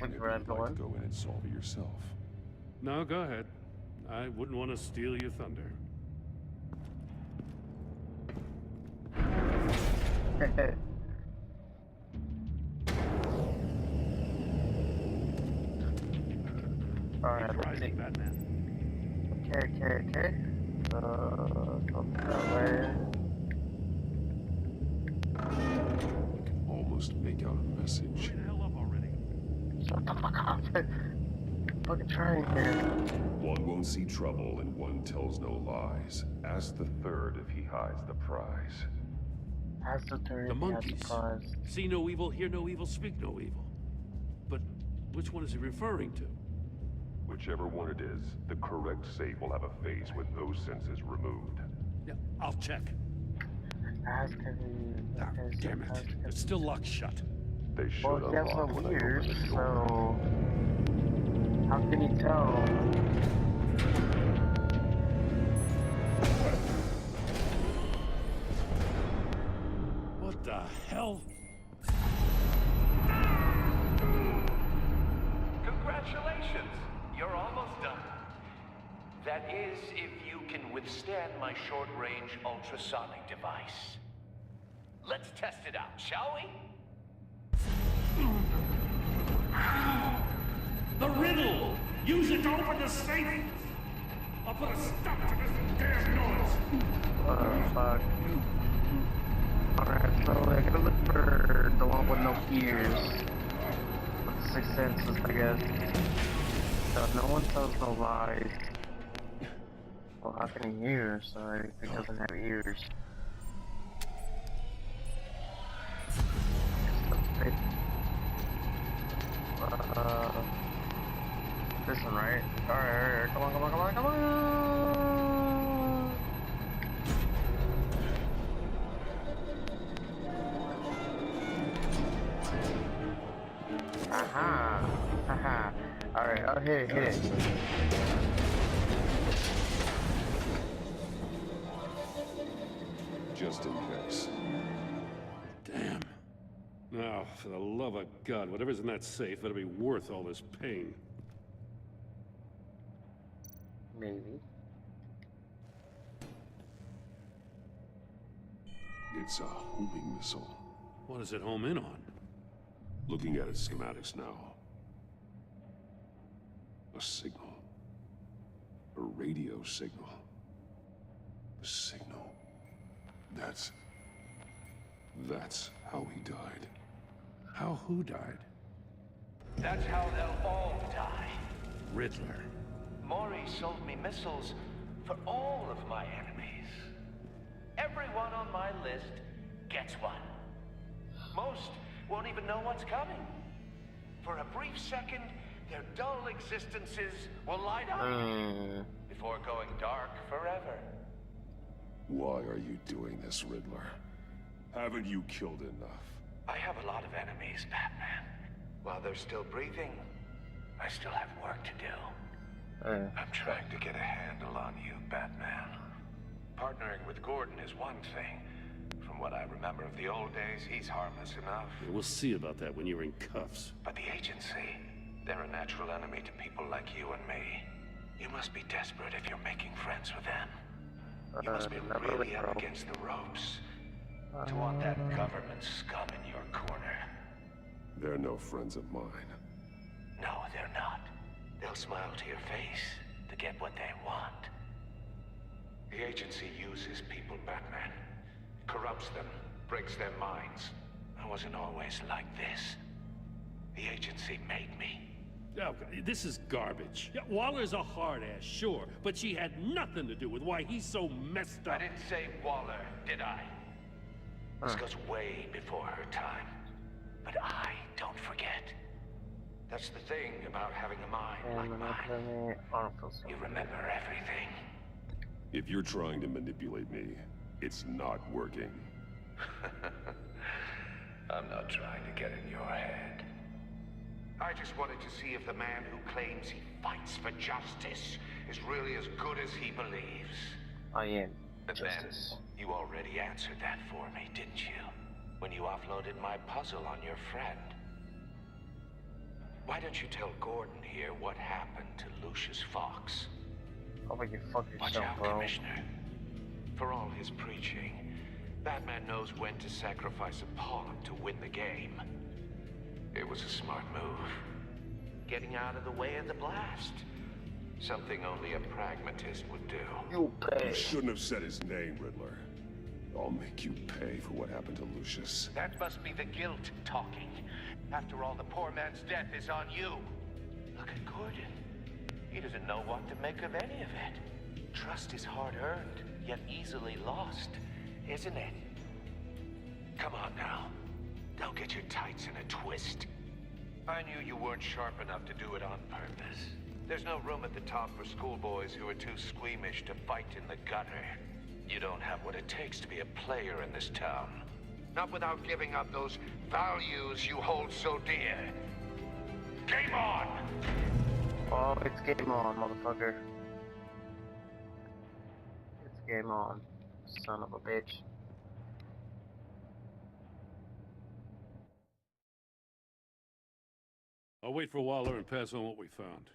[SPEAKER 10] Maybe you'd like to go in and solve it yourself.
[SPEAKER 8] No, go ahead. I wouldn't want to steal your thunder.
[SPEAKER 1] Alright, let's see.
[SPEAKER 8] Batman.
[SPEAKER 1] Okay. Come that way.
[SPEAKER 10] You can almost make out a message.
[SPEAKER 1] Shut the fuck up. Fucking trying here.
[SPEAKER 10] One won't see trouble and one tells no lies. Ask the third if he hides the prize.
[SPEAKER 1] Ask the third
[SPEAKER 8] The
[SPEAKER 1] if he has
[SPEAKER 8] monkeys.
[SPEAKER 1] the prize.
[SPEAKER 8] See no evil, hear no evil, speak no evil. But which one is he referring to?
[SPEAKER 10] Whichever one it is, the correct safe will have a face with those senses removed.
[SPEAKER 8] Yeah, I'll check.
[SPEAKER 1] Ask if he...
[SPEAKER 8] Damn it. It's still locked shut.
[SPEAKER 10] They should
[SPEAKER 1] Well, he has no
[SPEAKER 10] unlock when I
[SPEAKER 1] ears,
[SPEAKER 10] open the
[SPEAKER 1] so...
[SPEAKER 10] door.
[SPEAKER 1] How can he tell?
[SPEAKER 8] What the hell?
[SPEAKER 21] Congratulations! You're almost done. That is, if you can withstand my short-range ultrasonic device. Let's test it out, shall we?
[SPEAKER 8] The riddle! Use it to open the safe! I'll put a stop to this damn noise!
[SPEAKER 1] Fuck. Alright, so I gotta look for the one with no ears. With the 6 senses, I guess. So no one tells no lies. Well, how can he hear? Sorry, he doesn't have ears. This one, right? Alright, come on. Aha. Alright, oh, hit it.
[SPEAKER 10] Just in case.
[SPEAKER 8] Damn. Now, for the love of God, whatever's in that safe better be worth all this pain.
[SPEAKER 1] Maybe.
[SPEAKER 10] It's a homing missile.
[SPEAKER 8] What does it home in on?
[SPEAKER 10] Looking at its schematics now. A signal. A radio signal. A signal. That's how he died.
[SPEAKER 8] How who died?
[SPEAKER 21] That's how they'll all die.
[SPEAKER 8] Riddler.
[SPEAKER 21] Maury sold me missiles for all of my enemies. Everyone on my list gets one. Most won't even know what's coming. For a brief second, their dull existences will light up before going dark forever.
[SPEAKER 10] Why are you doing this, Riddler? Haven't you killed enough?
[SPEAKER 21] I have a lot of enemies, Batman. While they're still breathing, I still have work to do. I'm trying to get a handle on you, Batman. Partnering with Gordon is one thing. From what I remember of the old days, he's harmless enough.
[SPEAKER 8] We'll see about that when you're in cuffs.
[SPEAKER 21] But the agency, they're a natural enemy to people like you and me. You must be desperate if you're making friends with them. You must be really up against the ropes to want that government scum in your corner.
[SPEAKER 10] They're no friends of mine.
[SPEAKER 21] No, they're not. They'll smile to your face to get what they want. The agency uses people, Batman. Corrupts them, breaks their minds. I wasn't always like this. The agency made me.
[SPEAKER 8] Oh, this is garbage. Yeah, Waller's a hard-ass, sure, but she had nothing to do with why he's so messed up.
[SPEAKER 21] I didn't say Waller, did I? This goes way before her time. But I don't forget. That's the thing about having a mind like mine. You remember everything.
[SPEAKER 10] If you're trying to manipulate me, it's not working.
[SPEAKER 21] I'm not trying to get in your head. I just wanted to see if the man who claims he fights for justice is really as good as he believes.
[SPEAKER 1] I am.
[SPEAKER 21] But justice. Then, you already answered that for me, didn't you? When you offloaded my puzzle on your friend. Why don't you tell Gordon here what happened to Lucius Fox?
[SPEAKER 1] How about you fuck yourself,
[SPEAKER 21] Watch out,
[SPEAKER 1] bro?
[SPEAKER 21] Commissioner. For all his preaching, Batman knows when to sacrifice a pawn to win the game. It was a smart move. Getting out of the way of the blast. Something only a pragmatist would do.
[SPEAKER 1] You pay.
[SPEAKER 10] You shouldn't have said his name, Riddler. I'll make you pay for what happened to Lucius.
[SPEAKER 21] That must be the guilt talking. After all, the poor man's death is on you. Look at Gordon. He doesn't know what to make of any of it. Trust is hard-earned, yet easily lost, isn't it? Come on now. Don't get your tights in a twist. I knew you weren't sharp enough to do it on purpose. There's no room at the top for schoolboys who are too squeamish to fight in the gutter. You don't have what it takes to be a player in this town. Not without giving up those values you hold so dear. Game on!
[SPEAKER 1] Oh, it's game on, motherfucker. It's game on. Son of a bitch.
[SPEAKER 8] I'll wait for Waller and pass on what we found.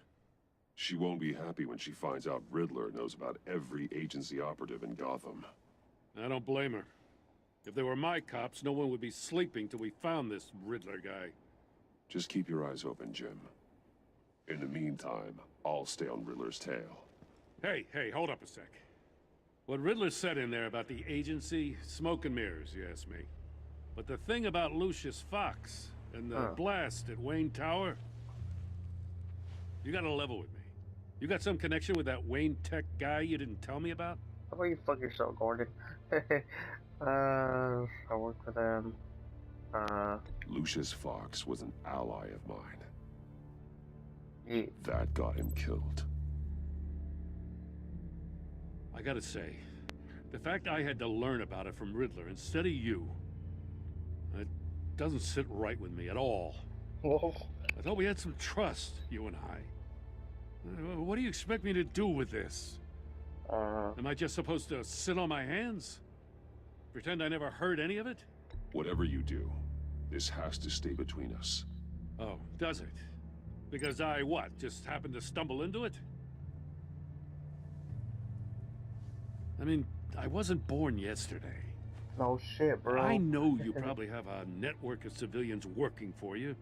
[SPEAKER 10] She won't be happy when she finds out Riddler knows about every agency operative in Gotham.
[SPEAKER 8] I don't blame her. If they were my cops, no one would be sleeping till we found this Riddler guy.
[SPEAKER 10] Just keep your eyes open, Jim. In the meantime, I'll stay on Riddler's tail.
[SPEAKER 8] Hey, hold up a sec. What Riddler said in there about the agency, smoke and mirrors, you ask me. But the thing about Lucius Fox and the blast at Wayne Tower, you gotta level with me. You got some connection with that Wayne Tech guy you didn't tell me about?
[SPEAKER 1] How about you fuck yourself, Gordon? I work for them.
[SPEAKER 10] Lucius Fox was an ally of mine.
[SPEAKER 1] Yeah.
[SPEAKER 10] That got him killed.
[SPEAKER 8] I gotta say, the fact I had to learn about it from Riddler instead of you, it doesn't sit right with me at all.
[SPEAKER 1] Whoa.
[SPEAKER 8] I thought we had some trust, you and I. What do you expect me to do with this? Am I just supposed to sit on my hands? Pretend I never heard any of it?
[SPEAKER 10] Whatever you do, this has to stay between us.
[SPEAKER 8] Oh, does it? Because I, what, just happened to stumble into it? I mean, I wasn't born yesterday.
[SPEAKER 1] No shit, bro.
[SPEAKER 8] I know you probably have a network of civilians working for you.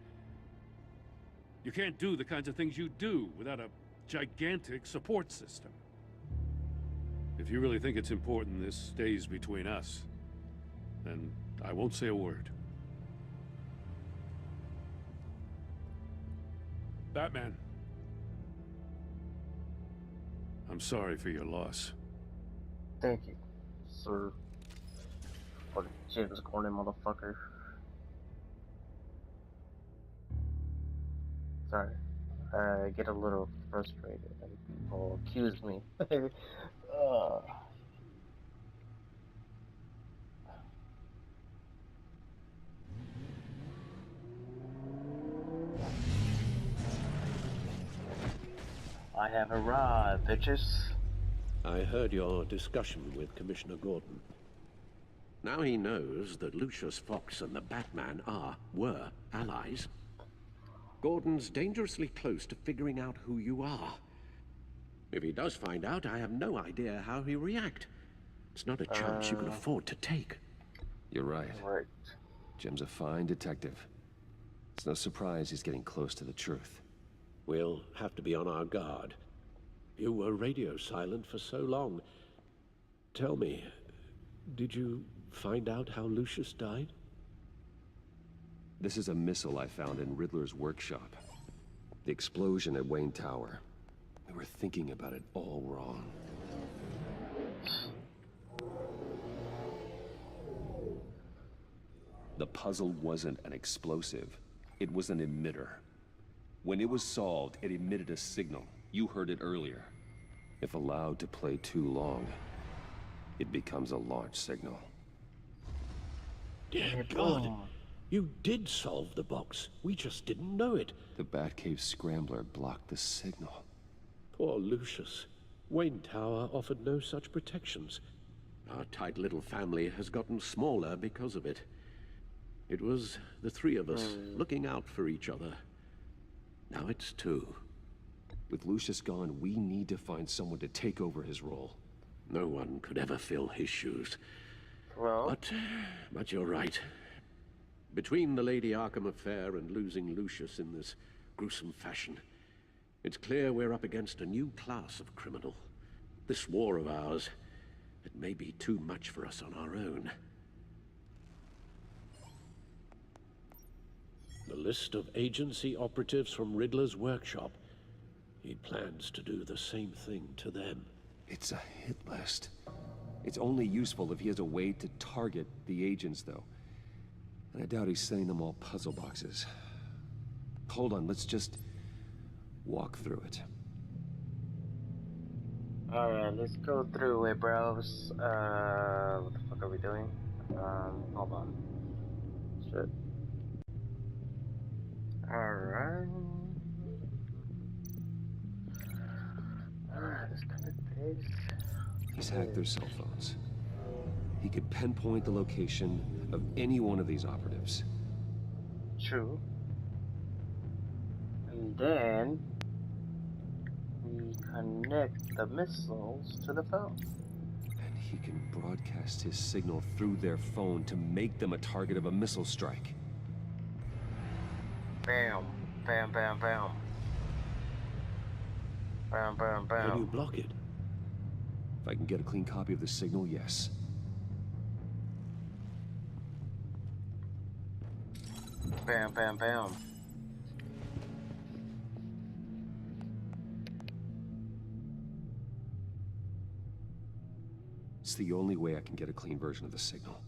[SPEAKER 8] You can't do the kinds of things you do without a gigantic support system. If you really think it's important this stays between us, then I won't say a word. Batman. I'm sorry for your loss.
[SPEAKER 1] Thank you, sir. What a James Corner motherfucker. Sorry. I get a little frustrated and people accuse me. I have arrived, bitches.
[SPEAKER 14] I heard your discussion with Commissioner Gordon. Now he knows that Lucius Fox and the Batman were allies. Gordon's dangerously close to figuring out who you are. If he does find out, I have no idea how he'll react. It's not a chance you can afford to take.
[SPEAKER 13] You're right.
[SPEAKER 1] Right.
[SPEAKER 13] Jim's a fine detective. It's no surprise he's getting close to the truth.
[SPEAKER 14] We'll have to be on our guard. You were radio silent for so long. Tell me, did you find out how Lucius died?
[SPEAKER 13] This is a missile I found in Riddler's workshop. The explosion at Wayne Tower. We were thinking about it all wrong. The puzzle wasn't an explosive. It was an emitter. When it was solved, it emitted a signal. You heard it earlier. If allowed to play too long, it becomes a launch signal.
[SPEAKER 14] Dear God, you did solve the box. We just didn't know it.
[SPEAKER 13] The Batcave scrambler blocked the signal.
[SPEAKER 14] Poor Lucius. Wayne Tower offered no such protections. Our tight little family has gotten smaller because of it. It was the three of us looking out for each other. Now it's two.
[SPEAKER 13] With Lucius gone, we need to find someone to take over his role.
[SPEAKER 14] No one could ever fill his shoes.
[SPEAKER 1] Well,
[SPEAKER 14] but you're right. Between the Lady Arkham affair and losing Lucius in this gruesome fashion, it's clear we're up against a new class of criminal. This war of ours, it may be too much for us on our own. The list of agency operatives from Riddler's workshop. He plans to do the same thing to them.
[SPEAKER 13] It's a hit list. It's only useful if he has a way to target the agents, though. And I doubt he's sending them all puzzle boxes. Hold on, let's just walk through it.
[SPEAKER 1] Alright, let's go through it, bros. What the fuck are we doing? Hold on. Shit. Alright. Alright, let's connect this.
[SPEAKER 13] He's hacked their cell phones. He could pinpoint the location of any one of these operatives.
[SPEAKER 1] True. And then we connect the missiles to the phone.
[SPEAKER 13] And he can broadcast his signal through their phone to make them a target of a missile strike.
[SPEAKER 1] Bam, bam, bam, bam. Bam, bam, bam.
[SPEAKER 14] How do you block it?
[SPEAKER 13] If I can get a clean copy of the signal, yes.
[SPEAKER 1] Bam, bam, bam.
[SPEAKER 13] It's the only way I can get a clean version of the signal.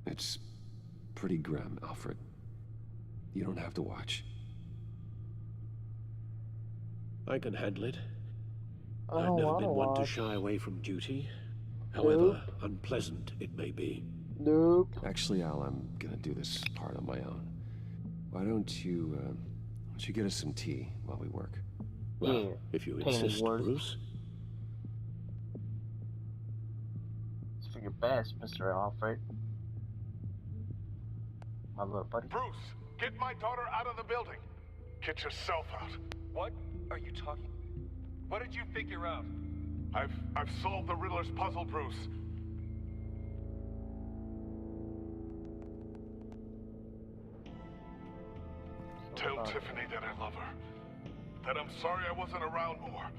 [SPEAKER 13] It's pretty grim, Alfred. You don't have to watch.
[SPEAKER 14] I can handle it.
[SPEAKER 1] I
[SPEAKER 14] I've
[SPEAKER 1] don't
[SPEAKER 14] never
[SPEAKER 1] wanna
[SPEAKER 14] been one to
[SPEAKER 1] watch.
[SPEAKER 14] shy away from duty, however unpleasant it may be.
[SPEAKER 1] Nope.
[SPEAKER 13] Actually, Al, I'm gonna do this part on my own. Why don't you get us some tea while we work?
[SPEAKER 14] Well,
[SPEAKER 1] Yeah,
[SPEAKER 14] if you
[SPEAKER 1] pain in the
[SPEAKER 14] insist,
[SPEAKER 1] worst.
[SPEAKER 14] Bruce.
[SPEAKER 1] It's for your best, Mr. Alfred. My little buddy.
[SPEAKER 15] Bruce, get my daughter out of the building. Get yourself out.
[SPEAKER 4] What are you talking? What did you figure out?
[SPEAKER 15] I've solved the Riddler's puzzle, Bruce.
[SPEAKER 9] Tiffany that I love her. That I'm sorry I wasn't around more.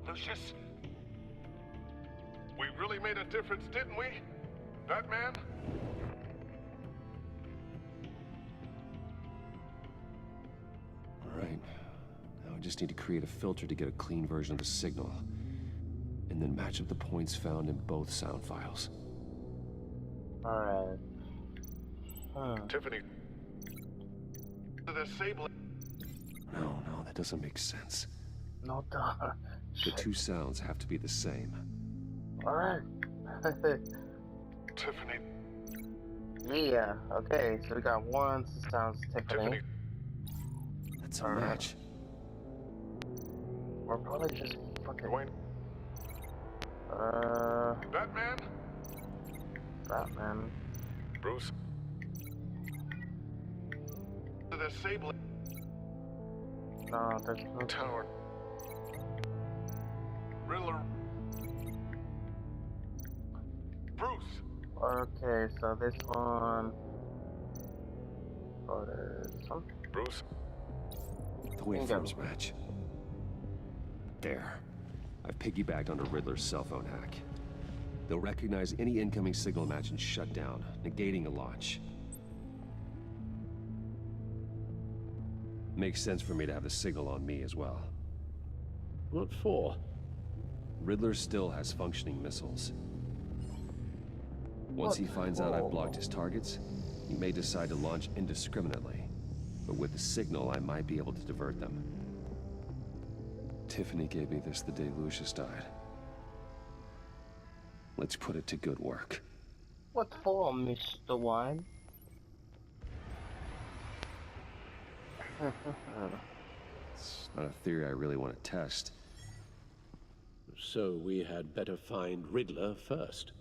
[SPEAKER 9] Lucius, we really made a difference, didn't we? Batman?
[SPEAKER 13] All right. Now I just need to create a filter to get a clean version of the signal. And then match up the points found in both sound files.
[SPEAKER 1] Alright.
[SPEAKER 9] Tiffany. The Sable.
[SPEAKER 13] No, that doesn't make sense.
[SPEAKER 1] No, duh.
[SPEAKER 13] The two sounds have to be the same.
[SPEAKER 1] Alright.
[SPEAKER 9] Tiffany.
[SPEAKER 1] Yeah, okay, so we got one sounds Tiffany.
[SPEAKER 13] That's a match.
[SPEAKER 1] We're probably just fucking...
[SPEAKER 9] Batman?
[SPEAKER 1] Batman.
[SPEAKER 9] Bruce. The Sable.
[SPEAKER 1] No, there's no
[SPEAKER 9] tower. Riddler. Bruce.
[SPEAKER 1] Okay, so this one. Oh, this one.
[SPEAKER 9] Bruce.
[SPEAKER 13] The waveforms match. There. I've piggybacked onto Riddler's cell phone hack. They'll recognize any incoming signal match and shut down, negating a launch. Makes sense for me to have the signal on me as well.
[SPEAKER 5] What for?
[SPEAKER 13] Riddler still has functioning missiles. Once he finds out I've blocked his targets, he may decide to launch indiscriminately. But with the signal, I might be able to divert them. Tiffany gave me this the day Lucius died. Let's put it to good work.
[SPEAKER 1] What for, Mr. One?
[SPEAKER 13] It's not a theory I really want to test.
[SPEAKER 5] So we had better find Riddler first.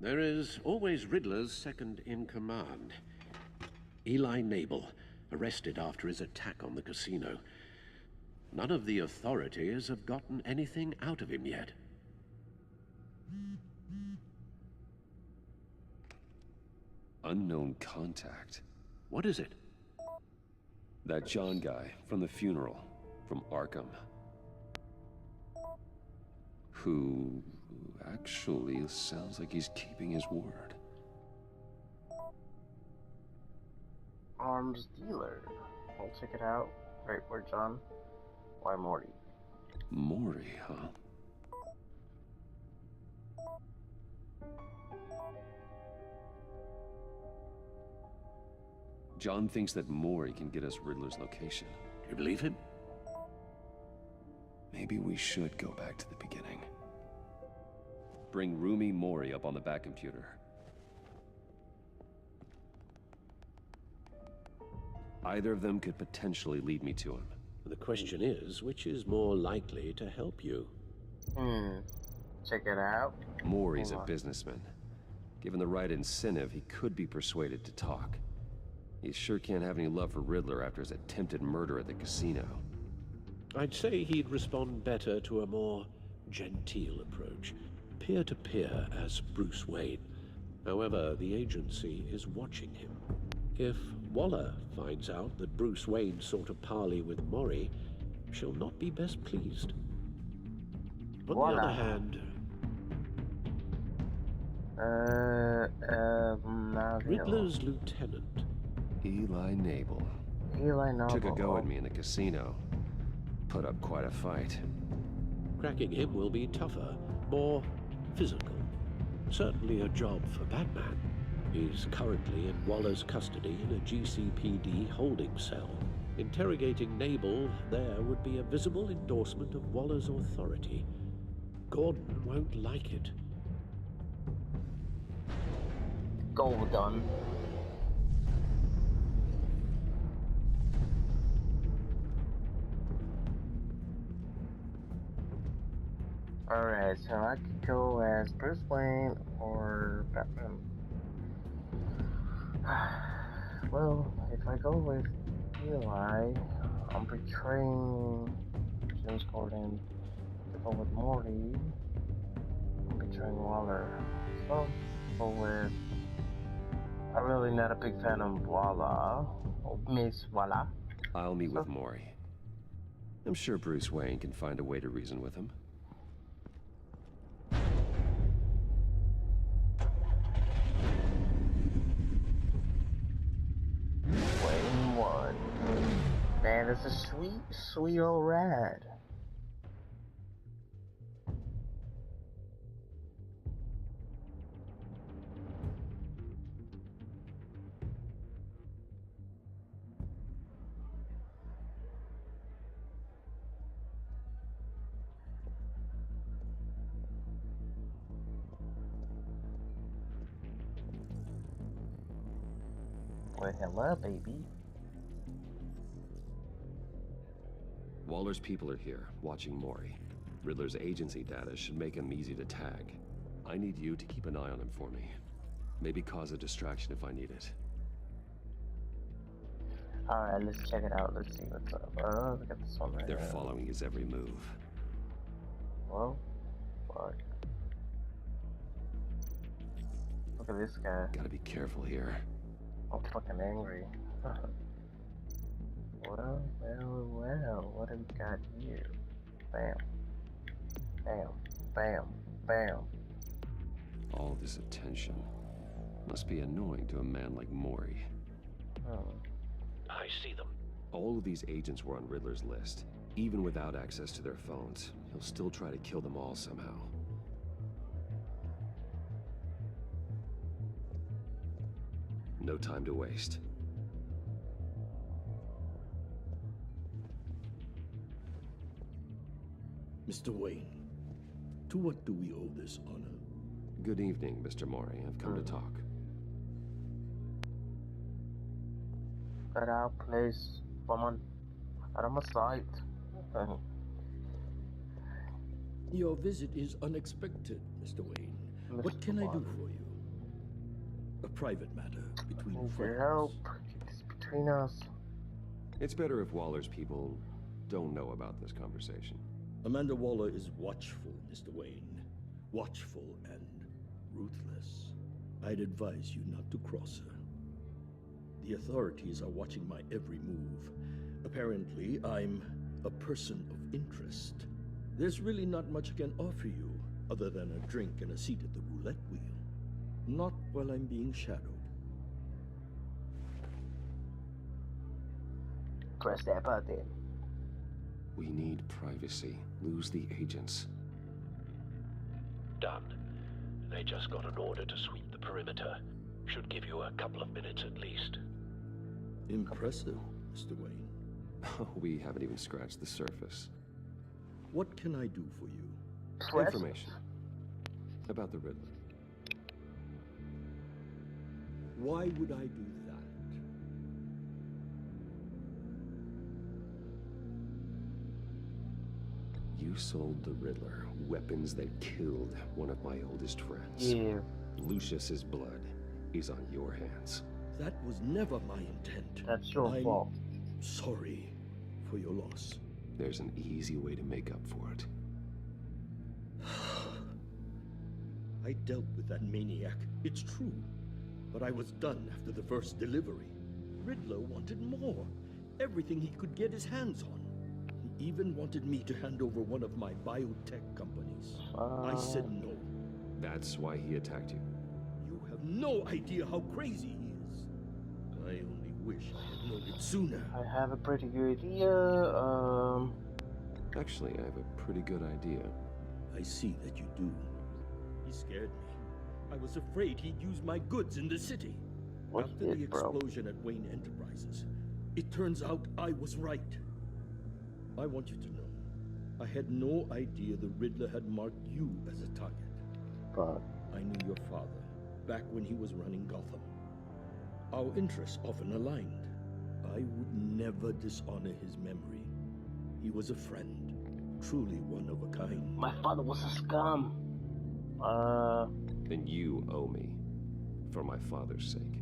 [SPEAKER 14] There is always Riddler's second in command. Eli Nabel, arrested after his attack on the casino. None of the authorities have gotten anything out of him yet.
[SPEAKER 13] Unknown contact.
[SPEAKER 14] What is it?
[SPEAKER 13] That John guy from the funeral, from Arkham. Who actually sounds like he's keeping his word.
[SPEAKER 1] Arms dealer. I'll check it out. Right where John? Why Morty?
[SPEAKER 13] Maury, huh? John thinks that Maury can get us Riddler's location.
[SPEAKER 14] Do you believe him?
[SPEAKER 13] Maybe we should go back to the beginning. Bring Roomy Maury up on the back computer. Either of them could potentially lead me to him.
[SPEAKER 5] The question is, which is more likely to help you?
[SPEAKER 1] Check it out.
[SPEAKER 13] Maury's a businessman. Given the right incentive, he could be persuaded to talk. He sure can't have any love for Riddler after his attempted murder at the casino.
[SPEAKER 5] I'd say he'd respond better to a more genteel approach. Peer-to-peer as Bruce Wayne. However, the agency is watching him. If Waller finds out that Bruce Wayne sought a parley with Maury, she'll not be best pleased. On the other hand... Riddler's lieutenant.
[SPEAKER 13] Eli Nabel. Took a go at me in the casino. Put up quite a fight.
[SPEAKER 5] Cracking him will be tougher, more physical. Certainly a job for Batman. He's currently in Waller's custody in a GCPD holding cell. Interrogating Nabel there would be a visible endorsement of Waller's authority. Gordon won't like it.
[SPEAKER 1] Gordon. Alright, so I could go as Bruce Wayne or Batman. Well, if I go with Eli, I'm betraying James Gordon. If I go with Morty, I'm betraying Waller. So, I'll go with... I'm really not a big fan of Waller, or Miss Waller.
[SPEAKER 13] I'll meet with Maury. I'm sure Bruce Wayne can find a way to reason with him.
[SPEAKER 1] Wayne 1. Man, it's a sweet, sweet old ride. Well, hello, baby.
[SPEAKER 13] Waller's people are here, watching Maury. Riddler's agency data should make him easy to tag. I need you to keep an eye on him for me. Maybe cause a distraction if I need it.
[SPEAKER 1] Alright, let's check it out. Let's see what's up. Oh, look at this one right
[SPEAKER 13] They're
[SPEAKER 1] here.
[SPEAKER 13] following his every move.
[SPEAKER 1] Whoa. Fuck. Look at this guy.
[SPEAKER 13] Gotta be careful here.
[SPEAKER 1] I'm fucking angry. Well, what have we got here? Bam. Bam. Bam. Bam.
[SPEAKER 13] All this attention must be annoying to a man like Maury.
[SPEAKER 5] I see them.
[SPEAKER 13] All of these agents were on Riddler's list. Even without access to their phones, he'll still try to kill them all somehow. No time to waste.
[SPEAKER 16] Mr. Wayne, to what do we owe this honor?
[SPEAKER 13] Good evening, Mr. Maury. I've come to talk.
[SPEAKER 1] Get out, please. Someone out of my sight.
[SPEAKER 16] Your visit is unexpected, Mr. Wayne. What can I do for you? A private matter between friends.
[SPEAKER 1] Help. It's between us.
[SPEAKER 13] It's better if Waller's people don't know about this conversation.
[SPEAKER 16] Amanda Waller is watchful, Mr. Wayne. Watchful and ruthless. I'd advise you not to cross her. The authorities are watching my every move. Apparently, I'm a person of interest. There's really not much I can offer you, other than a drink and a seat at the roulette wheel. Not while I'm being shadowed.
[SPEAKER 1] Press that button.
[SPEAKER 13] We need privacy. Lose the agents.
[SPEAKER 5] Done. They just got an order to sweep the perimeter. Should give you a couple of minutes at least.
[SPEAKER 16] Impressive, Mr. Wayne.
[SPEAKER 13] We haven't even scratched the surface.
[SPEAKER 16] What can I do for you?
[SPEAKER 13] Information about the Riddler.
[SPEAKER 16] Why would I do that?
[SPEAKER 13] You sold the Riddler weapons that killed one of my oldest friends.
[SPEAKER 1] Yeah.
[SPEAKER 13] Lucius's blood is on your hands.
[SPEAKER 16] That was never my intent.
[SPEAKER 1] That's your fault.
[SPEAKER 16] Sorry for your loss.
[SPEAKER 13] There's an easy way to make up for it.
[SPEAKER 16] I dealt with that maniac, it's true. But I was done after the first delivery. Riddler wanted more. Everything he could get his hands on. He even wanted me to hand over one of my biotech companies. I said no.
[SPEAKER 13] That's why he attacked you?
[SPEAKER 16] You have no idea how crazy he is. I only wish I had known it sooner.
[SPEAKER 1] I have a pretty good idea.
[SPEAKER 13] Actually, I have a pretty good idea.
[SPEAKER 16] I see that you do. He scared me. I was afraid he'd use my goods in the city. After the explosion at Wayne Enterprises, it turns out I was right. I want you to know, I had no idea the Riddler had marked you as a target.
[SPEAKER 1] But
[SPEAKER 16] I knew your father, back when he was running Gotham. Our interests often aligned. I would never dishonor his memory. He was a friend, truly one of a kind.
[SPEAKER 1] My father was a scum.
[SPEAKER 13] Then you owe me, for my father's sake.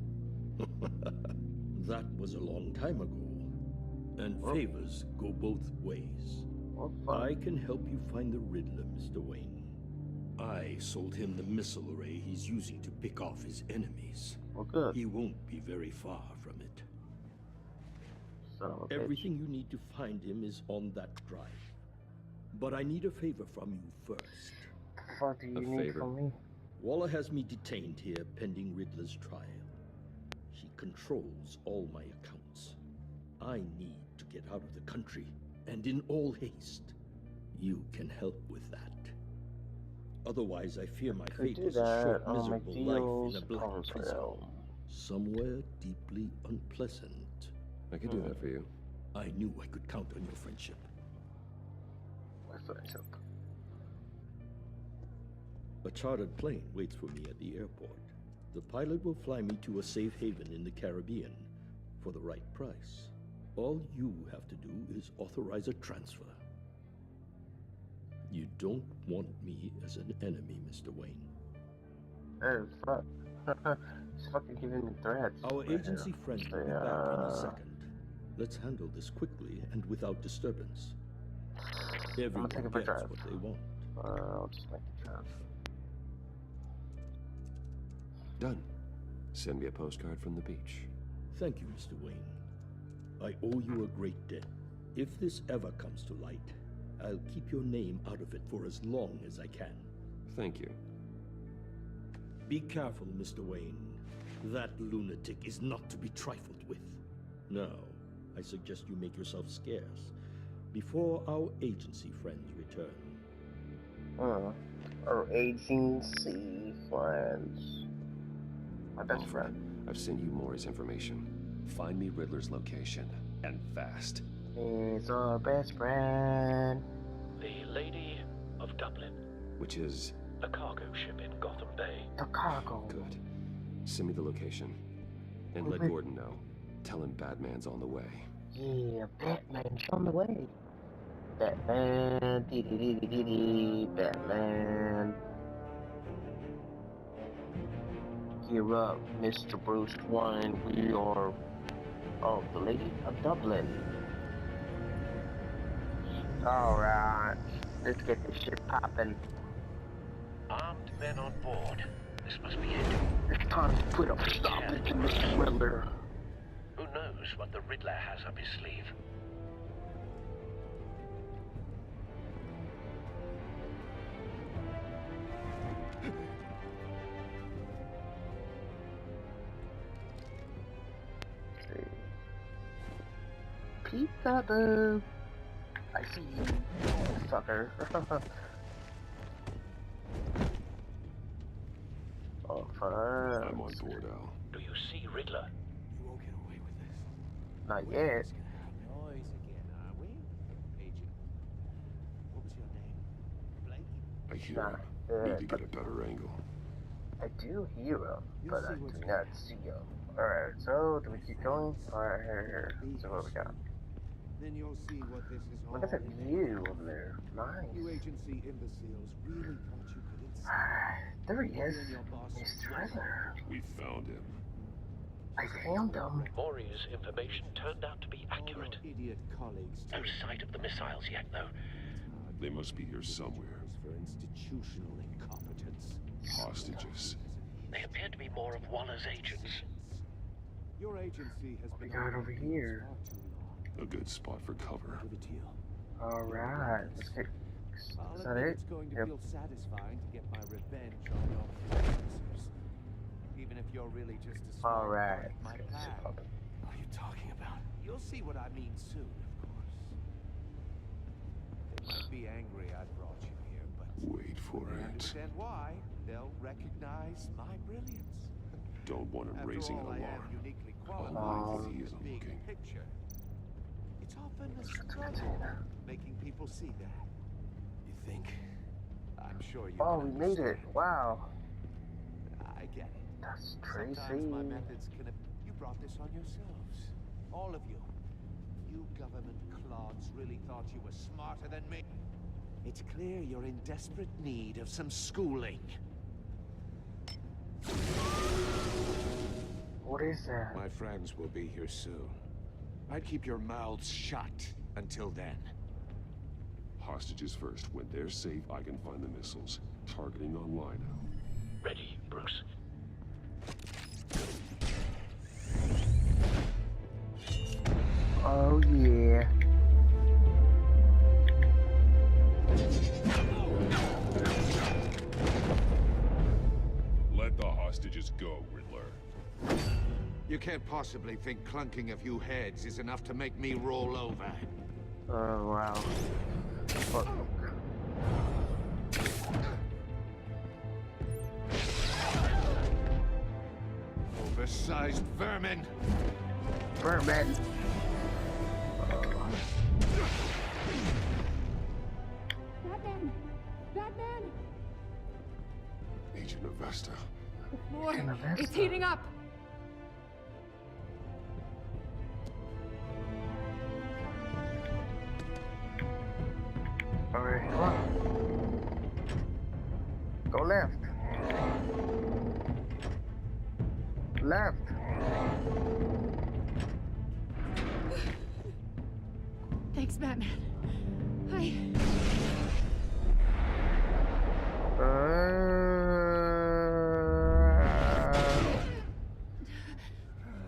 [SPEAKER 16] That was a long time ago. And favors go both ways. I can help you find the Riddler, Mr. Wayne. I sold him the missile array he's using to pick off his enemies.
[SPEAKER 1] Well, good.
[SPEAKER 16] He won't be very far from it.
[SPEAKER 1] Son of a bitch.
[SPEAKER 16] Everything you need to find him is on that drive. But I need a favor from you first.
[SPEAKER 1] The fuck do you need from me?
[SPEAKER 16] Waller has me detained here pending Riddler's trial. She controls all my accounts. I need to get out of the country, and in all haste. You can help with that. Otherwise, I fear my fate is a short, miserable life in a black prison. Somewhere deeply unpleasant.
[SPEAKER 13] I could do that for you.
[SPEAKER 16] I knew I could count on your friendship. A chartered plane waits for me at the airport. The pilot will fly me to a safe haven in the Caribbean for the right price. All you have to do is authorize a transfer. You don't want me as an enemy, Mr. Wayne.
[SPEAKER 1] Hey, fuck. He's fucking giving me threats.
[SPEAKER 16] Our agency friends will be back any second. Let's handle this quickly and without disturbance. Everyone gets what they want.
[SPEAKER 1] I'll just make the transfer.
[SPEAKER 13] Done. Send me a postcard from the beach.
[SPEAKER 16] Thank you, Mr. Wayne. I owe you a great debt. If this ever comes to light, I'll keep your name out of it for as long as I can.
[SPEAKER 13] Thank you.
[SPEAKER 16] Be careful, Mr. Wayne. That lunatic is not to be trifled with. Now, I suggest you make yourself scarce before our agency friends return.
[SPEAKER 1] Our agency friends. My best friend.
[SPEAKER 13] I've sent you Maury's information. Find me Riddler's location, and fast.
[SPEAKER 1] He's our best friend.
[SPEAKER 5] The Lady of Dublin.
[SPEAKER 13] Which is?
[SPEAKER 5] A cargo ship in Gotham Bay.
[SPEAKER 1] The cargo.
[SPEAKER 13] Good. Send me the location. And let Gordon know. Tell him Batman's on the way.
[SPEAKER 1] Yeah, Batman's on the way. Batman, dee Batman. Gear up, Mr. Bruce Wayne. We are, the Lady of Dublin. Alright, let's get this shit poppin'.
[SPEAKER 5] Armed men on board. This must be it.
[SPEAKER 1] It's time to put a stop to Mr. Riddler.
[SPEAKER 5] Who knows what the Riddler has up his sleeve?
[SPEAKER 1] Peekaboo. I see you, sucker. Oh, fuck.
[SPEAKER 13] I'm on board, Al.
[SPEAKER 5] Do you see Riddler?
[SPEAKER 18] You won't get away with this.
[SPEAKER 1] Not yet.
[SPEAKER 18] Noise again, are we? Agent. What was your name? Blake?
[SPEAKER 13] I hear him. Need to get a better angle.
[SPEAKER 1] I do hear him, but I do not see him. Alright, so do we keep going? Alright, here. So what we got?
[SPEAKER 18] Then you'll see what this is all
[SPEAKER 1] Look at that view over there. Nice.
[SPEAKER 18] You agency imbeciles really thought you could
[SPEAKER 1] there he is. Mr. Riddler.
[SPEAKER 10] We found him.
[SPEAKER 1] I found him.
[SPEAKER 5] Maury's information turned out to be accurate.
[SPEAKER 18] Idiot colleagues.
[SPEAKER 5] No sight of the missiles yet, though.
[SPEAKER 10] They must be here somewhere.
[SPEAKER 18] For institutional incompetence.
[SPEAKER 10] Hostages.
[SPEAKER 5] They appear to be more of Waller's agents.
[SPEAKER 18] Your agency has been
[SPEAKER 1] over here.
[SPEAKER 10] A good spot for cover.
[SPEAKER 1] Alright, let's get. Is that it?
[SPEAKER 18] It's going to feel satisfying to get my revenge on your officers. Even if you're really just a small part of my plan. What are you talking about? You'll see what I mean soon, of course. They might be angry I brought you here, but
[SPEAKER 10] wait for it.
[SPEAKER 18] Understand why? They'll recognize my brilliance.
[SPEAKER 10] Don't want him raising an alarm.
[SPEAKER 18] Uniquely
[SPEAKER 10] qualified. He isn't
[SPEAKER 18] big
[SPEAKER 10] looking.
[SPEAKER 18] Picture. It's often a struggle making people see that. You think? I'm sure you.
[SPEAKER 1] Oh, we made it! Wow.
[SPEAKER 18] I get it.
[SPEAKER 1] That's crazy.
[SPEAKER 18] Sometimes my methods can. You brought this on yourselves, all of you. You government clods really thought you were smarter than me. It's clear you're in desperate need of some schooling.
[SPEAKER 1] What is that?
[SPEAKER 7] My friends will be here soon. I'd keep your mouths shut until then.
[SPEAKER 10] Hostages first. When they're safe, I can find the missiles. Targeting online now.
[SPEAKER 5] Ready, Bruce.
[SPEAKER 1] Oh yeah.
[SPEAKER 10] Let the hostages go, Riddler.
[SPEAKER 18] You can't possibly think clunking a few heads is enough to make me roll over.
[SPEAKER 1] Oh wow. Fuck.
[SPEAKER 18] Oversized vermin!
[SPEAKER 1] Vermin!
[SPEAKER 2] Batman! Batman!
[SPEAKER 10] Agent Avesta.
[SPEAKER 2] More! It's heating up!
[SPEAKER 1] Alright, come on. Go left. Left.
[SPEAKER 2] Thanks, Batman.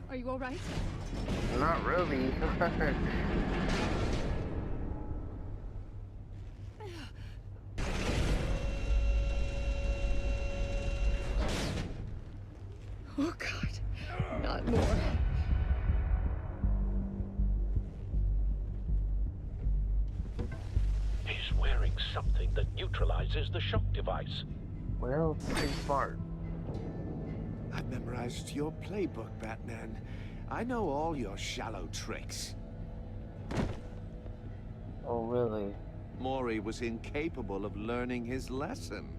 [SPEAKER 2] Are you all right?
[SPEAKER 1] Not really.
[SPEAKER 2] Oh, God. Not more.
[SPEAKER 5] He's wearing something that neutralizes the shock device.
[SPEAKER 1] Well, pretty smart.
[SPEAKER 18] I've memorized your playbook, Batman. I know all your shallow tricks.
[SPEAKER 1] Oh, really?
[SPEAKER 18] Maury was incapable of learning his lesson.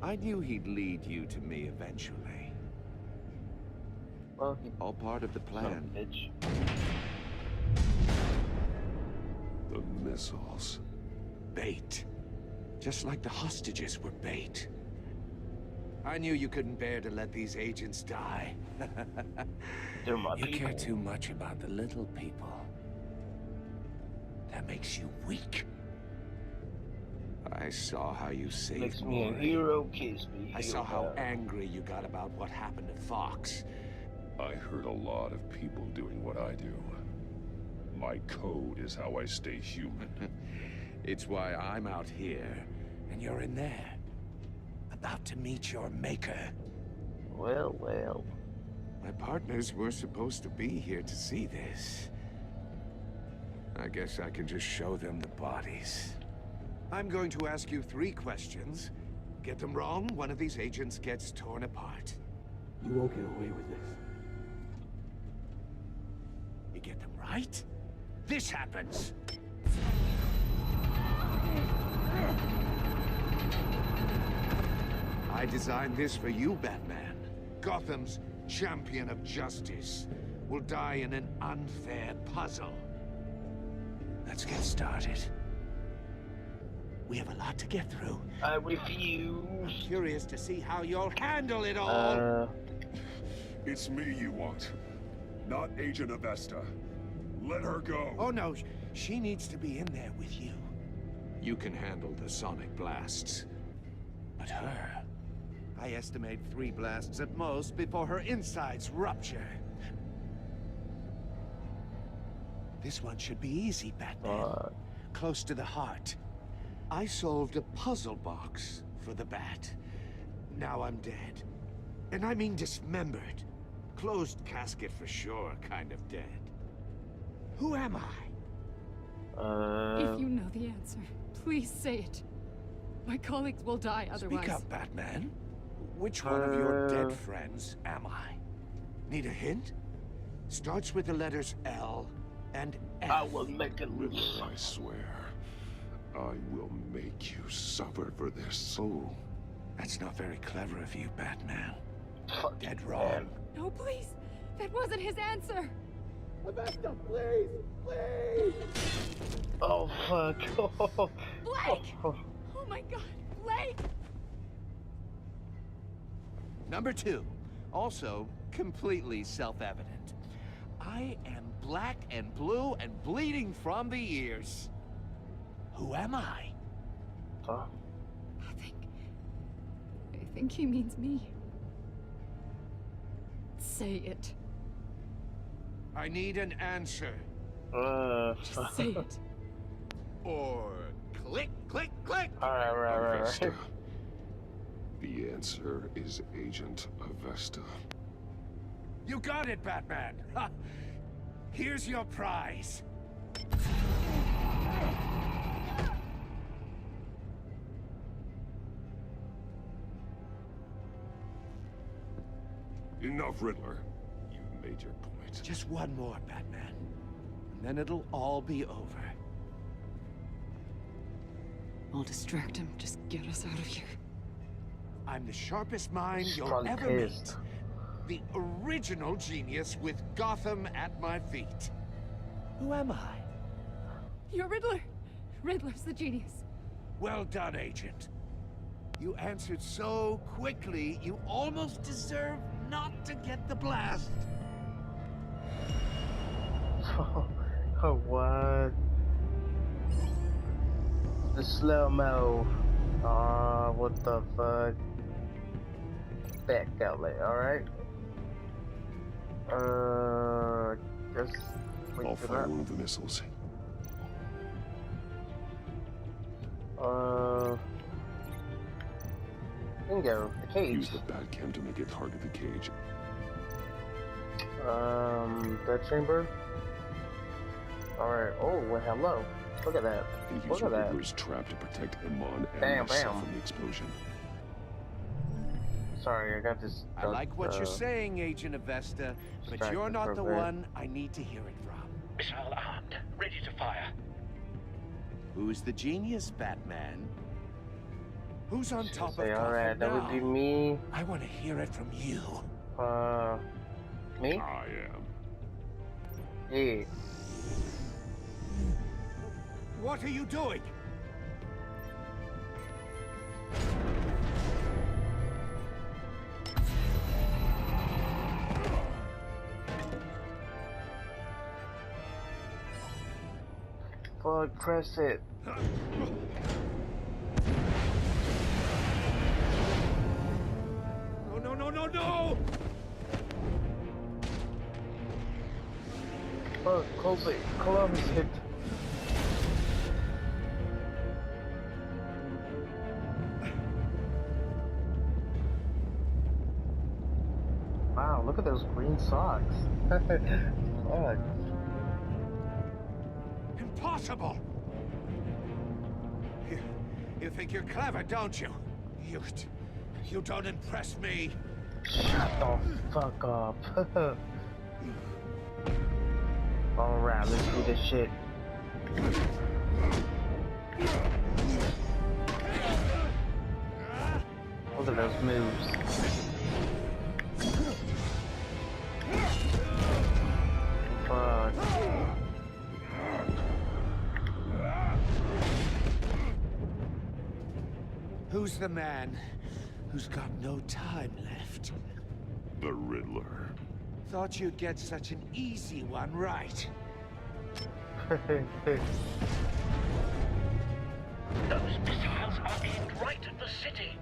[SPEAKER 18] I knew he'd lead you to me eventually.
[SPEAKER 1] Well,
[SPEAKER 18] all part of the plan.
[SPEAKER 1] Bitch.
[SPEAKER 10] The missiles.
[SPEAKER 18] Bait. Just like the hostages were bait. I knew you couldn't bear to let these agents die.
[SPEAKER 1] They're my
[SPEAKER 18] you
[SPEAKER 1] people.
[SPEAKER 18] care too much about the little people. That makes you weak. I saw how you saved
[SPEAKER 1] Makes me a
[SPEAKER 18] Maury.
[SPEAKER 1] hero, kiss me.
[SPEAKER 18] I saw how angry you got about what happened to Fox.
[SPEAKER 10] I heard a lot of people doing what I do. My code is how I stay human.
[SPEAKER 18] It's why I'm out here, and you're in there. About to meet your maker.
[SPEAKER 1] Well, well.
[SPEAKER 18] My partners were supposed to be here to see this. I guess I can just show them the bodies. I'm going to ask you 3 questions. Get them wrong, one of these agents gets torn apart.
[SPEAKER 16] You won't get away with this.
[SPEAKER 18] You get them right, this happens. I designed this for you, Batman. Gotham's champion of justice will die in an unfair puzzle. Let's get started. We have a lot to get through.
[SPEAKER 1] I refuse.
[SPEAKER 18] I'm curious to see how you'll handle it all.
[SPEAKER 10] It's me you want, not Agent Avesta. Let her go.
[SPEAKER 18] Oh no, she needs to be in there with you. You can handle the sonic blasts. But her, I estimate 3 blasts at most before her insides rupture. This one should be easy, Batman. Close to the heart. I solved a puzzle box for the Bat. Now I'm dead. And I mean dismembered. Closed casket for sure, kind of dead. Who am I?
[SPEAKER 2] If you know the answer, please say it. My colleagues will die otherwise.
[SPEAKER 18] Speak up, Batman. Which one of your dead friends am I? Need a hint? Starts with the letters L and F.
[SPEAKER 1] I will make it.
[SPEAKER 10] Riddler, I swear. I will make you suffer for this.
[SPEAKER 18] Oh, that's not very clever of you, Batman. Dead wrong.
[SPEAKER 1] Man.
[SPEAKER 2] No, please. That wasn't his answer.
[SPEAKER 16] Avesta, please! Please!
[SPEAKER 1] Oh, fuck.
[SPEAKER 2] Blake! Oh my God, Blake!
[SPEAKER 18] Number 2, also completely self-evident. I am black and blue and bleeding from the ears. Who am I?
[SPEAKER 1] Huh?
[SPEAKER 2] I think he means me. Say it.
[SPEAKER 18] I need an answer.
[SPEAKER 2] Just say it.
[SPEAKER 18] Or click, click, click!
[SPEAKER 1] Alright.
[SPEAKER 10] Avesta. The answer is Agent Avesta.
[SPEAKER 18] You got it, Batman! Ha. Here's your prize.
[SPEAKER 10] Enough, Riddler. You've made your point.
[SPEAKER 18] Just one more, Batman. And then it'll all be over.
[SPEAKER 12] I'll distract him. Just get us out of here.
[SPEAKER 18] I'm the sharpest mind you'll
[SPEAKER 1] Probably
[SPEAKER 18] ever
[SPEAKER 1] pissed.
[SPEAKER 18] meet. The original genius with Gotham at my feet. Who am I?
[SPEAKER 2] You're Riddler. Riddler's the genius.
[SPEAKER 18] Well done, Agent. You answered so quickly, you almost deserve not to get the blast.
[SPEAKER 1] Oh, what? The slow-mo. Aw, what the fuck? Back outlet, alright? Just
[SPEAKER 10] I'll fire one of the missiles.
[SPEAKER 1] Bingo, the cage.
[SPEAKER 10] Use the Batcam to make it target the cage.
[SPEAKER 1] That chamber? Alright, oh, well, hello. Look at that.
[SPEAKER 10] And use
[SPEAKER 1] Look at that.
[SPEAKER 10] Riddler's trap to protect Iman and
[SPEAKER 1] Bam,
[SPEAKER 10] myself
[SPEAKER 1] bam.
[SPEAKER 10] from the explosion.
[SPEAKER 1] Sorry, I got this.
[SPEAKER 18] I like what you're saying, Agent Avesta, but you're not the one I need to hear it from.
[SPEAKER 21] Missile armed, ready to fire.
[SPEAKER 18] Who's the genius, Batman? Who's on top of
[SPEAKER 1] Say,
[SPEAKER 18] Gotham
[SPEAKER 1] alright, that would
[SPEAKER 18] now?
[SPEAKER 1] be me.
[SPEAKER 18] I want to hear it from you.
[SPEAKER 1] Me?
[SPEAKER 10] I am.
[SPEAKER 1] Yeah.
[SPEAKER 18] What are you doing?
[SPEAKER 1] Fuck, press it.
[SPEAKER 18] No!
[SPEAKER 1] Fuck, close it. Close it. Wow, look at those green socks. Fuck.
[SPEAKER 18] Impossible! You think you're clever, don't you? You don't impress me.
[SPEAKER 1] Shut the fuck up. Alright, let's do this shit. Look at those moves. Fuck.
[SPEAKER 18] Who's the man who's got no time left?
[SPEAKER 10] The Riddler.
[SPEAKER 18] Thought you'd get such an easy one right.
[SPEAKER 21] Those missiles are aimed right at the city.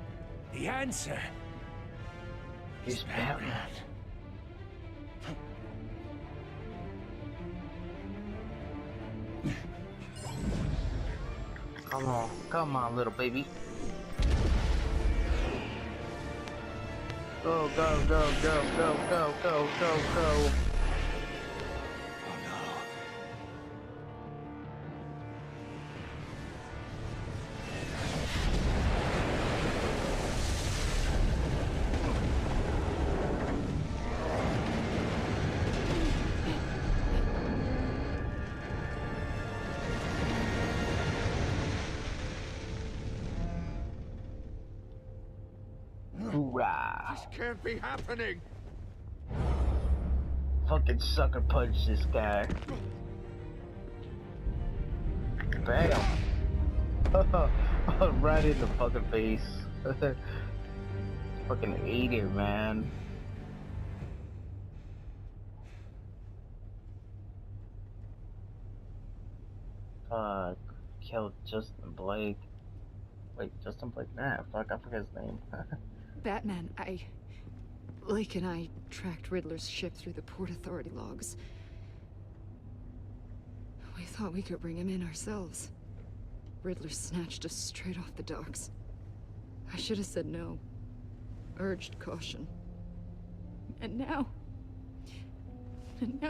[SPEAKER 18] The answer
[SPEAKER 1] is Batman. Come on, little baby. Go. Hoorah!
[SPEAKER 18] This can't be happening.
[SPEAKER 1] Fucking sucker punch this guy. Bam! Right in the fucking face. Fucking ate it, man. Killed Justin Blake. Wait, Justin Blake? Nah, fuck, I forget his name.
[SPEAKER 2] Batman, Lake and I tracked Riddler's ship through the Port Authority logs. We thought we could bring him in ourselves. Riddler snatched us straight off the docks. I should have said no. Urged caution. And now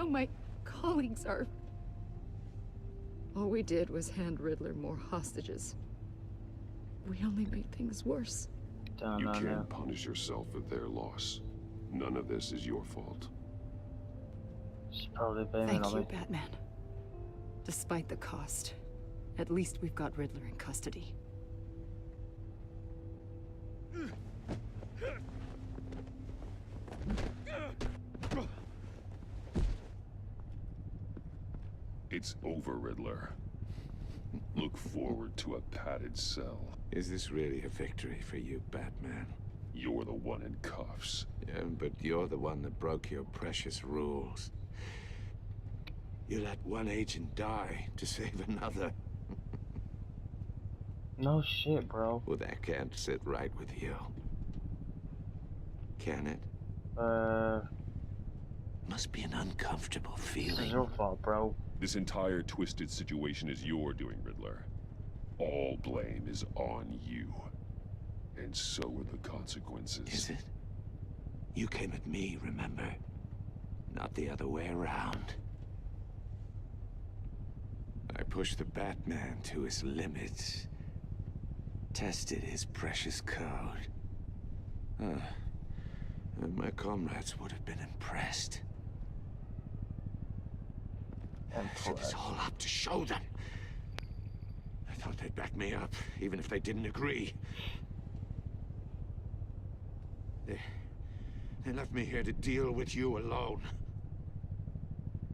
[SPEAKER 2] my colleagues are... All we did was hand Riddler more hostages. We only made things worse.
[SPEAKER 10] You can't punish yourself for their loss. None of this is your fault.
[SPEAKER 1] She's probably blaming
[SPEAKER 2] Thank
[SPEAKER 1] on
[SPEAKER 2] you,
[SPEAKER 1] me.
[SPEAKER 2] Batman. Despite the cost, at least we've got Riddler in custody.
[SPEAKER 10] It's over, Riddler. Look forward to a padded cell.
[SPEAKER 7] Is this really a victory for you, Batman?
[SPEAKER 10] You're the one in cuffs.
[SPEAKER 7] Yeah, but you're the one that broke your precious rules. You let one agent die to save another.
[SPEAKER 1] No shit, bro.
[SPEAKER 7] Well, that can't sit right with you. Can it? Must be an uncomfortable feeling.
[SPEAKER 1] It's your fault, bro.
[SPEAKER 10] This entire twisted situation is your doing, Riddler. All blame is on you. And so are the consequences.
[SPEAKER 7] Is it? You came at me, remember? Not the other way around. I pushed the Batman to his limits. Tested his precious code. And my comrades would have been impressed. It was all up to show them. I thought they'd back me up, even if they didn't agree. They left me here to deal with you alone.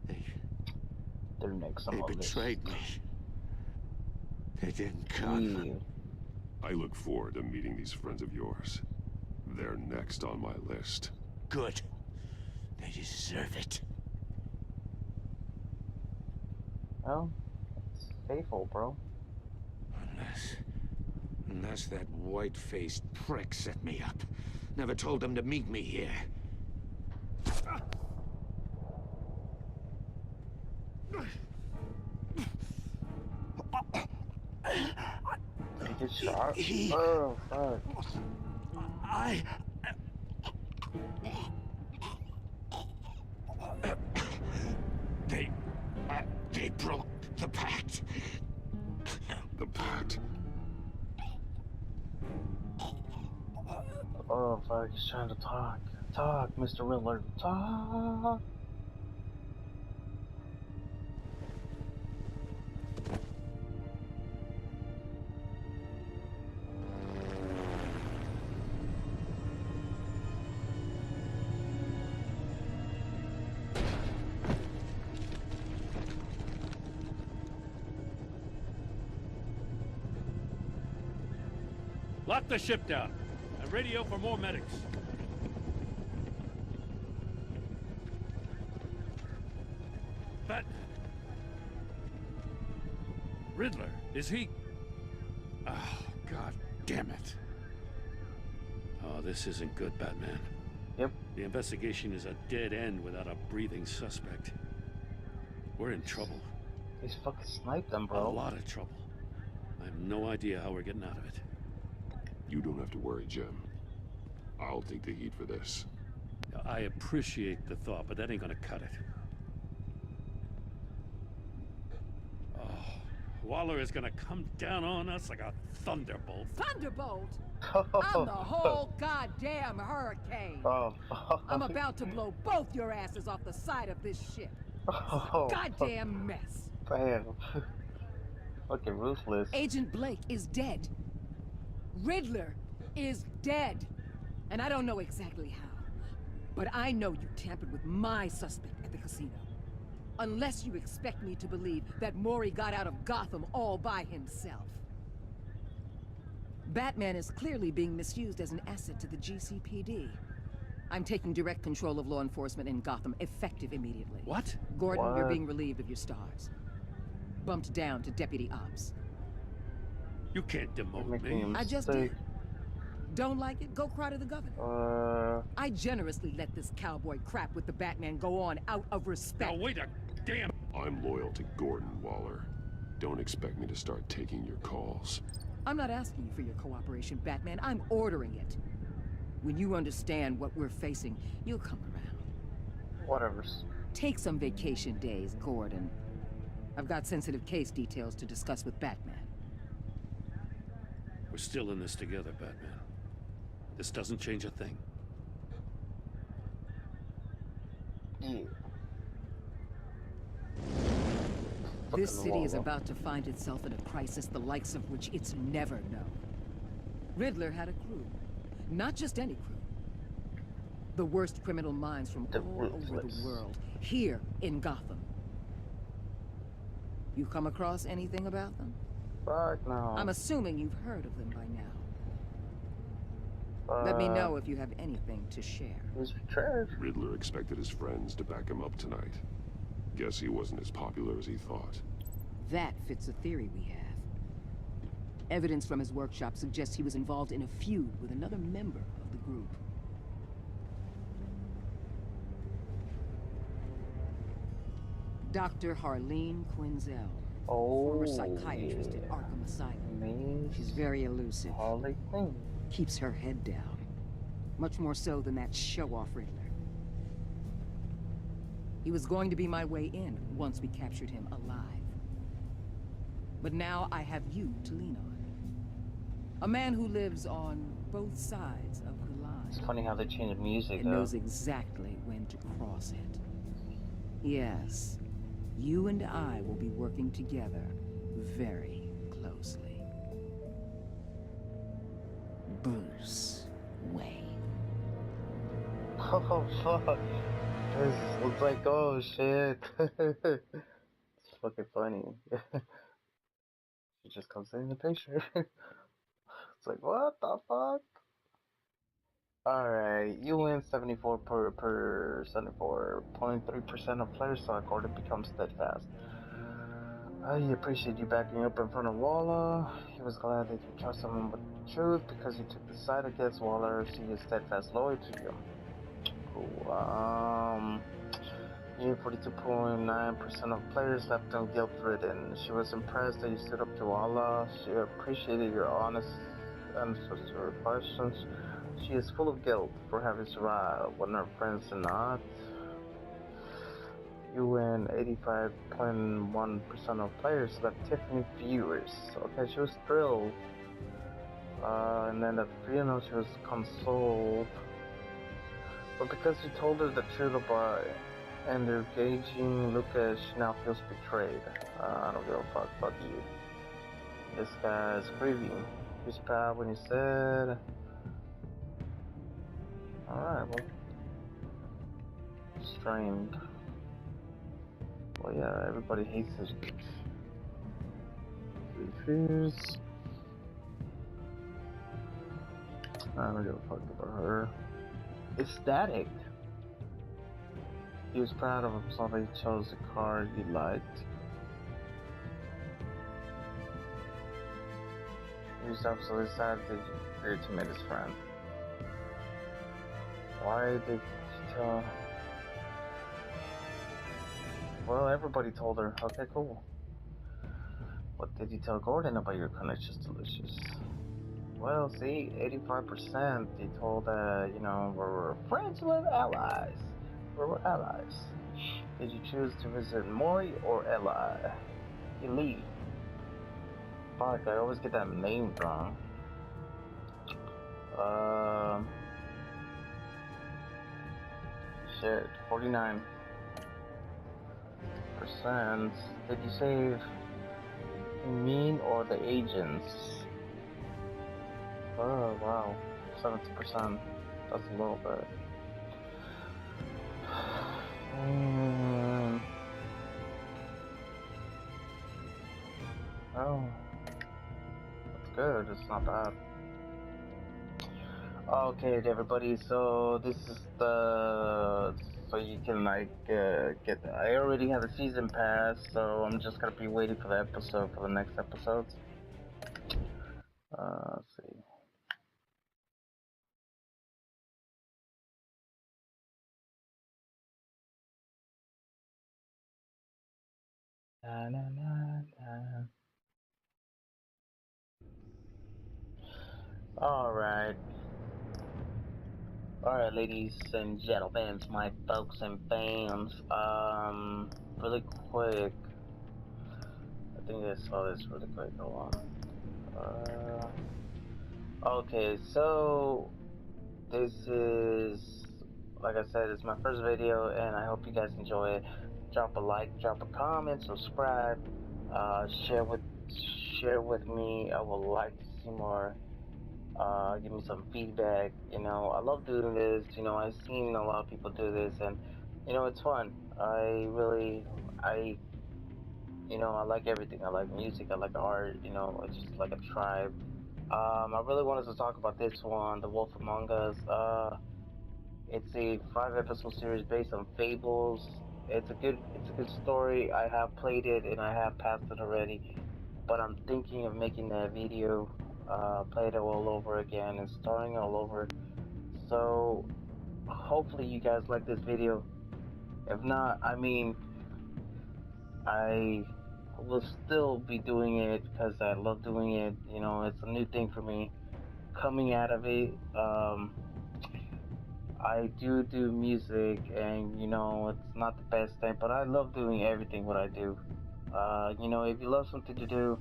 [SPEAKER 7] They betrayed me. They didn't come.
[SPEAKER 10] I look forward to meeting these friends of yours. They're next on my list.
[SPEAKER 7] Good. They deserve it.
[SPEAKER 1] Well, it's faithful, bro.
[SPEAKER 7] Unless that white-faced prick set me up. Never told them to meet me here.
[SPEAKER 1] He gets shot? Oh, fuck.
[SPEAKER 7] They broke the pact.
[SPEAKER 10] The pact?
[SPEAKER 1] Oh, fuck, he's trying to talk. Talk, Mr. Riddler. Talk!
[SPEAKER 8] Lock the ship down. And radio for more medics. But... Riddler, is he... Oh, God damn it. Oh, this isn't good, Batman.
[SPEAKER 1] Yep.
[SPEAKER 8] The investigation is a dead end without a breathing suspect. We're in trouble.
[SPEAKER 1] He's fucking sniped them, bro.
[SPEAKER 8] A lot of trouble. I have no idea how we're getting out of it.
[SPEAKER 10] You don't have to worry, Jim. I'll take the heat for this.
[SPEAKER 8] I appreciate the thought, but that ain't gonna cut it. Oh, Waller is gonna come down on us like a thunderbolt.
[SPEAKER 2] Thunderbolt? I'm the whole goddamn hurricane.
[SPEAKER 1] Oh,
[SPEAKER 2] I'm about to blow both your asses off the side of this ship. Goddamn mess.
[SPEAKER 1] Damn. Fucking ruthless.
[SPEAKER 2] Agent Blake is dead. Riddler is dead. And I don't know exactly how. But I know you tampered with my suspect at the casino. Unless you expect me to believe that Mori got out of Gotham all by himself. Batman is clearly being misused as an asset to the GCPD. I'm taking direct control of law enforcement in Gotham, effective immediately.
[SPEAKER 8] What?
[SPEAKER 2] Gordon, you're being relieved of your stars. Bumped down to Deputy Ops.
[SPEAKER 8] You can't demote me.
[SPEAKER 2] I just did. Don't like it? Go cry to the governor. I generously let this cowboy crap with the Batman go on out of respect.
[SPEAKER 8] Now wait a damn
[SPEAKER 10] I'm loyal to Gordon Waller. Don't expect me to start taking your calls.
[SPEAKER 2] I'm not asking you for your cooperation, Batman. I'm ordering it. When you understand what we're facing, you'll come around.
[SPEAKER 1] Whatever.
[SPEAKER 2] Take some vacation days, Gordon. I've got sensitive case details to discuss with Batman.
[SPEAKER 8] We're still in this together, Batman. This doesn't change a thing.
[SPEAKER 1] Yeah.
[SPEAKER 2] This city is about to find itself in a crisis the likes of which it's never known. Riddler had a crew. Not just any crew. The worst criminal minds from all over the world, here in Gotham. You come across anything about them?
[SPEAKER 1] Fuck no.
[SPEAKER 2] I'm assuming you've heard of them by now. Let me know if you have anything to share.
[SPEAKER 10] Riddler expected his friends to back him up tonight. Guess he wasn't as popular as he thought.
[SPEAKER 2] That fits a theory we have. Evidence from his workshop suggests he was involved in a feud with another member of the group. Dr. Harleen Quinzel, former psychiatrist at Arkham Asylum. She's very elusive.
[SPEAKER 1] Harley Quinn.
[SPEAKER 2] Keeps her head down. Much more so than that show-off Riddler. He was going to be my way in once we captured him alive. But now I have you to lean on. A man who lives on both sides of the line.
[SPEAKER 1] It's funny how they change the music,
[SPEAKER 2] and knows exactly when to cross it. Yes, you and I will be working together very closely. Bruce Wayne.
[SPEAKER 1] Oh fuck. This looks like, oh shit. It's fucking funny. She just comes in the picture. It's like, what the fuck? Alright, you win 74.3% of players select order becomes steadfast. I appreciate you backing up in front of Waller. He was glad that you trust him with the truth because you took the side against Waller. She is steadfast loyal to you. Cool. You 42.9% of players left them guilt-ridden. She was impressed that you stood up to Allah. She appreciated your honest answers to her questions. She is full of guilt for having survived when her friends did not. You win 85.1% of players left Tiffany furious. Okay, she was thrilled. And then at the funeral she was consoled. But because you told her the truth about and engaging Lucas, she now feels betrayed. I don't give a fuck you. This guy's grieving. He's proud when he said, alright, well, strained. Well, yeah, everybody hates his refuse. I don't give a fuck about her. Ecstatic. He was proud of himself that he chose the car he liked. He was absolutely sad that he feared to meet his friend. Why did she tell? Well, everybody told her. Okay, cool. What did you tell Gordon about your connections to Lucius? Well, see, 85% they told you know, we're friends with allies. We're allies. Did you choose to visit Mori or Eli? Fuck, I always get that name wrong. Shit, 49%. Did you save Mean or the agents? Oh, wow. 70%. That's a little bit. Oh. That's good. It's not bad. Okay, everybody. So, this is the... So you can, like, get... I already have the season pass, so I'm just gonna be waiting for the episode, for the next episodes. Let's see. Na, na, na, na. Alright. Alright, ladies and gentlemen, my folks and fans. Really quick. I think I saw this really quick. Hold on. Okay, so this is, like I said, it's my first video, and I hope you guys enjoy it. Drop a like, drop a comment, subscribe, share with me. I would like to see more. Give me some feedback. You know, I love doing this. You know, I've seen a lot of people do this, and you know, it's fun. You know, I like everything. I like music. I like art. You know, it's just like a tribe. I really wanted to talk about this one, The Wolf Among Us. It's a 5-episode series based on fables. It's a good story. I have played it and I have passed it already, but I'm thinking of making that video, play it all over again and starting all over. So hopefully you guys like this video. If not, I mean, I will still be doing it because I love doing it. You know, it's a new thing for me. Coming out of it, I do music, and you know, it's not the best thing, but I love doing everything what I do. You know, if you love something to do,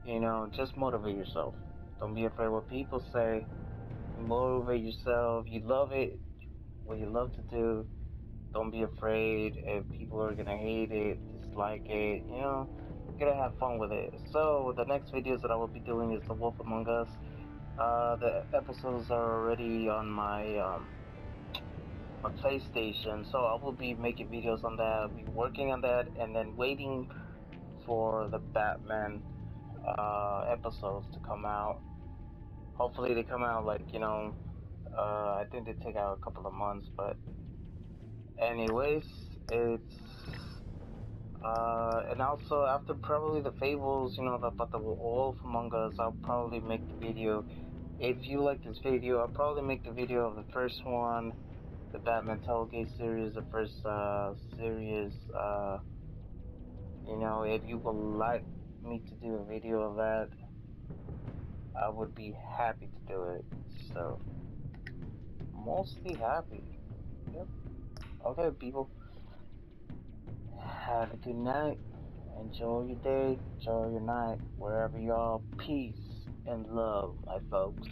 [SPEAKER 1] you know, just motivate yourself. Don't be afraid what people say. Motivate yourself. You love it, what you love to do. Don't be afraid if people are gonna hate it, dislike it. You know, you're gonna have fun with it. So the next videos that I will be doing is The Wolf Among Us. The episodes are already on my PlayStation, so I will be making videos on that. I'll be working on that, and then waiting for the Batman episodes to come out. Hopefully they come out, like, you know, I think they take out a couple of months, but anyways, it's and also after probably the fables, you know, about the Wolf Among Us, I'll probably make the video. If you like this video, I'll probably make the video of the first one, the Batman Tellgate series, the first series. You know, if you would like me to do a video of that, I would be happy to do it. So, mostly happy. Yep. Okay, people. Have a good night. Enjoy your day. Enjoy your night. Wherever you are. Peace and love, my folks.